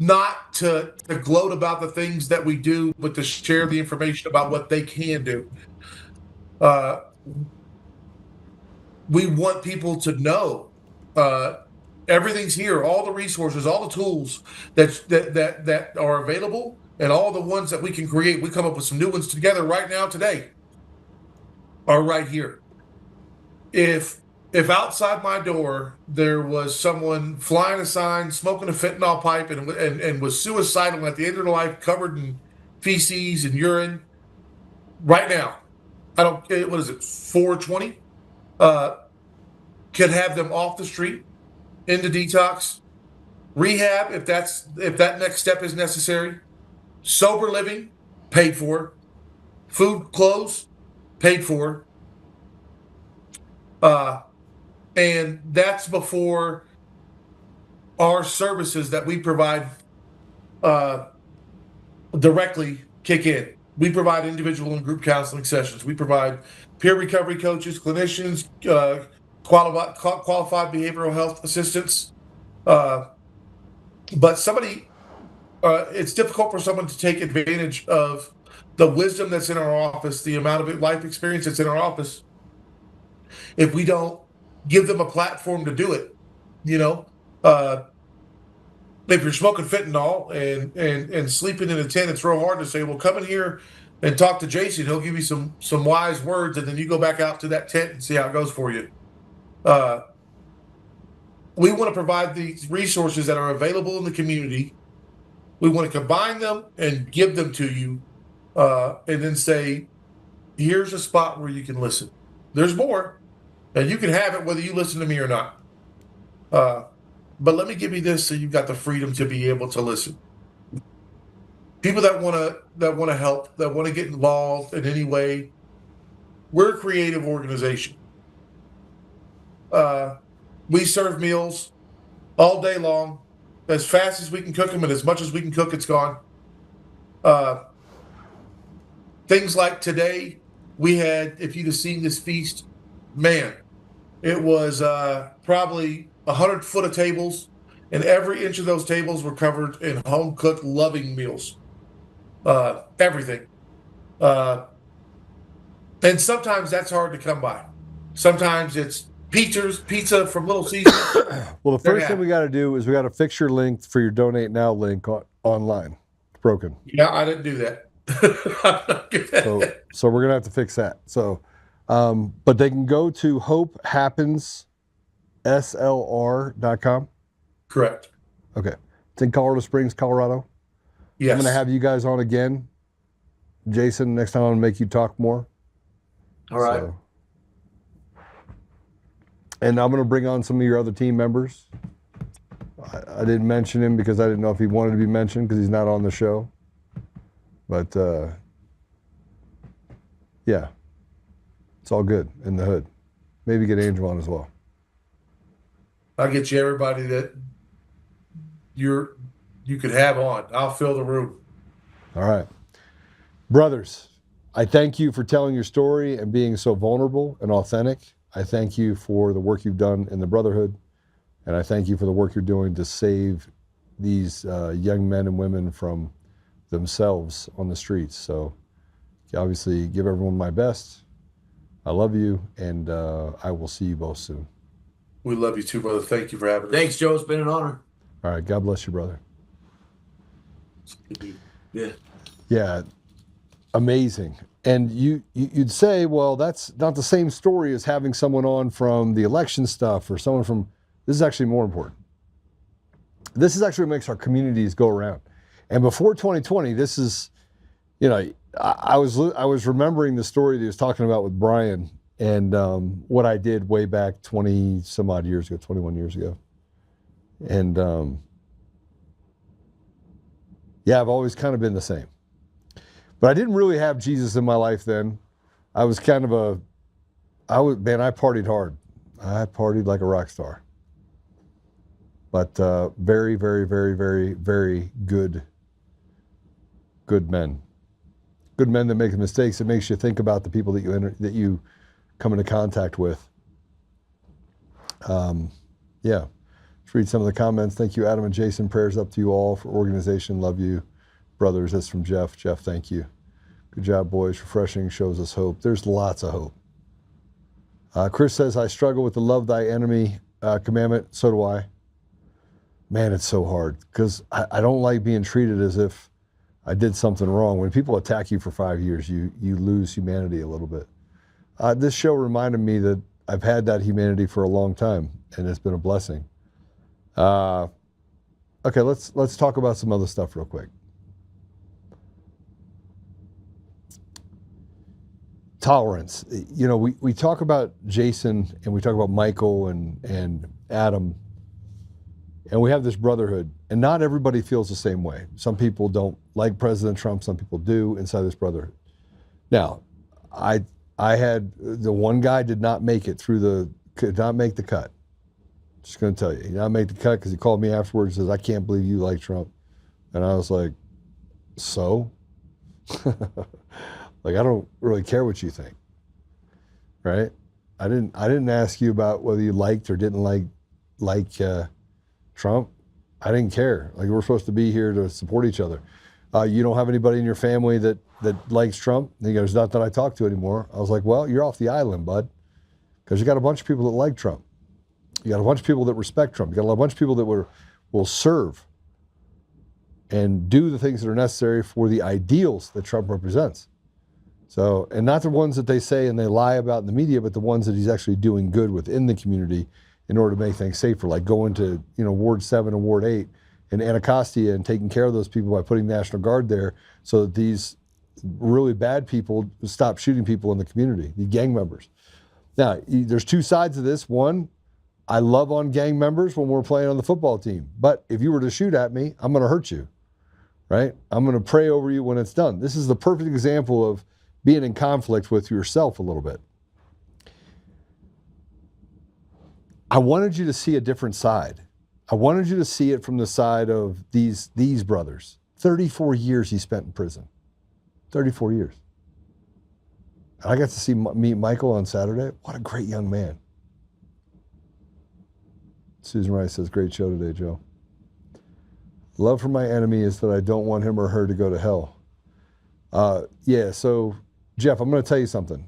Not to gloat about the things that we do, but to share the information about what they can do. We want people to know everything's here, all the resources, all the tools that are available, and all the ones that we can create. We come up with some new ones together right now today are right here. If outside my door there was someone flying a sign, smoking a fentanyl pipe, and was suicidal at the end of their life, covered in feces and urine, right now, what is it, 420? Could have them off the street, into detox, rehab if that next step is necessary, sober living, paid for, food, clothes, paid for. And that's before our services that we provide directly kick in. We provide individual and group counseling sessions. We provide peer recovery coaches, clinicians, qualified behavioral health assistants. But it's difficult for someone to take advantage of the wisdom that's in our office, the amount of life experience that's in our office, if we don't give them a platform to do it. You know, if you're smoking fentanyl and sleeping in a tent, it's real hard to say, well, come in here and talk to Jason. He'll give you some wise words, and then you go back out to that tent and see how it goes for you. We want to provide these resources that are available in the community. We want to combine them and give them to you, and then say, here's a spot where you can listen. There's more, and you can have it whether you listen to me or not. But let me give you this so you've got the freedom to be able to listen. People that want to help, that want to get involved in any way, we're a creative organization. We serve meals all day long, as fast as we can cook them, and as much as we can cook, it's gone. Things like today, we had, if you'd have seen this feast, man, it was probably 100 foot of tables, and every inch of those tables were covered in home-cooked, loving meals. Everything. And sometimes that's hard to come by. Sometimes it's pizza from Little Caesars. Well, the first thing we got to do is we got to fix your link for your donate now link online. It's broken. Yeah, I didn't do that. I'm not good at that. So we're gonna have to fix that. So, but they can go to hopehappensslr.com. Correct. Okay, it's in Colorado Springs, Colorado. Yes. I'm gonna have you guys on again, Jason. Next time I'm gonna make you talk more. All right. So, and I'm gonna bring on some of your other team members. I didn't mention him because I didn't know if he wanted to be mentioned because he's not on the show. But yeah, it's all good in the hood. Maybe get Angel on as well. I'll get you everybody that you could have on. I'll fill the room. All right. Brothers, I thank you for telling your story and being so vulnerable and authentic. I thank you for the work you've done in the Brotherhood. And I thank you for the work you're doing to save these young men and women from themselves on the streets. So obviously give everyone my best. I love you, and I will see you both soon. We love you too, brother. Thank you for having us. Thanks, Joe. It's been an honor. All right. God bless you, brother. Yeah. Yeah. Amazing. And you'd say, well, that's not the same story as having someone on from the election stuff or someone from, this is actually more important. This is actually what makes our communities go around. And before 2020, this is, I was remembering the story that he was talking about with Brian and what I did way back 20 some odd years ago, 21 years ago. And yeah, I've always kind of been the same. But I didn't really have Jesus in my life then. I was kind of I partied hard. I partied like a rock star. But very, very, very, very, very good men. Good men that make mistakes. It makes you think about the people that you come into contact with. Yeah. Let's read some of the comments. Thank you, Adam and Jason. Prayers up to you all for organization. Love you, brothers. That's from Jeff. Jeff, thank you. Good job, boys. Refreshing, shows us hope. There's lots of hope. Chris says, I struggle with the love thy enemy commandment. So do I. Man, it's so hard because I don't like being treated as if I did something wrong. When people attack you for 5 years, you lose humanity a little bit. This show reminded me that I've had that humanity for a long time, and it's been a blessing. Okay, let's talk about some other stuff real quick. Tolerance. We talk about Jason and we talk about Michael and Adam, and we have this brotherhood, and not everybody feels the same way. Some people don't like President Trump, some people do inside this brotherhood. Now, I had the one guy did not make it could not make the cut. Just gonna tell you, he did not make the cut because he called me afterwards and says, I can't believe you like Trump. And I was like, so? Like, I don't really care what you think, right? I didn't ask you about whether you liked or didn't like Trump. I didn't care. Like, we're supposed to be here to support each other. You don't have anybody in your family that likes Trump? And he goes, not that I talk to anymore. I was like, well, you're off the island, bud, because you got a bunch of people that like Trump. You got a bunch of people that respect Trump. You got a bunch of people that will serve and do the things that are necessary for the ideals that Trump represents. So, and not the ones that they say and they lie about in the media, but the ones that he's actually doing good within the community in order to make things safer, like going to, Ward 7 and Ward 8 in Anacostia and taking care of those people by putting National Guard there so that these really bad people stop shooting people in the community, the gang members. Now, there's two sides of this. One, I love on gang members when we're playing on the football team, but if you were to shoot at me, I'm gonna hurt you, right? I'm gonna pray over you when it's done. This is the perfect example of being in conflict with yourself a little bit. I wanted you to see a different side. I wanted you to see it from the side of these brothers. 34 years he spent in prison. 34 years. And I got to meet Michael on Saturday. What a great young man. Susan Rice says, great show today, Joe. Love for my enemy is that I don't want him or her to go to hell. Yeah, so Jeff, I'm going to tell you something.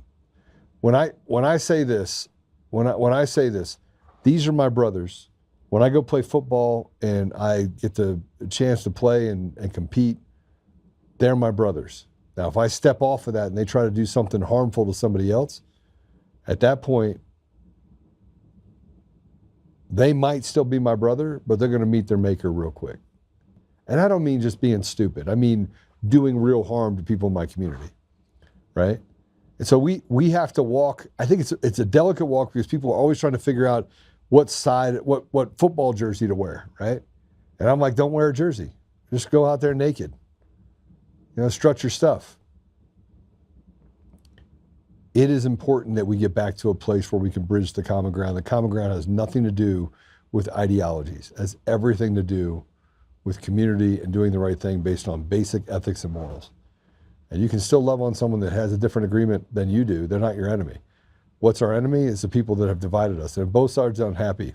When I say this, when I say this, these are my brothers. When I go play football and I get the chance to play and compete, they're my brothers. Now, if I step off of that and they try to do something harmful to somebody else, at that point, they might still be my brother, but they're going to meet their maker real quick. And I don't mean just being stupid. I mean doing real harm to people in my community, right? And so we have to walk. I think it's a delicate walk because people are always trying to figure out what side, what football jersey to wear, right? And I'm like, don't wear a jersey. Just go out there naked. You know, strut your stuff. It is important that we get back to a place where we can bridge the common ground. The common ground has nothing to do with ideologies. It has everything to do with community and doing the right thing based on basic ethics and morals. And you can still love on someone that has a different agreement than you do. They're not your enemy. What's our enemy is the people that have divided us. And both sides are unhappy.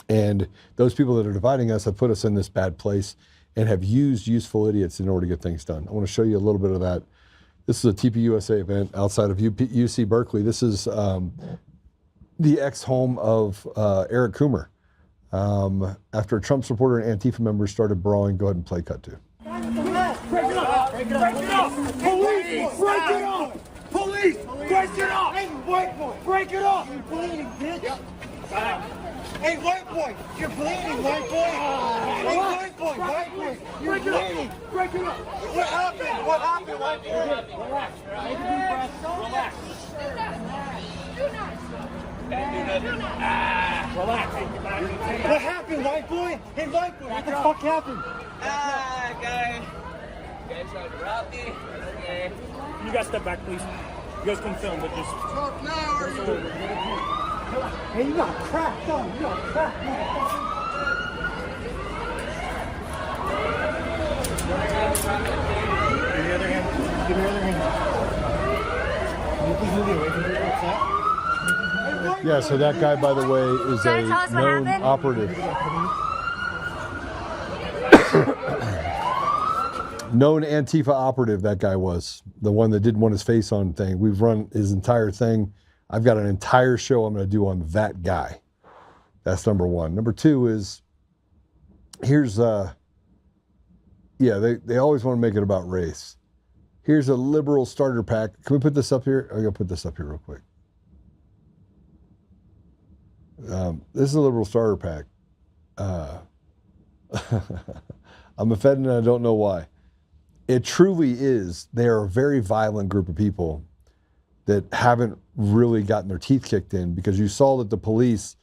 And those people that are dividing us have put us in this bad place and have used useful idiots in order to get things done. I want to show you a little bit of that. This is a TPUSA event outside of UC Berkeley. This is the ex-home of Eric Coomer. After a Trump supporter and Antifa members started brawling, go ahead and play cut two. Break it up! Break it up! Police! Break it up! Police! Break it up! Hey, white boy! Break it up! You're bleeding, bitch! Yep. Hey, white boy! You're bleeding, white boy! Hey, white boy! White boy! You're bleeding! Break it up! What happened? What happened, white boy? Relax. Take a deep breath. Relax. Relax. What happened, white boy? Hey, white boy! What the fuck happened? Guy tried to rob me. Okay. You guys step back, please. You guys can film, but just talk now or you... Hey, you got cracked up. You got cracked, motherfucker. Give me your other hand. Give me your other hand. Can you please move it away from here? What's that? Yeah, so that guy, by the way, is a known operative. Known Antifa operative, that guy was. The one that didn't want his face on thing. We've run his entire thing. I've got an entire show I'm going to do on that guy. That's number one. Number two is, here's, they always want to make it about race. Here's a liberal starter pack. Can we put this up here? I'm going to put this up here real quick. This is a liberal starter pack. I'm offended and I don't know why. It truly is. They are a very violent group of people that haven't really gotten their teeth kicked in, because you saw that the police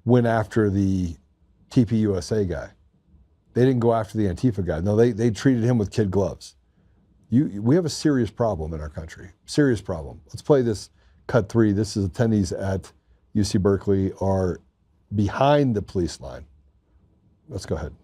went after the TPUSA guy. They didn't go after the Antifa guy. No, they treated him with kid gloves. We have a serious problem in our country. Serious problem. Let's play this cut three. This is attendees at UC Berkeley are behind the police line. Let's go ahead.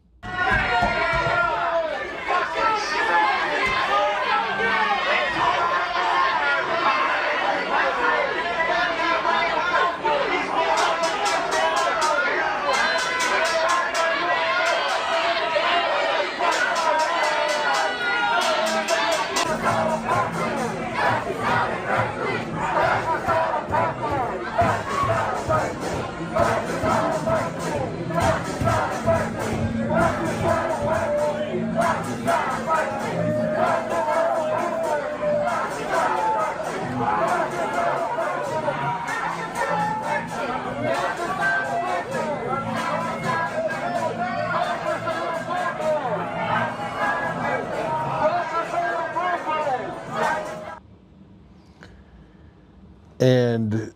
And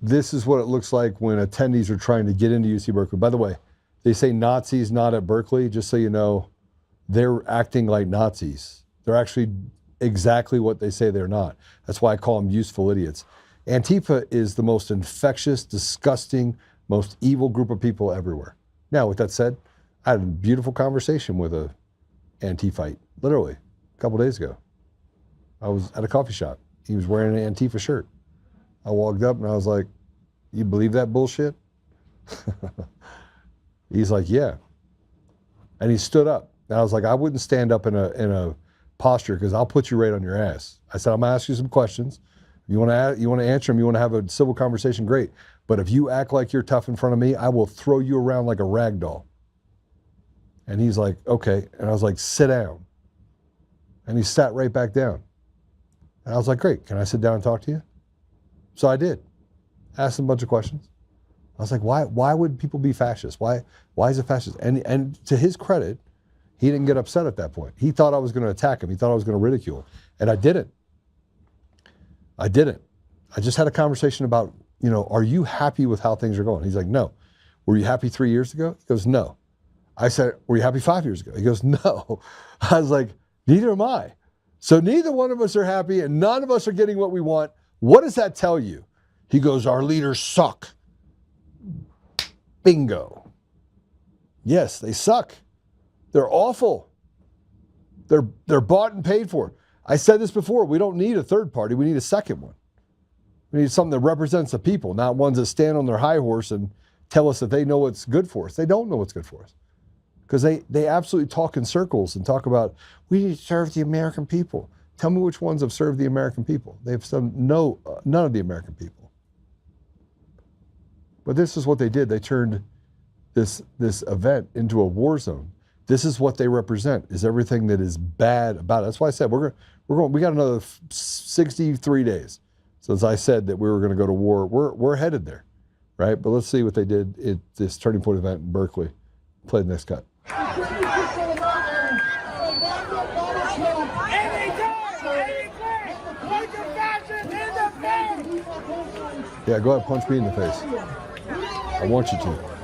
this is what it looks like when attendees are trying to get into UC Berkeley. By the way, they say Nazis not at Berkeley. Just so you know, they're acting like Nazis. They're actually exactly what they say they're not. That's why I call them useful idiots. Antifa is the most infectious, disgusting, most evil group of people everywhere. Now, with that said, I had a beautiful conversation with a Antifite, literally, a couple days ago. I was at a coffee shop. He was wearing an Antifa shirt. I walked up and I was like, "You believe that bullshit?" He's like, "Yeah." And he stood up. And I was like, "I wouldn't stand up in a posture because I'll put you right on your ass." I said, "I'm gonna ask you some questions You want to answer them, you want to have a civil conversation, great. But if you act like you're tough in front of me, I will throw you around like a rag doll. And he's like, okay. And I was like, sit down. And he sat right back down. And I was like, great, can I sit down and talk to you? So I did. Asked him a bunch of questions. I was like, why would people be fascist? Why is it fascist? And to his credit, he didn't get upset at that point. He thought I was going to attack him. He thought I was going to ridicule him. And I didn't. I just had a conversation about, are you happy with how things are going? He's like, no. Were you happy 3 years ago? He goes, no. I said, were you happy 5 years ago? He goes, no. I was like, neither am I. So neither one of us are happy and none of us are getting what we want. What does that tell you? He goes, our leaders suck. Bingo. Yes, they suck. They're awful. They're bought and paid for. I said this before, we don't need a third party, we need a second one. We need something that represents the people, not ones that stand on their high horse and tell us that they know what's good for us. They don't know what's good for us. Because they absolutely talk in circles and talk about, we need to serve the American people. Tell me which ones have served the American people. They've done none of the American people. But this is what they did. They turned this event into a war zone. This is what they represent, is everything that is bad about it. That's why I said we got another 63 days since I said that we were going to go to war. We're headed there, right? But let's see what they did at this Turning Point event in Berkeley. Play the next cut. Yeah, go ahead, punch me in the face. I want you to.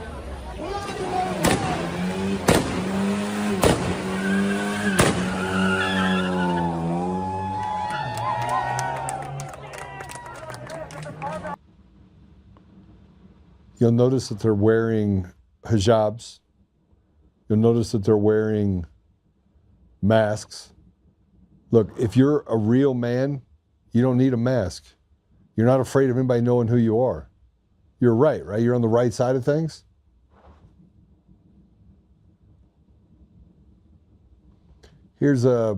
You'll notice that they're wearing hijabs. You'll notice that they're wearing masks. Look, if you're a real man, you don't need a mask. You're not afraid of anybody knowing who you are. You're right? You're on the right side of things. Here's a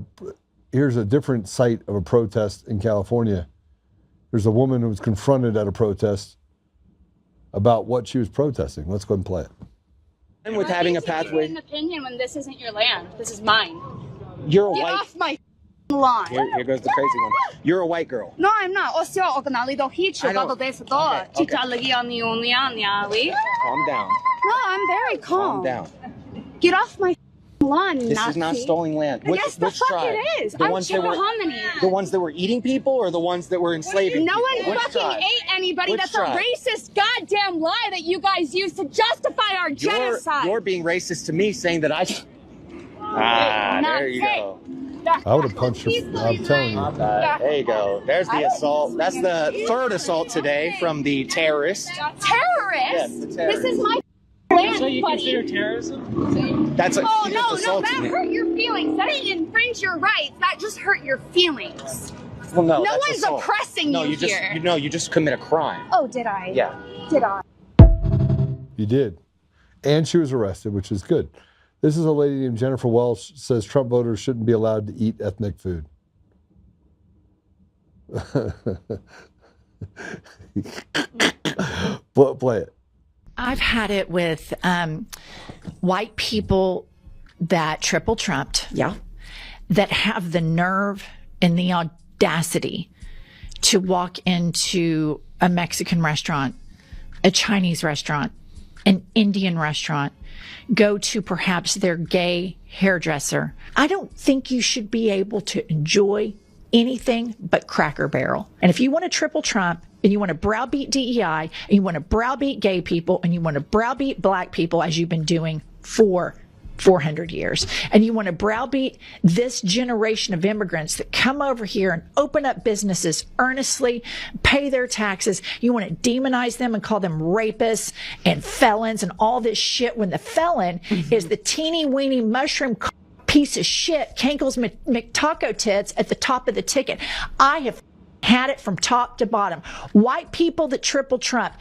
different site of a protest in California. There's a woman who was confronted at a protest about what she was protesting. Let's go ahead and play it. And with having a pathway. An opinion when this isn't your land. This is mine. You're a Get white. off my lawn. Here goes the crazy one. You're a white girl. No, I'm not. I don't- Okay. Calm down. No, I'm very calm. Calm down. Get off my lawn, This is not stolen land. Yes, the fuck tribe? it is. The I'm ones Chief that of were Homicide. the ones that were eating people, or the ones that were enslaving No people? one Which fucking tribe? ate anybody. Which That's tribe? a racist goddamn lie that you guys use to justify our genocide. You're being racist to me, saying that I. There you go. I would have punched her. I'm telling you. There you go. There's the assault. That's the third assault today from the terrorist. Terrorist? Yes, the terrorist. This is my land, So you buddy. consider terrorism? That's Oh, he just no, assaulted that me. hurt your feelings. That didn't infringe your rights. That just hurt your feelings. Well, no, No that's one's assault. oppressing no, you just here. you just commit a crime. Oh, did I? Yeah. Did I? You did. And she was arrested, which is good. This is a lady named Jennifer Welsh, says Trump voters shouldn't be allowed to eat ethnic food. Play it. I've had it with white people that triple trumped. Yeah. That have the nerve and the audacity to walk into a Mexican restaurant, a Chinese restaurant, an Indian restaurant, go to perhaps their gay hairdresser. I don't think you should be able to enjoy anything but Cracker Barrel. And if you want to triple Trump and you want to browbeat DEI and you want to browbeat gay people and you want to browbeat black people as you've been doing for 400 years, and you want to browbeat this generation of immigrants that come over here and open up businesses earnestly, pay their taxes, you want to demonize them and call them rapists and felons and all this shit when the felon is the teeny weeny mushroom piece of shit, Kankles McTaco tits at the top of the ticket. I have had it from top to bottom. White people that triple Trump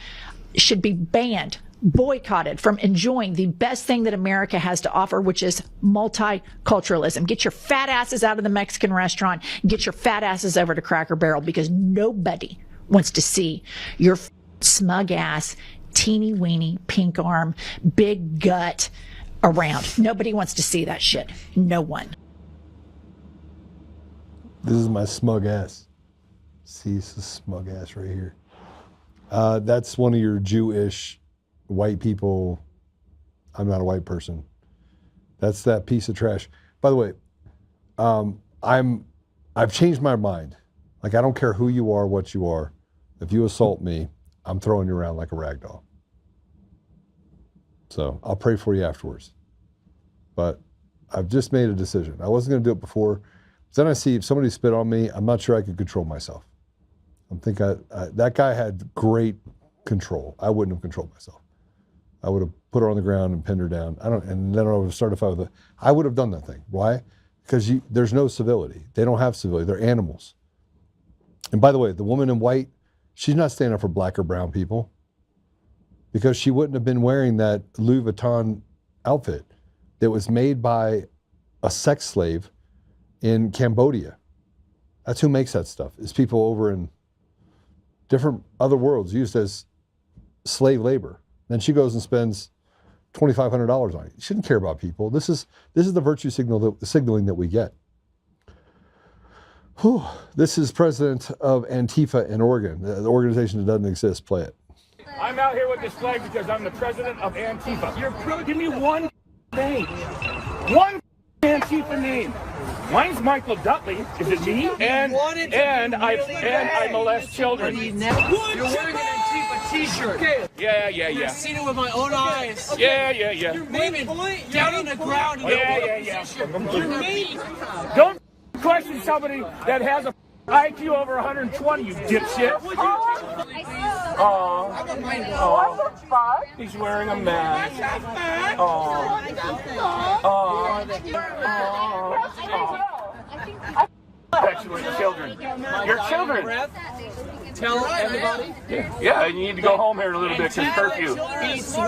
should be banned boycotted from enjoying the best thing that America has to offer, which is multiculturalism. Get your fat asses out of the Mexican restaurant. Get your fat asses over to Cracker Barrel, because nobody wants to see your smug ass, teeny weeny, pink arm, big gut around. Nobody wants to see that shit. No one. This is my smug ass. See, this is smug ass right here. That's one of your Jewish white people. I'm not a white person. That's that piece of trash. By the way, I've changed my mind. Like, I don't care who you are, what you are. If you assault me, I'm throwing you around like a rag doll. So I'll pray for you afterwards. But I've just made a decision. I wasn't going to do it before. Then I see if somebody spit on me, I'm not sure I could control myself. I think that guy had great control. I wouldn't have controlled myself. I would have put her on the ground and pinned her down. And then I would have started a fight with it. I would have done that thing. Why? Because there's no civility. They don't have civility. They're animals. And by the way, the woman in white, she's not standing up for black or brown people, because she wouldn't have been wearing that Louis Vuitton outfit that was made by a sex slave in Cambodia. That's who makes that stuff. It's people over in different other worlds used as slave labor. Then she goes and spends $2,500 on it. You shouldn't care about people. This is the virtue signaling that we get. Whew. This is president of Antifa in Oregon, the organization that doesn't exist. Play it. I'm out here with this flag because I'm the president of Antifa. Give me one name. One Antifa name. Mine's Michael Dudley. Is it me? And I molest children. You're wearing an Antifa t-shirt. Yeah. I've seen it with my own eyes. Yeah. You're maybe down on the ground. Yeah. You're me. Don't question somebody that has a IQ over 120, you dipshit. Oh. He's wearing a mask. Sexually, children. Your children. Tell everybody. Yeah, you need to go home here in a little bit because curfew.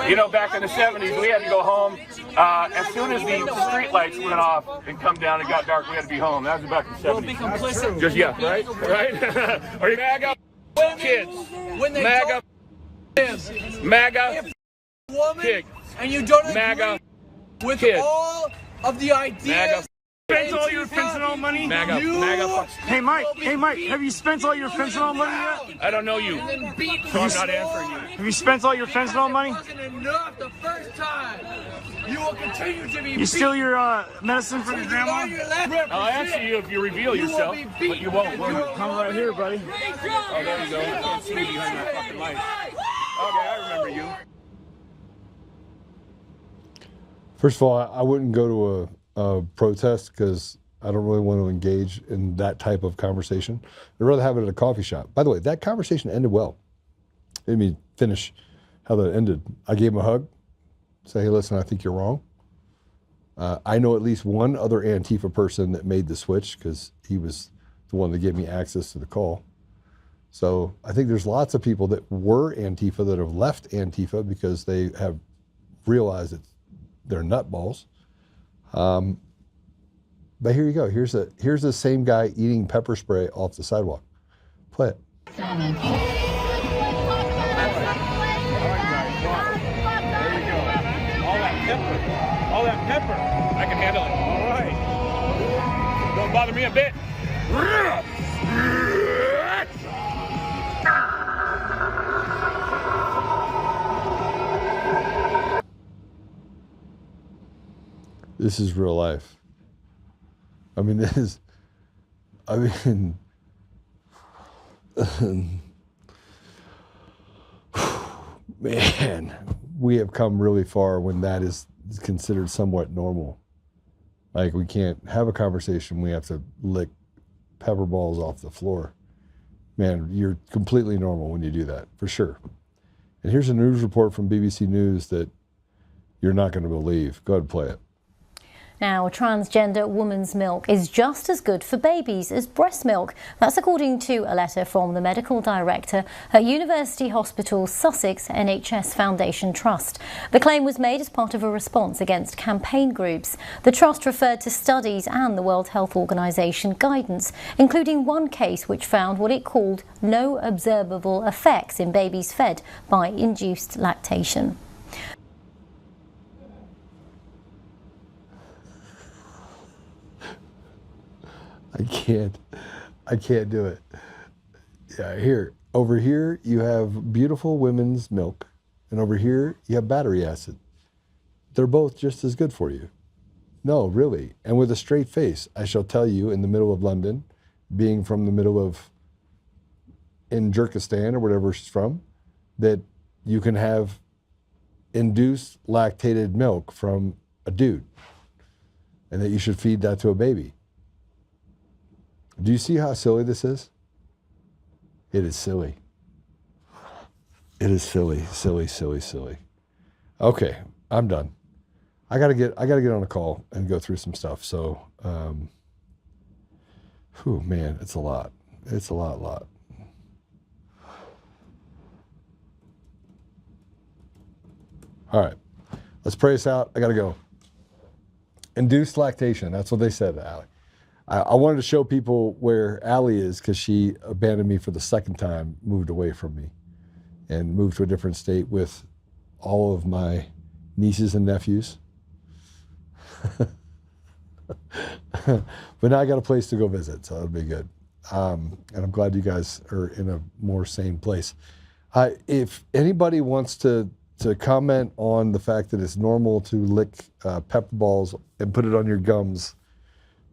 You know, back in the 70s, we had to go home. As soon as the street lights went off and come down and got dark, we had to be home. That was back in the 70s. Don't be complicit. Just, yeah, right? Are you MAGA kids? When they MAGA kids. And you don't MAGA with kids. all of the ideas. Spent all your fentanyl money? MAGA. Hey, Mike, have you spent all your fentanyl money yet? I don't know you, so I'm not answering you. Have you spent all your fentanyl money? Wasn't enough the first time. You will continue to be. You steal your medicine from your grandma? I'll answer you if you reveal yourself, but you won't. Come right here, buddy. Oh, there you go. I can't see you behind that fucking light. Okay, I remember you. First of all, I wouldn't go to a protest because I don't really want to engage in that type of conversation. I'd rather have it at a coffee shop. By the way, that conversation ended well. Let me finish how that ended. I gave him a hug, say, hey, listen, I think you're wrong. I know at least one other Antifa person that made the switch because he was the one that gave me access to the call. So I think there's lots of people that were Antifa that have left Antifa because they have realized that they're nutballs. But here you go. Here's the same guy eating pepper spray off the sidewalk. Play it. There you go. All that pepper. I can handle it. All right. Don't bother me a bit. This is real life. I mean, man, we have come really far when that is considered somewhat normal. Like, we can't have a conversation, we have to lick pepper balls off the floor. Man, you're completely normal when you do that, for sure. And here's a news report from BBC News that you're not going to believe. Go ahead and play it. Now, transgender woman's milk is just as good for babies as breast milk. That's according to a letter from the medical director at University Hospital Sussex NHS Foundation Trust. The claim was made as part of a response against campaign groups. The trust referred to studies and the World Health Organization guidance, including one case which found what it called no observable effects in babies fed by induced lactation. I can't do it. Yeah, over here you have beautiful women's milk, and over here you have battery acid. They're both just as good for you. No, really. And with a straight face, I shall tell you, in the middle of London, being from the middle of, in Jerkistan or wherever she's from, that you can have induced lactated milk from a dude, and that you should feed that to a baby. Do you see how silly this is? It is silly. It is silly, silly, silly, silly. Okay, I'm done. I gotta get on a call and go through some stuff. So, man, it's a lot. It's a lot. All right, let's pray this out. I gotta go. Induced lactation. That's what they said, Allie. I wanted to show people where Allie is because she abandoned me for the second time, moved away from me, and moved to a different state with all of my nieces and nephews. But now I got a place to go visit, so that'll be good. And I'm glad you guys are in a more sane place. If anybody wants to comment on the fact that it's normal to lick pepper balls and put it on your gums,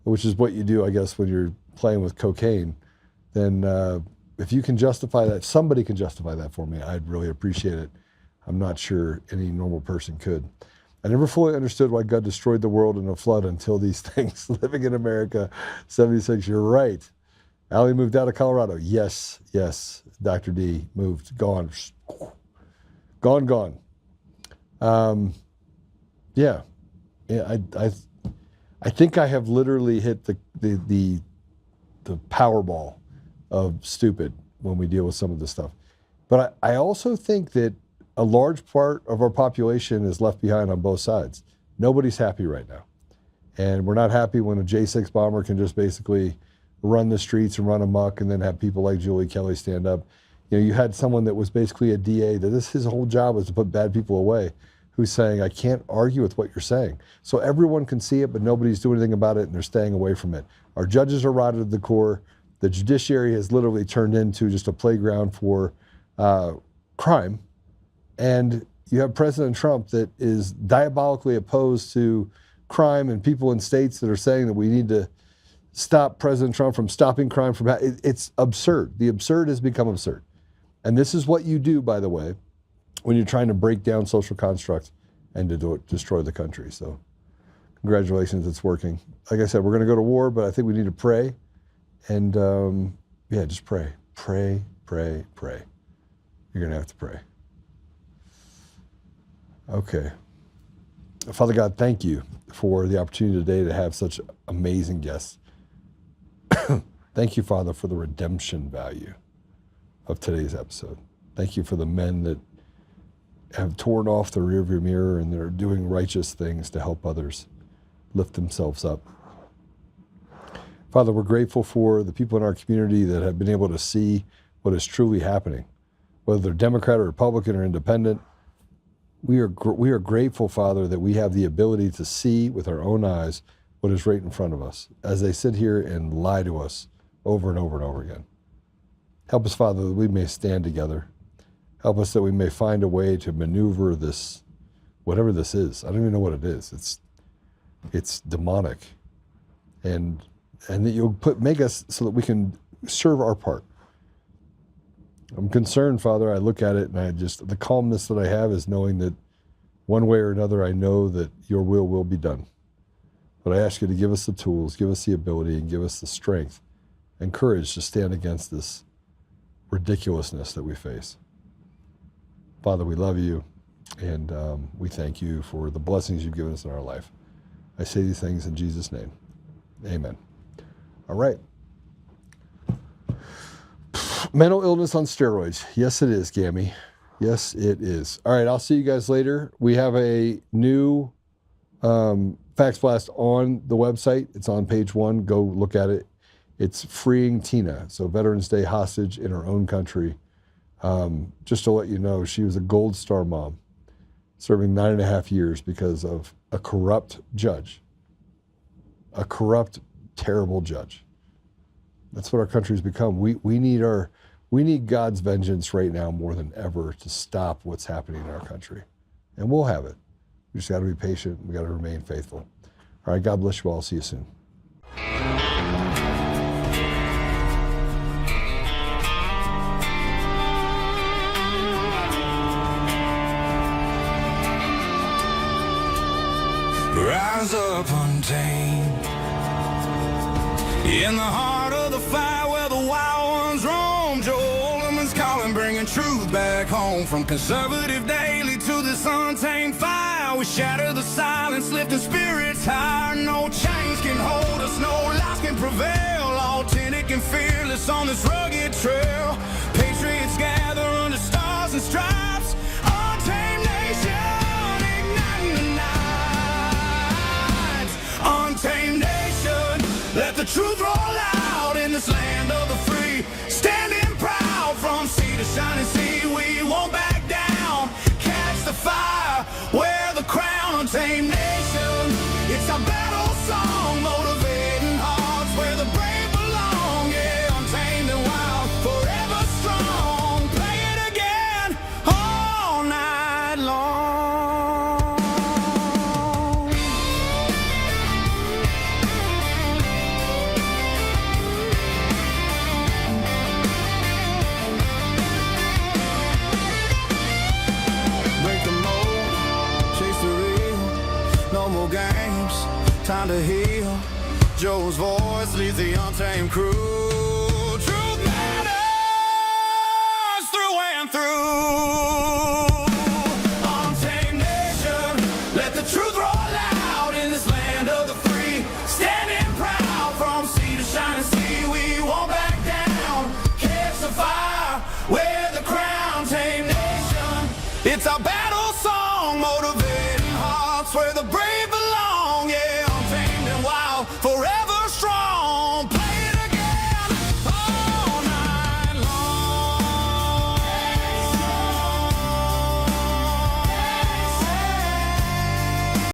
which is what you do, I guess, when you're playing with cocaine, then if you can justify that, somebody can justify that for me, I'd really appreciate it. I'm not sure any normal person could. I never fully understood why God destroyed the world in a flood until these things. Living in America, 76, you're right. Allie moved out of Colorado. Yes. Dr. D moved, gone. Yeah, I think I have literally hit the Powerball of stupid when we deal with some of this stuff. But I also think that a large part of our population is left behind on both sides. Nobody's happy right now. And we're not happy when a J6 bomber can just basically run the streets and run amok and then have people like Julie Kelly stand up. You know, you had someone that was basically a DA, that his whole job was to put bad people away, who's saying, I can't argue with what you're saying. So everyone can see it, but nobody's doing anything about it, and they're staying away from it. Our judges are rotted to the core. The judiciary has literally turned into just a playground for crime. And you have President Trump that is diabolically opposed to crime, and people in states that are saying that we need to stop President Trump from stopping crime from it's absurd. The absurd has become absurd. And this is what you do, by the way, when you're trying to break down social constructs and to destroy the country. So congratulations, it's working. Like I said, we're going to go to war, but I think we need to pray. And just pray. Pray. You're going to have to pray. Okay. Father God, thank you for the opportunity today to have such amazing guests. Thank you, Father, for the redemption value of today's episode. Thank you for the men that have torn off the rearview mirror and they're doing righteous things to help others lift themselves up. Father, we're grateful for the people in our community that have been able to see what is truly happening, whether they're Democrat or Republican or independent. We are grateful, Father, that we have the ability to see with our own eyes what is right in front of us as they sit here and lie to us over and over and over again. Help us, Father, that we may stand together. Help us that we may find a way to maneuver this, whatever this is. I don't even know what it is. It's demonic. And that you'll make us so that we can serve our part. I'm concerned, Father. I look at it and the calmness that I have is knowing that one way or another, I know that your will be done. But I ask you to give us the tools, give us the ability, and give us the strength and courage to stand against this ridiculousness that we face. Father, we love you, and we thank you for the blessings you've given us in our life. I say these things in Jesus' name. Amen. All right. Mental illness on steroids. Yes, it is, Gammy. Yes, it is. All right, I'll see you guys later. We have a new Facts Blast on the website. It's on page 1. Go look at it. It's freeing Tina, so Veterans Day hostage in her own country. Just to let you know, she was a Gold Star mom, serving 9.5 years because of a corrupt judge. A corrupt, terrible judge. That's what our country's become. We need God's vengeance right now more than ever to stop what's happening in our country. And we'll have it. We just got to be patient. We got to remain faithful. All right, God bless you all. See you soon. Rise up untamed in the heart of the fire where the wild ones roam. Joe Oltmann's calling, bringing truth back home. From conservative daily to this untamed fire, we shatter the silence, lifting spirits higher. No chains can hold us, no lies can prevail. Authentic and fearless on this rugged trail. Patriots gather under stars and stripes. Untamed nation, igniting the night. Untamed nation, let the truth roll out in this land of the free. Standing proud from sea to shining sea, we won't back down. Catch the fire, wear the crown. Untamed nation, it's our battle song, motivating hearts where the brave belong. Yeah, untamed and wild, forever strong. Play it again all night long. Break the mold, chase the real. No more games, time to heal. Joe's voice leads the untamed crew. Truth matters through and through. Untamed nation, let the truth roll out in this land of the free. Standing proud from sea to shining sea, we won't back down. Catch the fire, wear the crown. Tame nation, it's our battle song, motivating hearts where the brave belong.